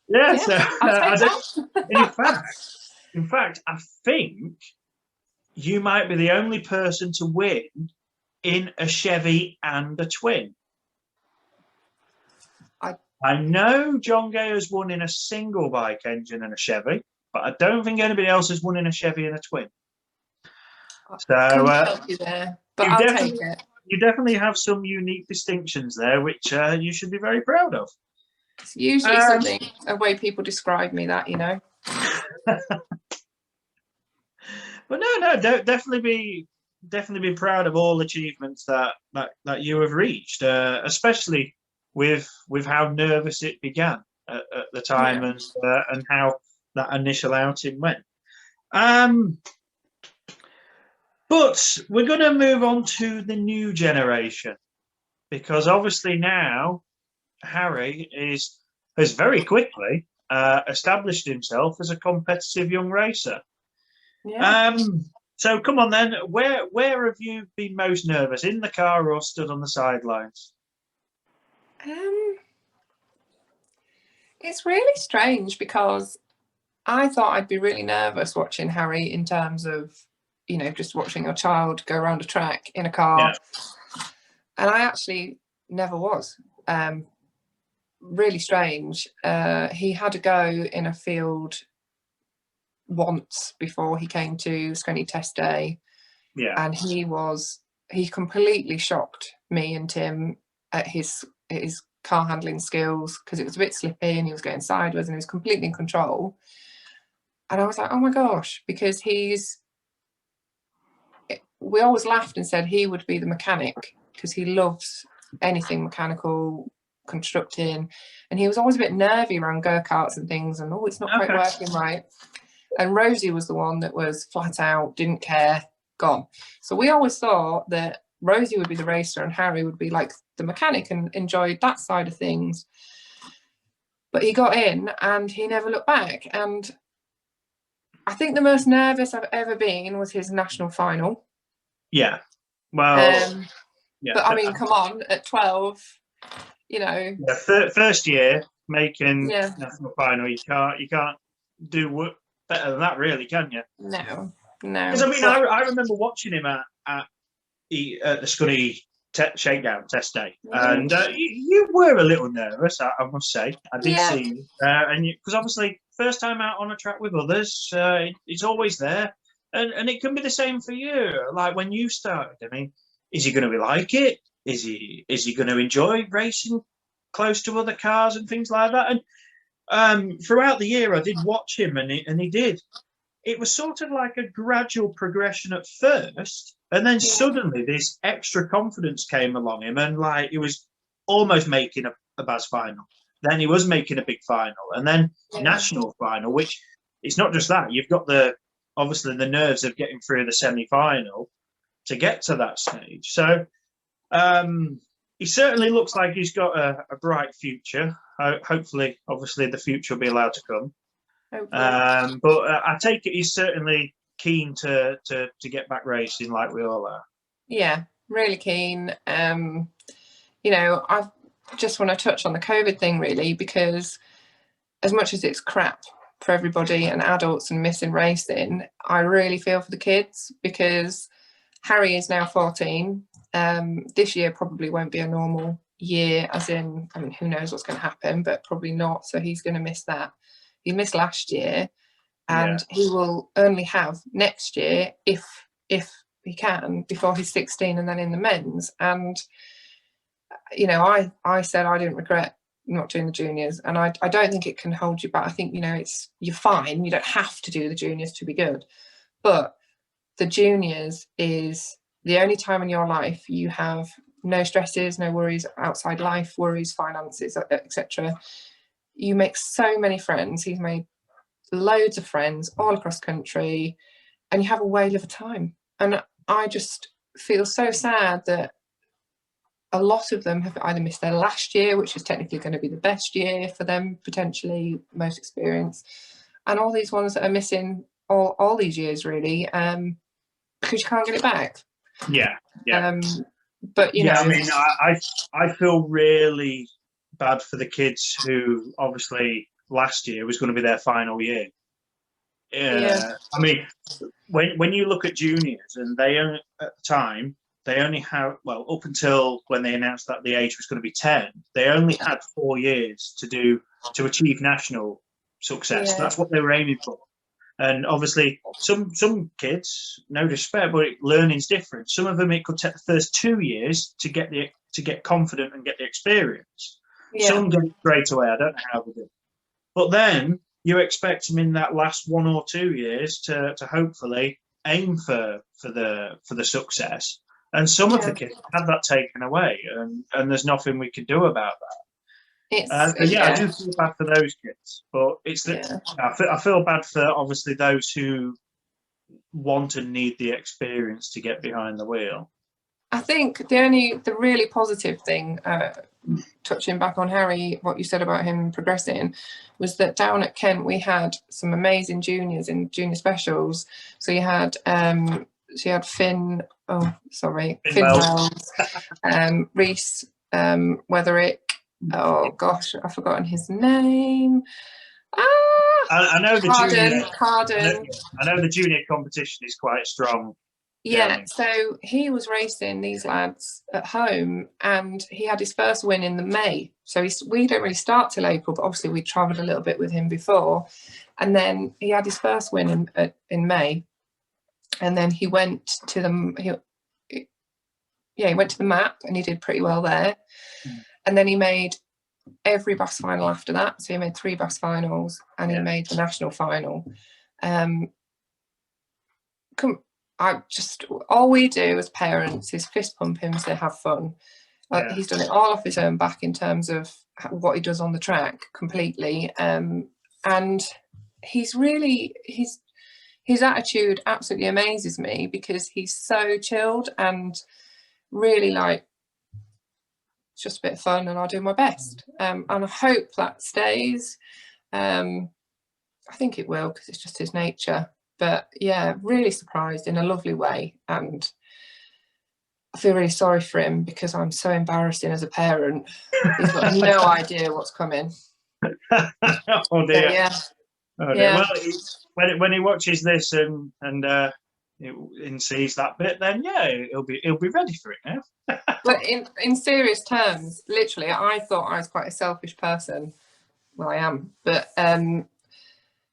Yeah, Yeah, so I'll take that. in fact, I think you might be the only person to win in a Chevy and a twin. I know John Gay has won in a single bike engine and a Chevy, but I don't think anybody else has won in a Chevy and a twin. So help you there, but I'll take it. You definitely have some unique distinctions there, which you should be very proud of. It's usually something, a way people describe me, that, you know. But no, definitely be proud of all achievements that you have reached, especially with how nervous it began at the time, and how that initial outing went. But we're going to move on to the new generation, because obviously now Harry has very quickly established himself as a competitive young racer. Yeah. So come on then, where have you been most nervous, in the car or stood on the sidelines? It's really strange, because I thought I'd be really nervous watching Harry, in terms of, you know, just watching your child go around a track in a car. Yeah. And I actually never was. Really strange. He had a go in a field once before he came to Scunny Test Day. Yeah. And he completely shocked me and Tim at his car handling skills, because it was a bit slippy and he was going sideways and he was completely in control. And I was like, oh my gosh, because we always laughed and said he would be the mechanic, because he loves anything mechanical, constructing, and he was always a bit nervy around go-karts and things, and it's not quite working right. And Rosie was the one that was flat out, didn't care, gone. So we always thought that Rosie would be the racer and Harry would be like the mechanic and enjoyed that side of things. But he got in and he never looked back. And I think the most nervous I've ever been was his national final. Yeah. Well, yeah. But I mean, come on, at 12, you know. Yeah, first year making national final, you can't do better than that, really, can you? No. Because I mean, I remember watching him at the Scunny Shakedown Test Day, and you were a little nervous, I must say. I did see you, and because obviously first time out on a track with others, it's always there, and it can be the same for you. Like when you started, I mean, is he going to like it? Is he going to enjoy racing close to other cars and things like that? And throughout the year, I did watch him, and he did. It was sort of like a gradual progression at first, and then suddenly this extra confidence came along him, and like he was almost making a Baz final. Then he was making a big final, and then national final, which it's not just that. You've got obviously the nerves of getting through the semi-final to get to that stage. So he certainly looks like he's got a bright future. Hopefully, obviously, the future will be allowed to come. But I take it he's certainly keen to get back racing like we all are. Yeah, really keen. You know, I just want to touch on the COVID thing, really, because as much as it's crap for everybody and adults and missing racing, I really feel for the kids, because Harry is now 14. This year probably won't be a normal year, as in, I mean, who knows what's going to happen, but probably not. So he's going to miss that. He missed last year, and he will only have next year, if he can, before he's 16, and then in the men's. And you know, I said I didn't regret not doing the juniors, and I don't think it can hold you back. I think, you know, you're fine. You don't have to do the juniors to be good, but the juniors is the only time in your life you have no stresses, no worries, outside life worries, finances, etc. You make so many friends. He's made loads of friends all across country, and you have a whale of a time. And I just feel so sad that a lot of them have either missed their last year, which is technically going to be the best year for them, potentially most experience, and all these ones that are missing all these years, really, because you can't get it back. But you know, I mean, I feel really bad for the kids who obviously last year was going to be their final year. Yeah. I mean, when you look at juniors, and they only, at the time, they only have, well, up until when they announced that the age was going to be 10, they only had 4 years to achieve national success. Yeah. That's what they were aiming for. And obviously, some kids, no disrespect, but learning's different. Some of them, it could take the first 2 years to get confident and get the experience. Yeah. Some get it straight away. I don't know how they do. But then you expect them in that last 1 or 2 years to hopefully aim for the success. And some of the kids had that taken away, and there's nothing we can do about that. I do feel bad for those kids, but I feel bad for obviously those who want and need the experience to get behind the wheel. I think the really positive thing, touching back on Harry, what you said about him progressing, was that down at Kent we had some amazing juniors in junior specials. So you had Finn Wells, Reese Wetherick. Oh gosh, I've forgotten his name. I know the Carden. I know the junior competition is quite strong. Yeah, so he was racing these lads at home, and he had his first win in the May. So we don't really start till April, but obviously we travelled a little bit with him before, and then he had his first win in May, and then he went to the map, and he did pretty well there, and then he made every BAS final after that. So he made 3 BAS finals, and he made the national final. All we do as parents is fist pump him, say have fun. He's done it all off his own back in terms of what he does on the track completely. And he's really, his attitude absolutely amazes me, because he's so chilled and really like, it's just a bit of fun and I'll do my best. And I hope that stays. I think it will, because it's just his nature. But yeah, really surprised in a lovely way, and I feel really sorry for him because I'm so embarrassing as a parent. He's got no idea what's coming. Oh dear. Yeah. Oh dear. Well, when he watches this and sees that bit, then he'll be ready for it now. But in serious terms, literally, I thought I was quite a selfish person. Well, I am, but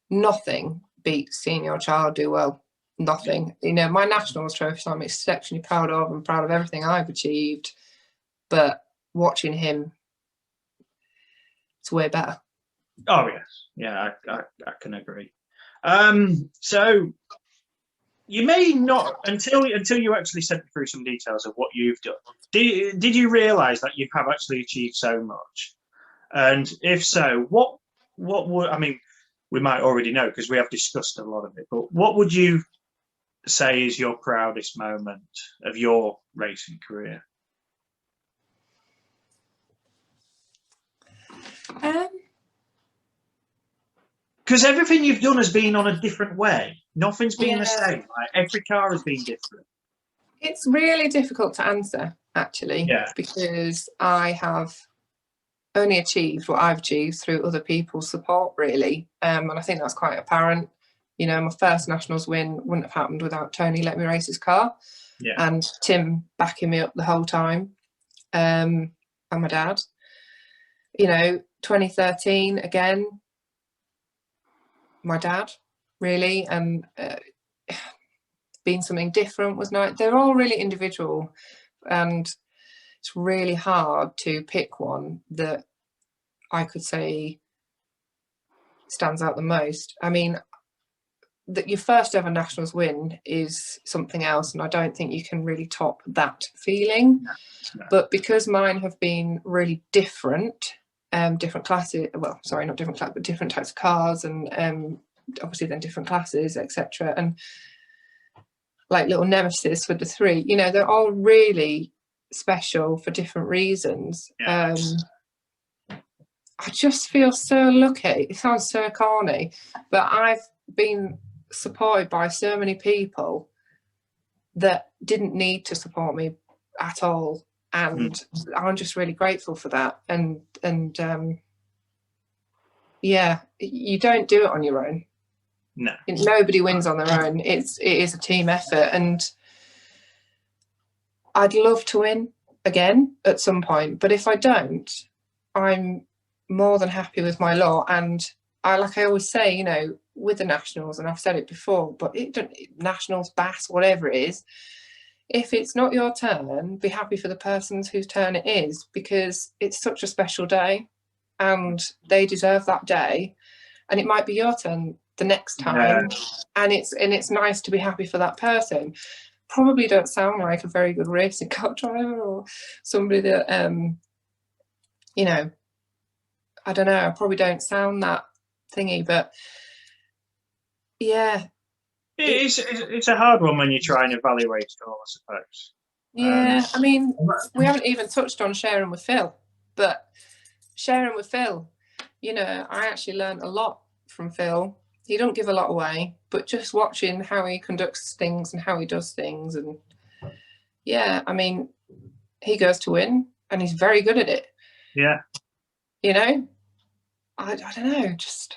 nothing beats seeing your child do well. Nothing. You know, my nationals trophy I'm exceptionally proud of, and proud of everything I've achieved, but watching him, it's way better. Oh yes, yeah, I can agree. So you may not, until you actually sent me through some details of what you've done, did you realise that you have actually achieved so much? And if so, what would, I mean, we might already know because we have discussed a lot of it, but what would you say is your proudest moment of your racing career? Because everything you've done has been on a different way. Nothing's been the same. Like, every car has been different. It's really difficult to answer, actually, because I have only achieved what I've achieved through other people's support, really. And I think that's quite apparent. You know, my first nationals win wouldn't have happened without Tony letting me race his car, and Tim backing me up the whole time, and my dad. You know, 2013 again, my dad, really, and being something different was nice. They're all really individual, and it's really hard to pick one that I could say stands out the most. I mean, that your first ever nationals win is something else, and I don't think you can really top that feeling. But because mine have been really different, different classes, well, sorry, not different classes, but different types of cars, and obviously then different classes, etc. And like little nemesis with the 3, you know, they're all really special for different reasons. I just feel so lucky. It sounds so corny, but I've been supported by so many people that didn't need to support me at all. And I'm just really grateful for that. And yeah, you don't do it on your own. No. Nobody wins on their own. It is a team effort, and I'd love to win again at some point, but if I don't, I'm more than happy with my lot. And I always say, you know, with the nationals, and I've said it before, but nationals, bass, whatever it is, if it's not your turn, be happy for the person whose turn it is, because it's such a special day and they deserve that day. And it might be your turn the next time, and it's nice to be happy for that person. Probably don't sound like a very good racing car driver or somebody that you know, I don't know, I probably don't sound that thingy, but yeah, it's a hard one when you try and evaluate it all, I suppose. Yeah, I mean, we haven't even touched on sharing with Phil, but sharing with Phil, you know, I actually learned a lot from Phil. He don't give a lot away, but just watching how he conducts things and how he does things, and yeah, I mean, he goes to win and he's very good at it. Yeah. You know, I don't know, just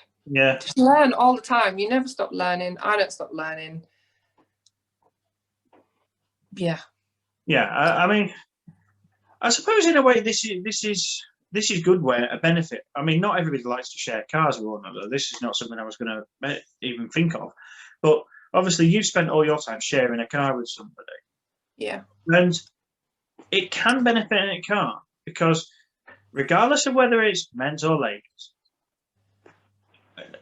learn all the time. You never stop learning. I don't stop learning. Yeah. Yeah, I mean, I suppose in a way this is good, where a benefit. I mean, not everybody likes to share cars with one another. This is not something I was going to even think of, but obviously you've spent all your time sharing a car with somebody. Yeah. And it can benefit and it can't, because regardless of whether it's men's or ladies,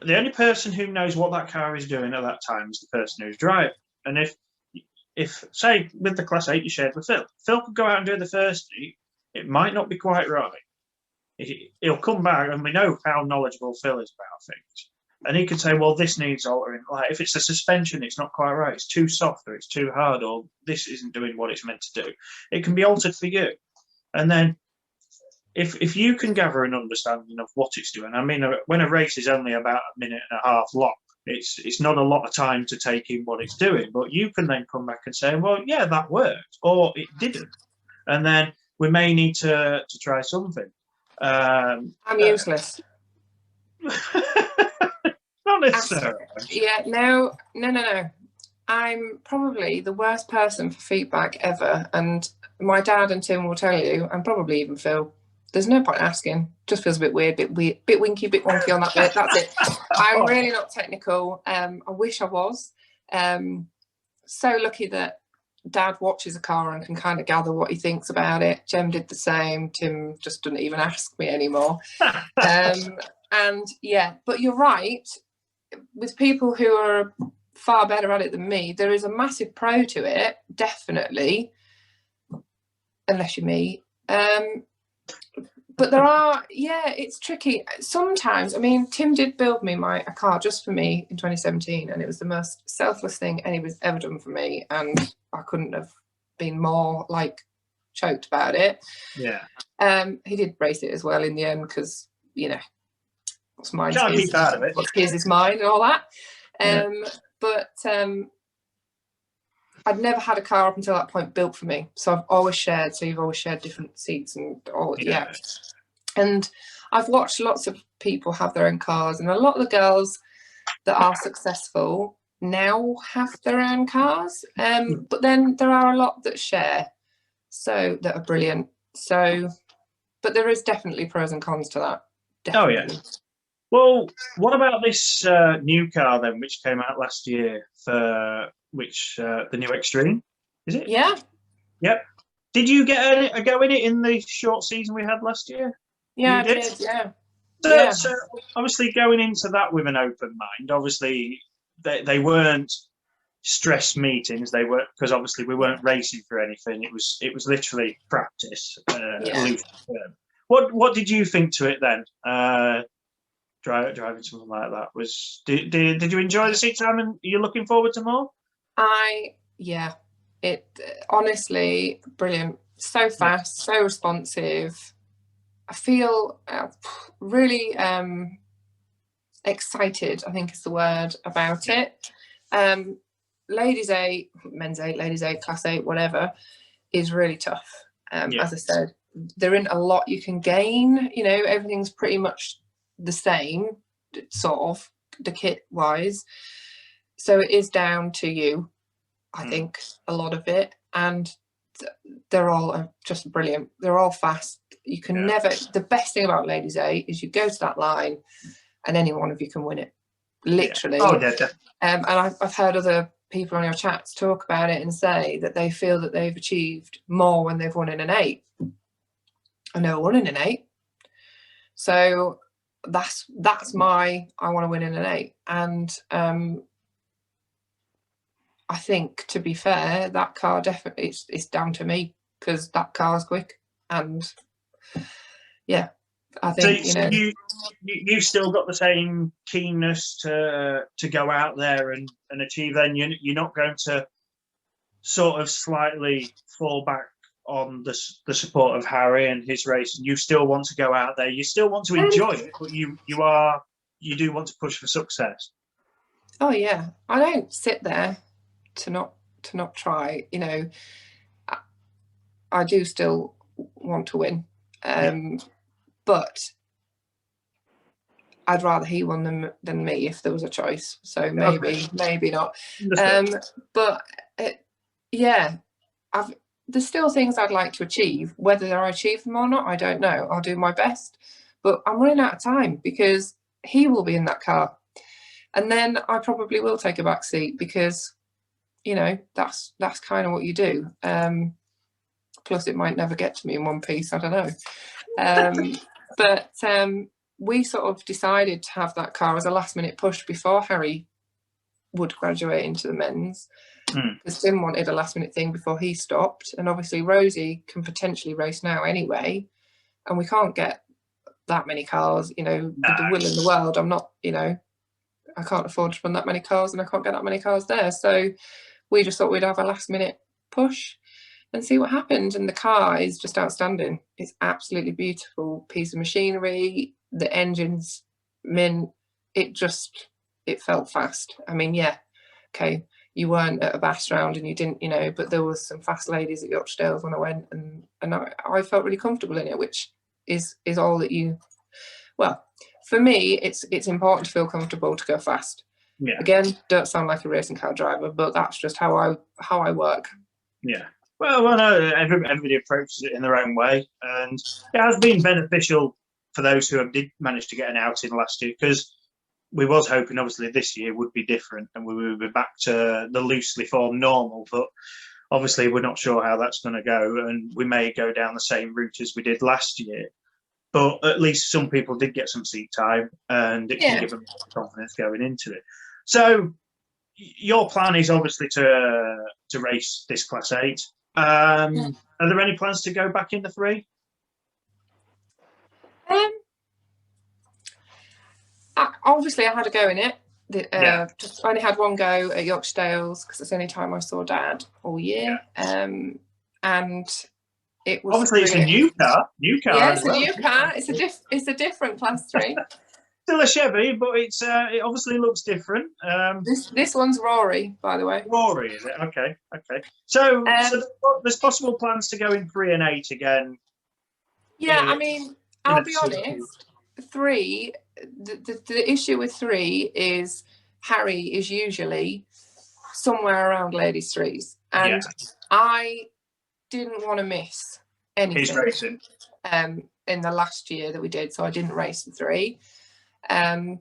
the only person who knows what that car is doing at that time is the person who's driving. And if say with the Class 8 you shared with Phil could go out and do the first heat, it might not be quite right. He'll come back, and we know how knowledgeable Phil is about things, and he could say, well, this needs altering. Like if it's a suspension, it's not quite right, it's too soft, or it's too hard, or this isn't doing what it's meant to do. It can be altered for you. And then if you can gather an understanding of what it's doing, I mean, when a race is only about a minute and a half long, it's not a lot of time to take in what it's doing, but you can then come back and say, well, yeah, that worked, or it didn't, and then we may need to try something. I'm useless. Not necessarily. Yeah, no. I'm probably the worst person for feedback ever, and my dad and Tim will tell you, and probably even Phil, there's no point asking. Just feels a bit weird, bit winky, bit wonky on that bit. That's it. I'm really not technical. I wish I was. So lucky that Dad watches a car and can kind of gather what he thinks about it. Jem did the same. Tim just doesn't even ask me anymore. And yeah, but you're right. With people who are far better at it than me, there is a massive pro to it, definitely, unless you're me. But there are, yeah, it's tricky. Sometimes, I mean, Tim did build me a car just for me in 2017, and it was the most selfless thing anybody's ever done for me, and I couldn't have been more, choked about it. Yeah. He did race it as well in the end, because, you know, what's mine is part of it. What's his is mine, and all that. But I'd never had a car up until that point built for me, so I've always shared. So you've always shared different seats and all, yeah. And I've watched lots of people have their own cars, and a lot of the girls that are successful now have their own cars. But then there are a lot that share, so that are brilliant. So, but there is definitely pros and cons to that. Definitely. Oh yeah. Well, what about this new car then, which came out last year for the new Extreme? Is it? Yeah. Yep. Did you get a go in it in the short season we had last year? Yeah, I did. Yeah. So obviously going into that with an open mind, obviously they weren't stress meetings. They were, because obviously we weren't racing for anything. It was literally practice. What did you think to it then? Driving something like that, did you enjoy the seat time, and are you looking forward to more? It honestly brilliant. So fast, so responsive. I feel really excited, I think is the word, about it. Ladies 8, men's 8, ladies 8, Class 8, whatever. is really tough. Yeah. As I said, there isn't a lot you can gain. You know, everything's pretty much the same, sort of, the kit wise. So it is down to you, I think, a lot of it. And they're all just brilliant. They're all fast. You can never, the best thing about Ladies 8 is you go to that line and any one of you can win it. Literally. Yeah. Oh, yeah. And I've heard other people on your chats talk about it and say that they feel that they've achieved more when they've won in an 8. I never won in an 8. So that's my, I want to win in an 8. And I think, to be fair, that car definitely, it's down to me, because that car's quick. And yeah, I think, so you still got the same keenness to go out there and achieve. Then you're not going to sort of slightly fall back on the support of Harry and his race, and you still want to go out there. You still want to enjoy it, but you do want to push for success. Oh yeah, I don't sit there to not try. You know, I do still want to win, but I'd rather he won than me if there was a choice. So maybe not. But yeah, there's still things I'd like to achieve. Whether I achieve them or not, I don't know. I'll do my best. But I'm running out of time, because he will be in that car. And then I probably will take a back seat, because, you know, that's kind of what you do. Plus, it might never get to me in one piece. I don't know. But we sort of decided to have that car as a last-minute push before Harry would graduate into the men's. Because Tim wanted a last-minute thing before he stopped. And obviously, Rosie can potentially race now anyway. And we can't get that many cars, you know, with the will in the world. I'm not, you know, I can't afford to run that many cars, and I can't get that many cars there. So we just thought we'd have a last minute push and see what happened. And the car is just outstanding. It's absolutely beautiful piece of machinery. The engine's mint. It felt fast. I mean, yeah, okay, you weren't at a Bass round and you didn't, you know, but there was some fast ladies at Yorkshire when I went, and I felt really comfortable in it, which is all that you, well, for me, it's important to feel comfortable to go fast. Yeah. Again, don't sound like a racing car driver, but that's just how I work. Yeah. Well, no, everybody approaches it in their own way, and it has been beneficial for those who did manage to get an outing last year, because we was hoping, obviously, this year would be different and we would be back to the loosely formed normal, but obviously we're not sure how that's going to go, and we may go down the same route as we did last year. But at least some people did get some seat time, and it can give them confidence going into it. So your plan is obviously to race this Class 8. Are there any plans to go back in the 3? Obviously, I had a go in it. Just only had one go at Yorkshire Dales, because it's the only time I saw Dad all year. And it was obviously it's a new car. Yeah, it's a new car. It's a different Class 3. Still a Chevy, but it obviously looks different. This one's Rory, by the way. Rory, is it? Okay. So there's possible plans to go in 3 and 8 again. Yeah, I mean, I'll be honest. 3, the issue with 3 is Harry is usually somewhere around Ladies 3s, and I didn't want to miss anything. He's racing. In the last year that we did, so I didn't race the 3. I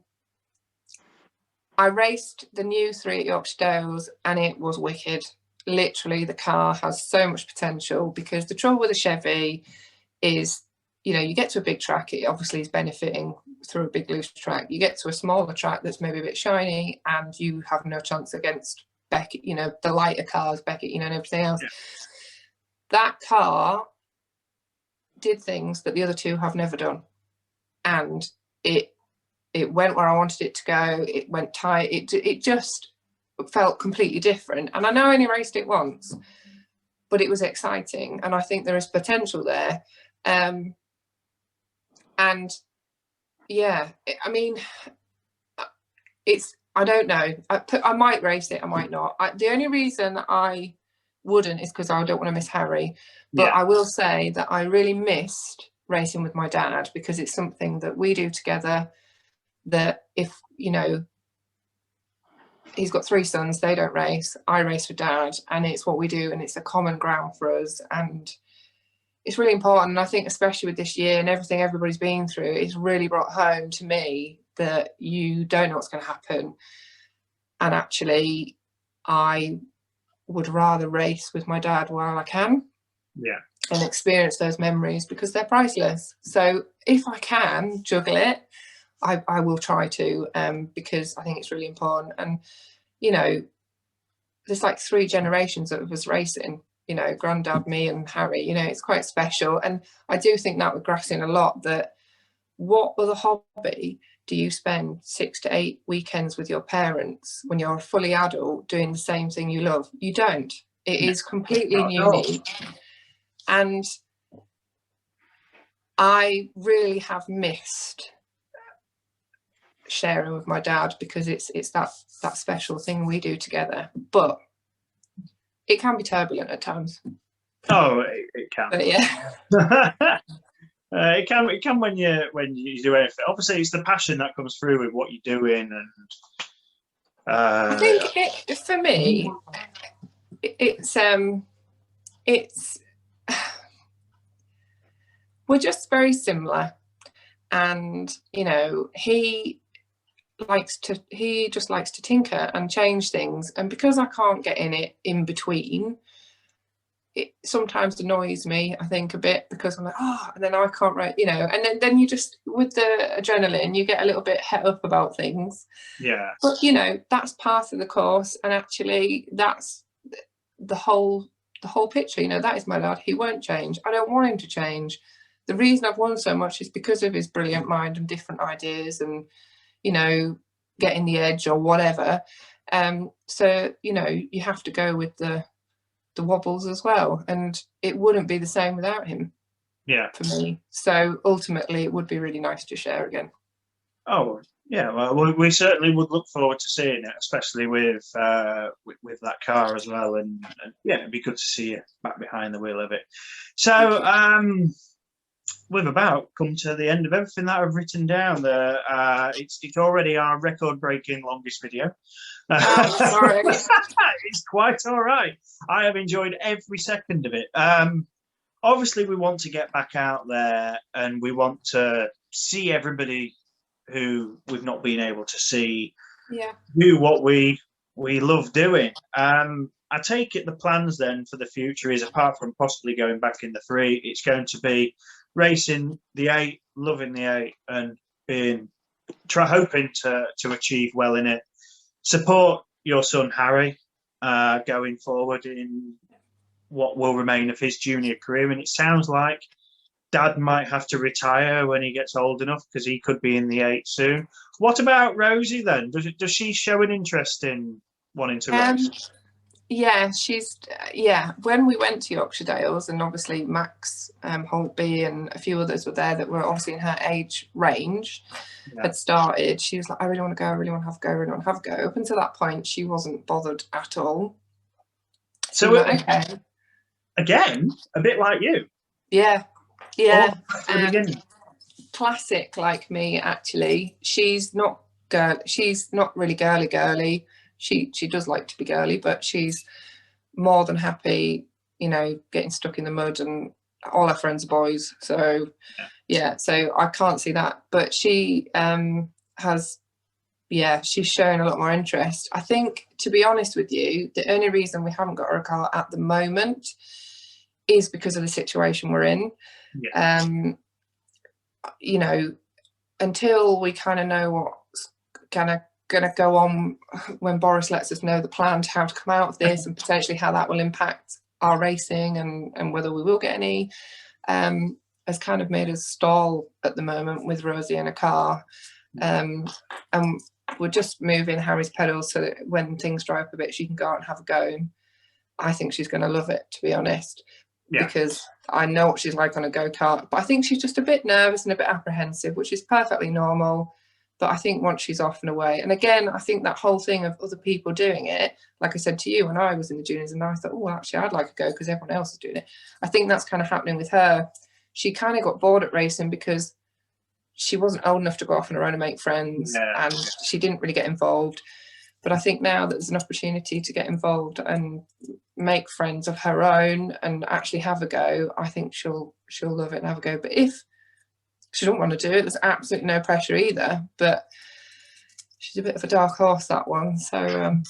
raced the new 3 at Yorkshire Dales, and it was wicked. Literally, the car has so much potential, because the trouble with a Chevy is, you know, you get to a big track, it obviously is benefiting through a big loose track. You get to a smaller track that's maybe a bit shiny, and you have no chance against Beckett, you know, the lighter cars, Beckett, you know, and everything else. Yeah. That car did things that the other 2 have never done, and it went where I wanted it to go. It went tight. It just felt completely different. And I know I only raced it once, but it was exciting, and I think there is potential there. And yeah, I mean, I don't know. I might race it, I might not. The only reason I wouldn't is because I don't want to miss Harry. But I will say that I really missed racing with my dad, because it's something that we do together, that if, you know, he's got 3 sons, they don't race, I race with dad, and it's what we do, and it's a common ground for us, and it's really important. And I think especially with this year and everything everybody's been through, it's really brought home to me that you don't know what's going to happen, and actually I would rather race with my dad while I can, and experience those memories, because they're priceless. So if I can juggle it, I will try to, because I think it's really important. And, you know, there's like 3 generations of us racing, you know, Grandad, me and Harry, you know, it's quite special. And I do think that with grassing a lot, that what other hobby do you spend 6 to 8 weekends with your parents when you're a fully adult doing the same thing you love? You don't. It is completely unique. And I really have missed sharing with my dad, because it's that special thing we do together. But it can be turbulent at times. Oh, it can. But yeah. It can when you do anything. Obviously, it's the passion that comes through with what you're doing, and I think for me, it's we're just very similar. And, you know, he just likes to tinker and change things, and because I can't get in between, it sometimes annoys me, I think, a bit, because I'm like, oh, and then I can't write, you know, and then you just, with the adrenaline, you get a little bit het up about things. But, you know, that's part of the course, and actually that's the whole picture. You know, that is my lad. He won't change. I don't want him to change. The reason I've won so much is because of his brilliant mind and different ideas, and, you know, getting the edge or whatever. So, you know, you have to go with the wobbles as well, and it wouldn't be the same without him. For me. So ultimately, it would be really nice to share again. Oh yeah, well, we certainly would look forward to seeing it, especially with that car as well. And yeah, it'd be good to see you back behind the wheel of it. So we've about come to the end of everything that I've written down. It's already our record-breaking longest video. Sorry. It's quite all right. I have enjoyed every second of it. Obviously, we want to get back out there, and we want to see everybody who we've not been able to see do what we love doing. I take it the plans then for the future is, apart from possibly going back in the 3, it's going to be racing the 8, loving the 8, and hoping to achieve well in it. Support your son Harry going forward in what will remain of his junior career. And it sounds like Dad might have to retire when he gets old enough, because he could be in the 8 soon. What about Rosie then? Does she show an interest in wanting to race? Yeah, when we went to Yorkshire Dales, and obviously Max Holtby and a few others were there that were obviously in her age range, had started, she was like, I really want to go, I really want to have a go, I really want to have a go. Up until that point, she wasn't bothered at all. So like, okay. Again, a bit like you. Yeah. Classic like me, actually. She's not really girly. She does like to be girly, but she's more than happy, you know, getting stuck in the mud, and all her friends are boys. So so I can't see that. But she she's showing a lot more interest. I think, to be honest with you, the only reason we haven't got her a car at the moment is because of the situation we're in. You know, until we kind of know what's going to go on, when Boris lets us know the plan to how to come out of this, and potentially how that will impact our racing, and whether we will get any, has kind of made us stall at the moment with Rosie in a car. And we're just moving Harry's pedals so that when things dry up a bit, she can go out and have a go. I think she's going to love it, to be honest. Because I know what she's like on a go-kart, but I think she's just a bit nervous and a bit apprehensive, which is perfectly normal. But I think once she's off and away, and again, I think that whole thing of other people doing it, like I said to you when I was in the juniors, and I thought, oh, actually, I'd like to go because everyone else is doing it. I think that's kind of happening with her. She kind of got bored at racing because she wasn't old enough to go off on her own and make friends, and she didn't really get involved. But I think now that there's an opportunity to get involved and make friends of her own and actually have a go, I think she'll love it and have a go. But if she don't want to do it, there's absolutely no pressure either. But she's a bit of a dark horse, that one. So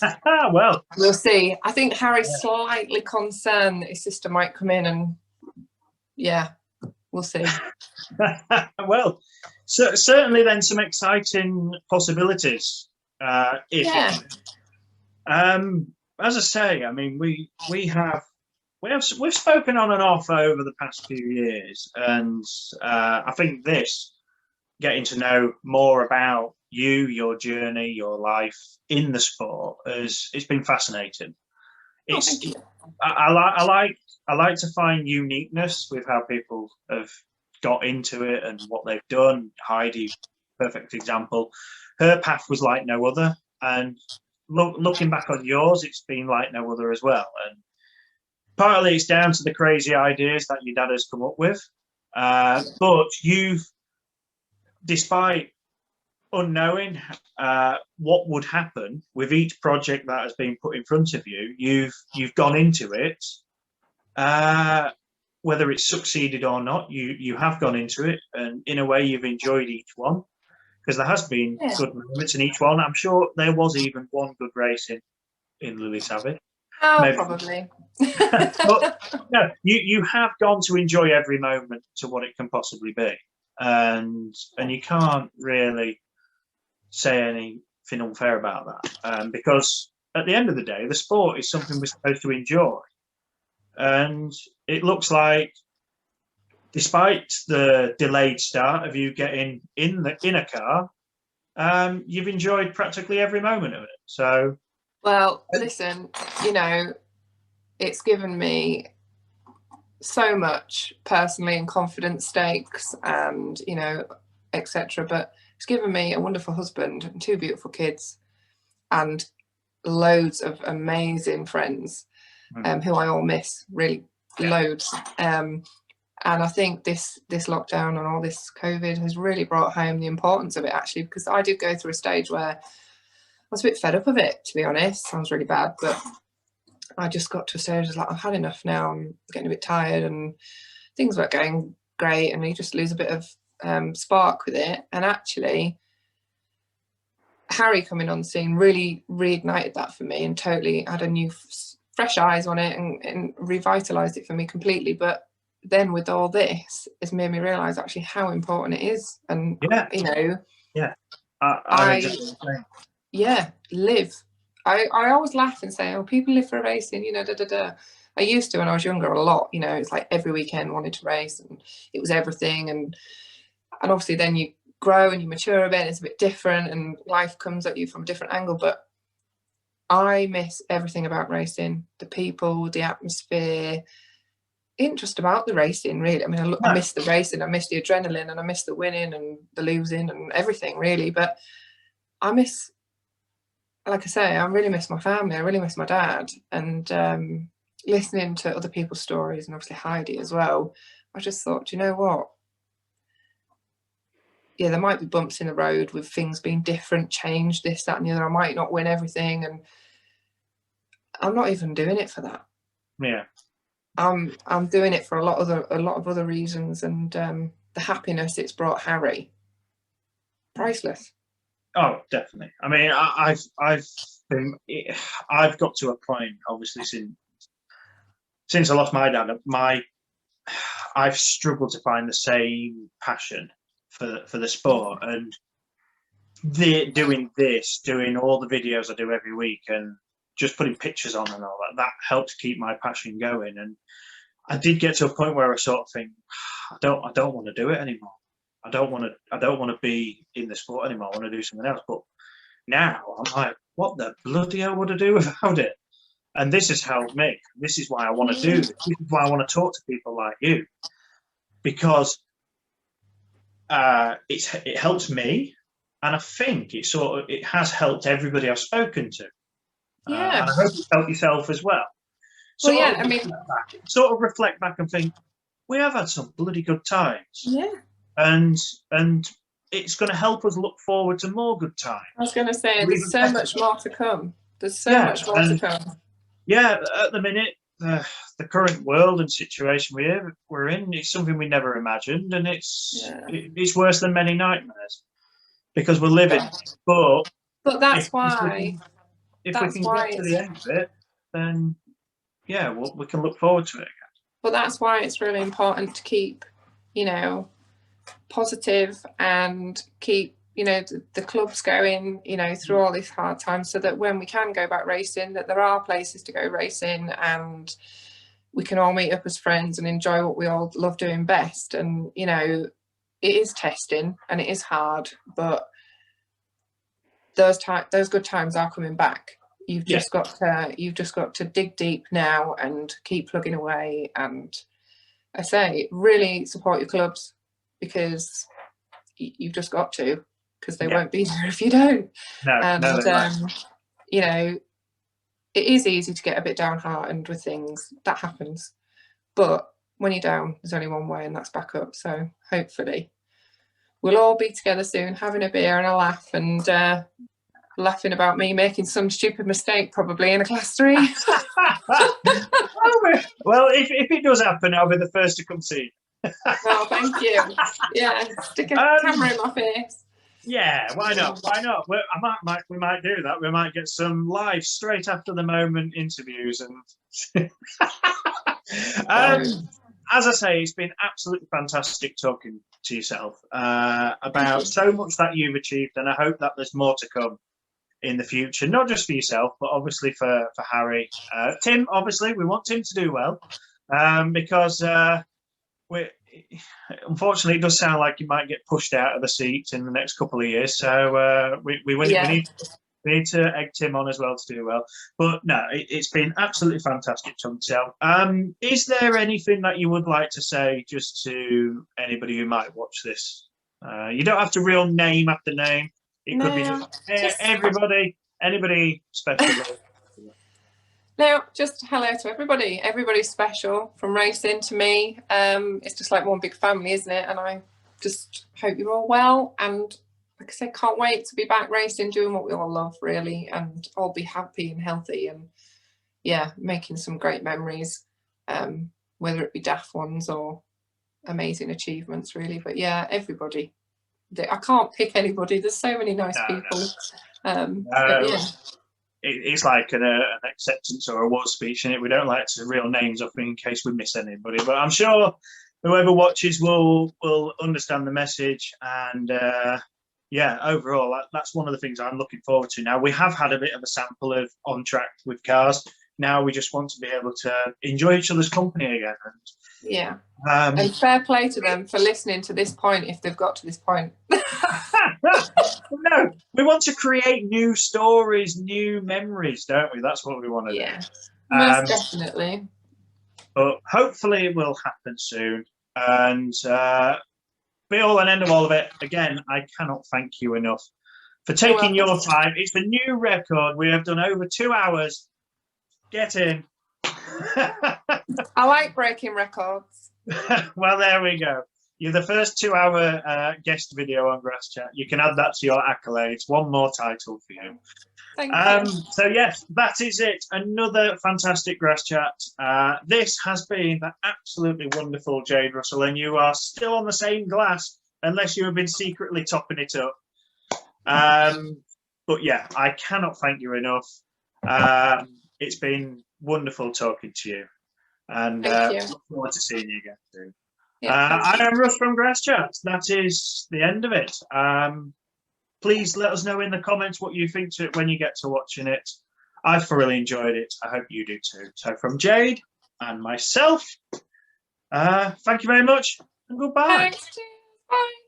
well, we'll see. I think Harry's slightly concerned that his sister might come in, and we'll see. Well, certainly then some exciting possibilities. As I say, I mean, we've spoken on and off over the past few years, and I think getting to know more about you, your journey, your life in the sport, it's been fascinating. Thank you. I like to find uniqueness with how people have got into it and what they've done. Heidi, perfect example. Her path was like no other, and looking back on yours, it's been like no other as well. And partly it's down to the crazy ideas that your dad has come up with, but you've, despite unknowing what would happen with each project that has been put in front of you, you've gone into it. Whether it's succeeded or not, you have gone into it, and in a way you've enjoyed each one, because there has been good moments in each one. I'm sure there was even one good race in Lily Savage. Oh, probably. But no, you have gone to enjoy every moment to what it can possibly be, and you can't really say anything unfair about that, because at the end of the day, the sport is something we're supposed to enjoy. And it looks like, despite the delayed start of you getting in a car, you've enjoyed practically every moment of it. So, well, listen, it's given me so much personally and confidence stakes, and etc. But it's given me a wonderful husband and 2 beautiful kids, and loads of amazing friends. Who I all miss, really, loads. And I think this lockdown and all this COVID has really brought home the importance of it, actually, because I did go through a stage where I was a bit fed up of it, to be honest. Sounds really bad, but I just got to a stage of like, I've had enough now. I'm getting a bit tired and things weren't going great, and you just lose a bit of spark with it. And actually, Harry coming on the scene really reignited that for me, and totally had a new fresh eyes on it, and revitalized it for me completely. But then with all this, it's made me realize actually how important it is. And live. I always laugh and say, oh, people live for racing, I used to when I was younger a lot. It's like every weekend wanted to race, and it was everything. And obviously then you grow and you mature a bit, and it's a bit different, and life comes at you from a different angle. But I miss everything about racing: the people, the atmosphere. It ain't just about the racing, really. I mean, I miss the racing, I miss the adrenaline, and I miss the winning and the losing and everything, really. But I miss, like I say, I really miss my family. I really miss my dad. And listening to other people's stories, and obviously Heidi as well, I just thought, you know what? Yeah, there might be bumps in the road with things being different, change, this, that, and the other. I might not win everything, and I'm not even doing it for that. Yeah, I'm doing it for a lot of other reasons, and the happiness it's brought Harry, priceless. Oh, definitely. I mean, I've got to a point, obviously, since I lost my dad, I've struggled to find the same passion for the sport, and doing all the videos I do every week, and just putting pictures on and all that helps keep my passion going. And I did get to a point where I sort of think, I don't want to do it anymore. I don't want to be in the sport anymore. I want to do something else. But now I'm like, what the bloody hell would I do without it? And this has helped me. This is why I want to do this. This is why I want to talk to people like you, because it helps me, And I think it has helped everybody I've spoken to. Yeah. And I hope it's helped yourself as well. Well, yeah, I mean, sort of reflect back and think, we have had some bloody good times. Yeah. And it's going to help us look forward to more good times. I was going to say, there's so much more to come. There's so much more to come. Yeah, at the minute, the current world and situation we're in is something we never imagined, and it's worse than many nightmares because we're living. But that's why. If we can get to the end of it, then we can look forward to it again. But that's why it's really important to keep, positive and keep, the clubs going, through all these hard times, so that when we can go back racing, that there are places to go racing and we can all meet up as friends and enjoy what we all love doing best. And, it is testing and it is hard, but those good times are coming back. You've just got to dig deep now and keep plugging away. And I say, really support your clubs, because you've just got to, because they won't be there if you don't. It is easy to get a bit downhearted with things. That happens. But when you're down, there's only one way, and that's back up. So hopefully we'll all be together soon, having a beer and a laugh, and laughing about me making some stupid mistake probably in a class 3. Well, if it does happen, I'll be the first to come see. Oh, thank you. Yeah, stick a camera in my face. Yeah, why not? We might do that. We might get some live straight after the moment interviews. And as I say, it's been absolutely fantastic talking to yourself about so much that you've achieved, and I hope that there's more to come in the future, not just for yourself, but obviously for Harry. Tim, obviously, we want Tim to do well, because unfortunately, it does sound like he might get pushed out of the seat in the next couple of years. So we need to egg Tim on as well to do well. But no, it's been absolutely fantastic talking to yourself. Is there anything that you would like to say just to anybody who might watch this? You don't have to real name after name. It could be just anybody special. No, just hello to everybody. Everybody's special, from racing to me. It's just like one big family, isn't it? And I just hope you're all well. And like I said, can't wait to be back racing, doing what we all love, really, and all be happy and healthy, and making some great memories, whether it be daft ones or amazing achievements, really. But yeah, everybody. I can't pick anybody. There's so many nice people. It's like an acceptance or award speech, and we don't like to reel names off in case we miss anybody. But I'm sure whoever watches will understand the message. And overall, that's one of the things I'm looking forward to. Now, we have had a bit of a sample of on track with cars. Now we just want to be able to enjoy each other's company again. And fair play to them for listening to this point, if they've got to this point. No, we want to create new stories, new memories, don't we? That's what we want to do. Most definitely. But hopefully it will happen soon. And be all and end of all of it. Again, I cannot thank you enough for taking your time. It's a new record. We have done over 2 hours. Get in. I like breaking records. Well, there we go. You're the first 2-hour guest video on GrassChat. You can add that to your accolades. One more title for you. Thank you. So yes, that is it. Another fantastic GrassChat. This has been the absolutely wonderful Jade Russell, and you are still on the same glass, unless you have been secretly topping it up. But yeah, I cannot thank you enough. It's been wonderful talking to you, and look forward to seeing you again soon. I am Russ from GrassChat. That is the end of it. Please let us know in the comments what you think to it when you get to watching it. I thoroughly enjoyed it. I hope you do too. So from Jade and myself, thank you very much and goodbye. Thanks. Bye.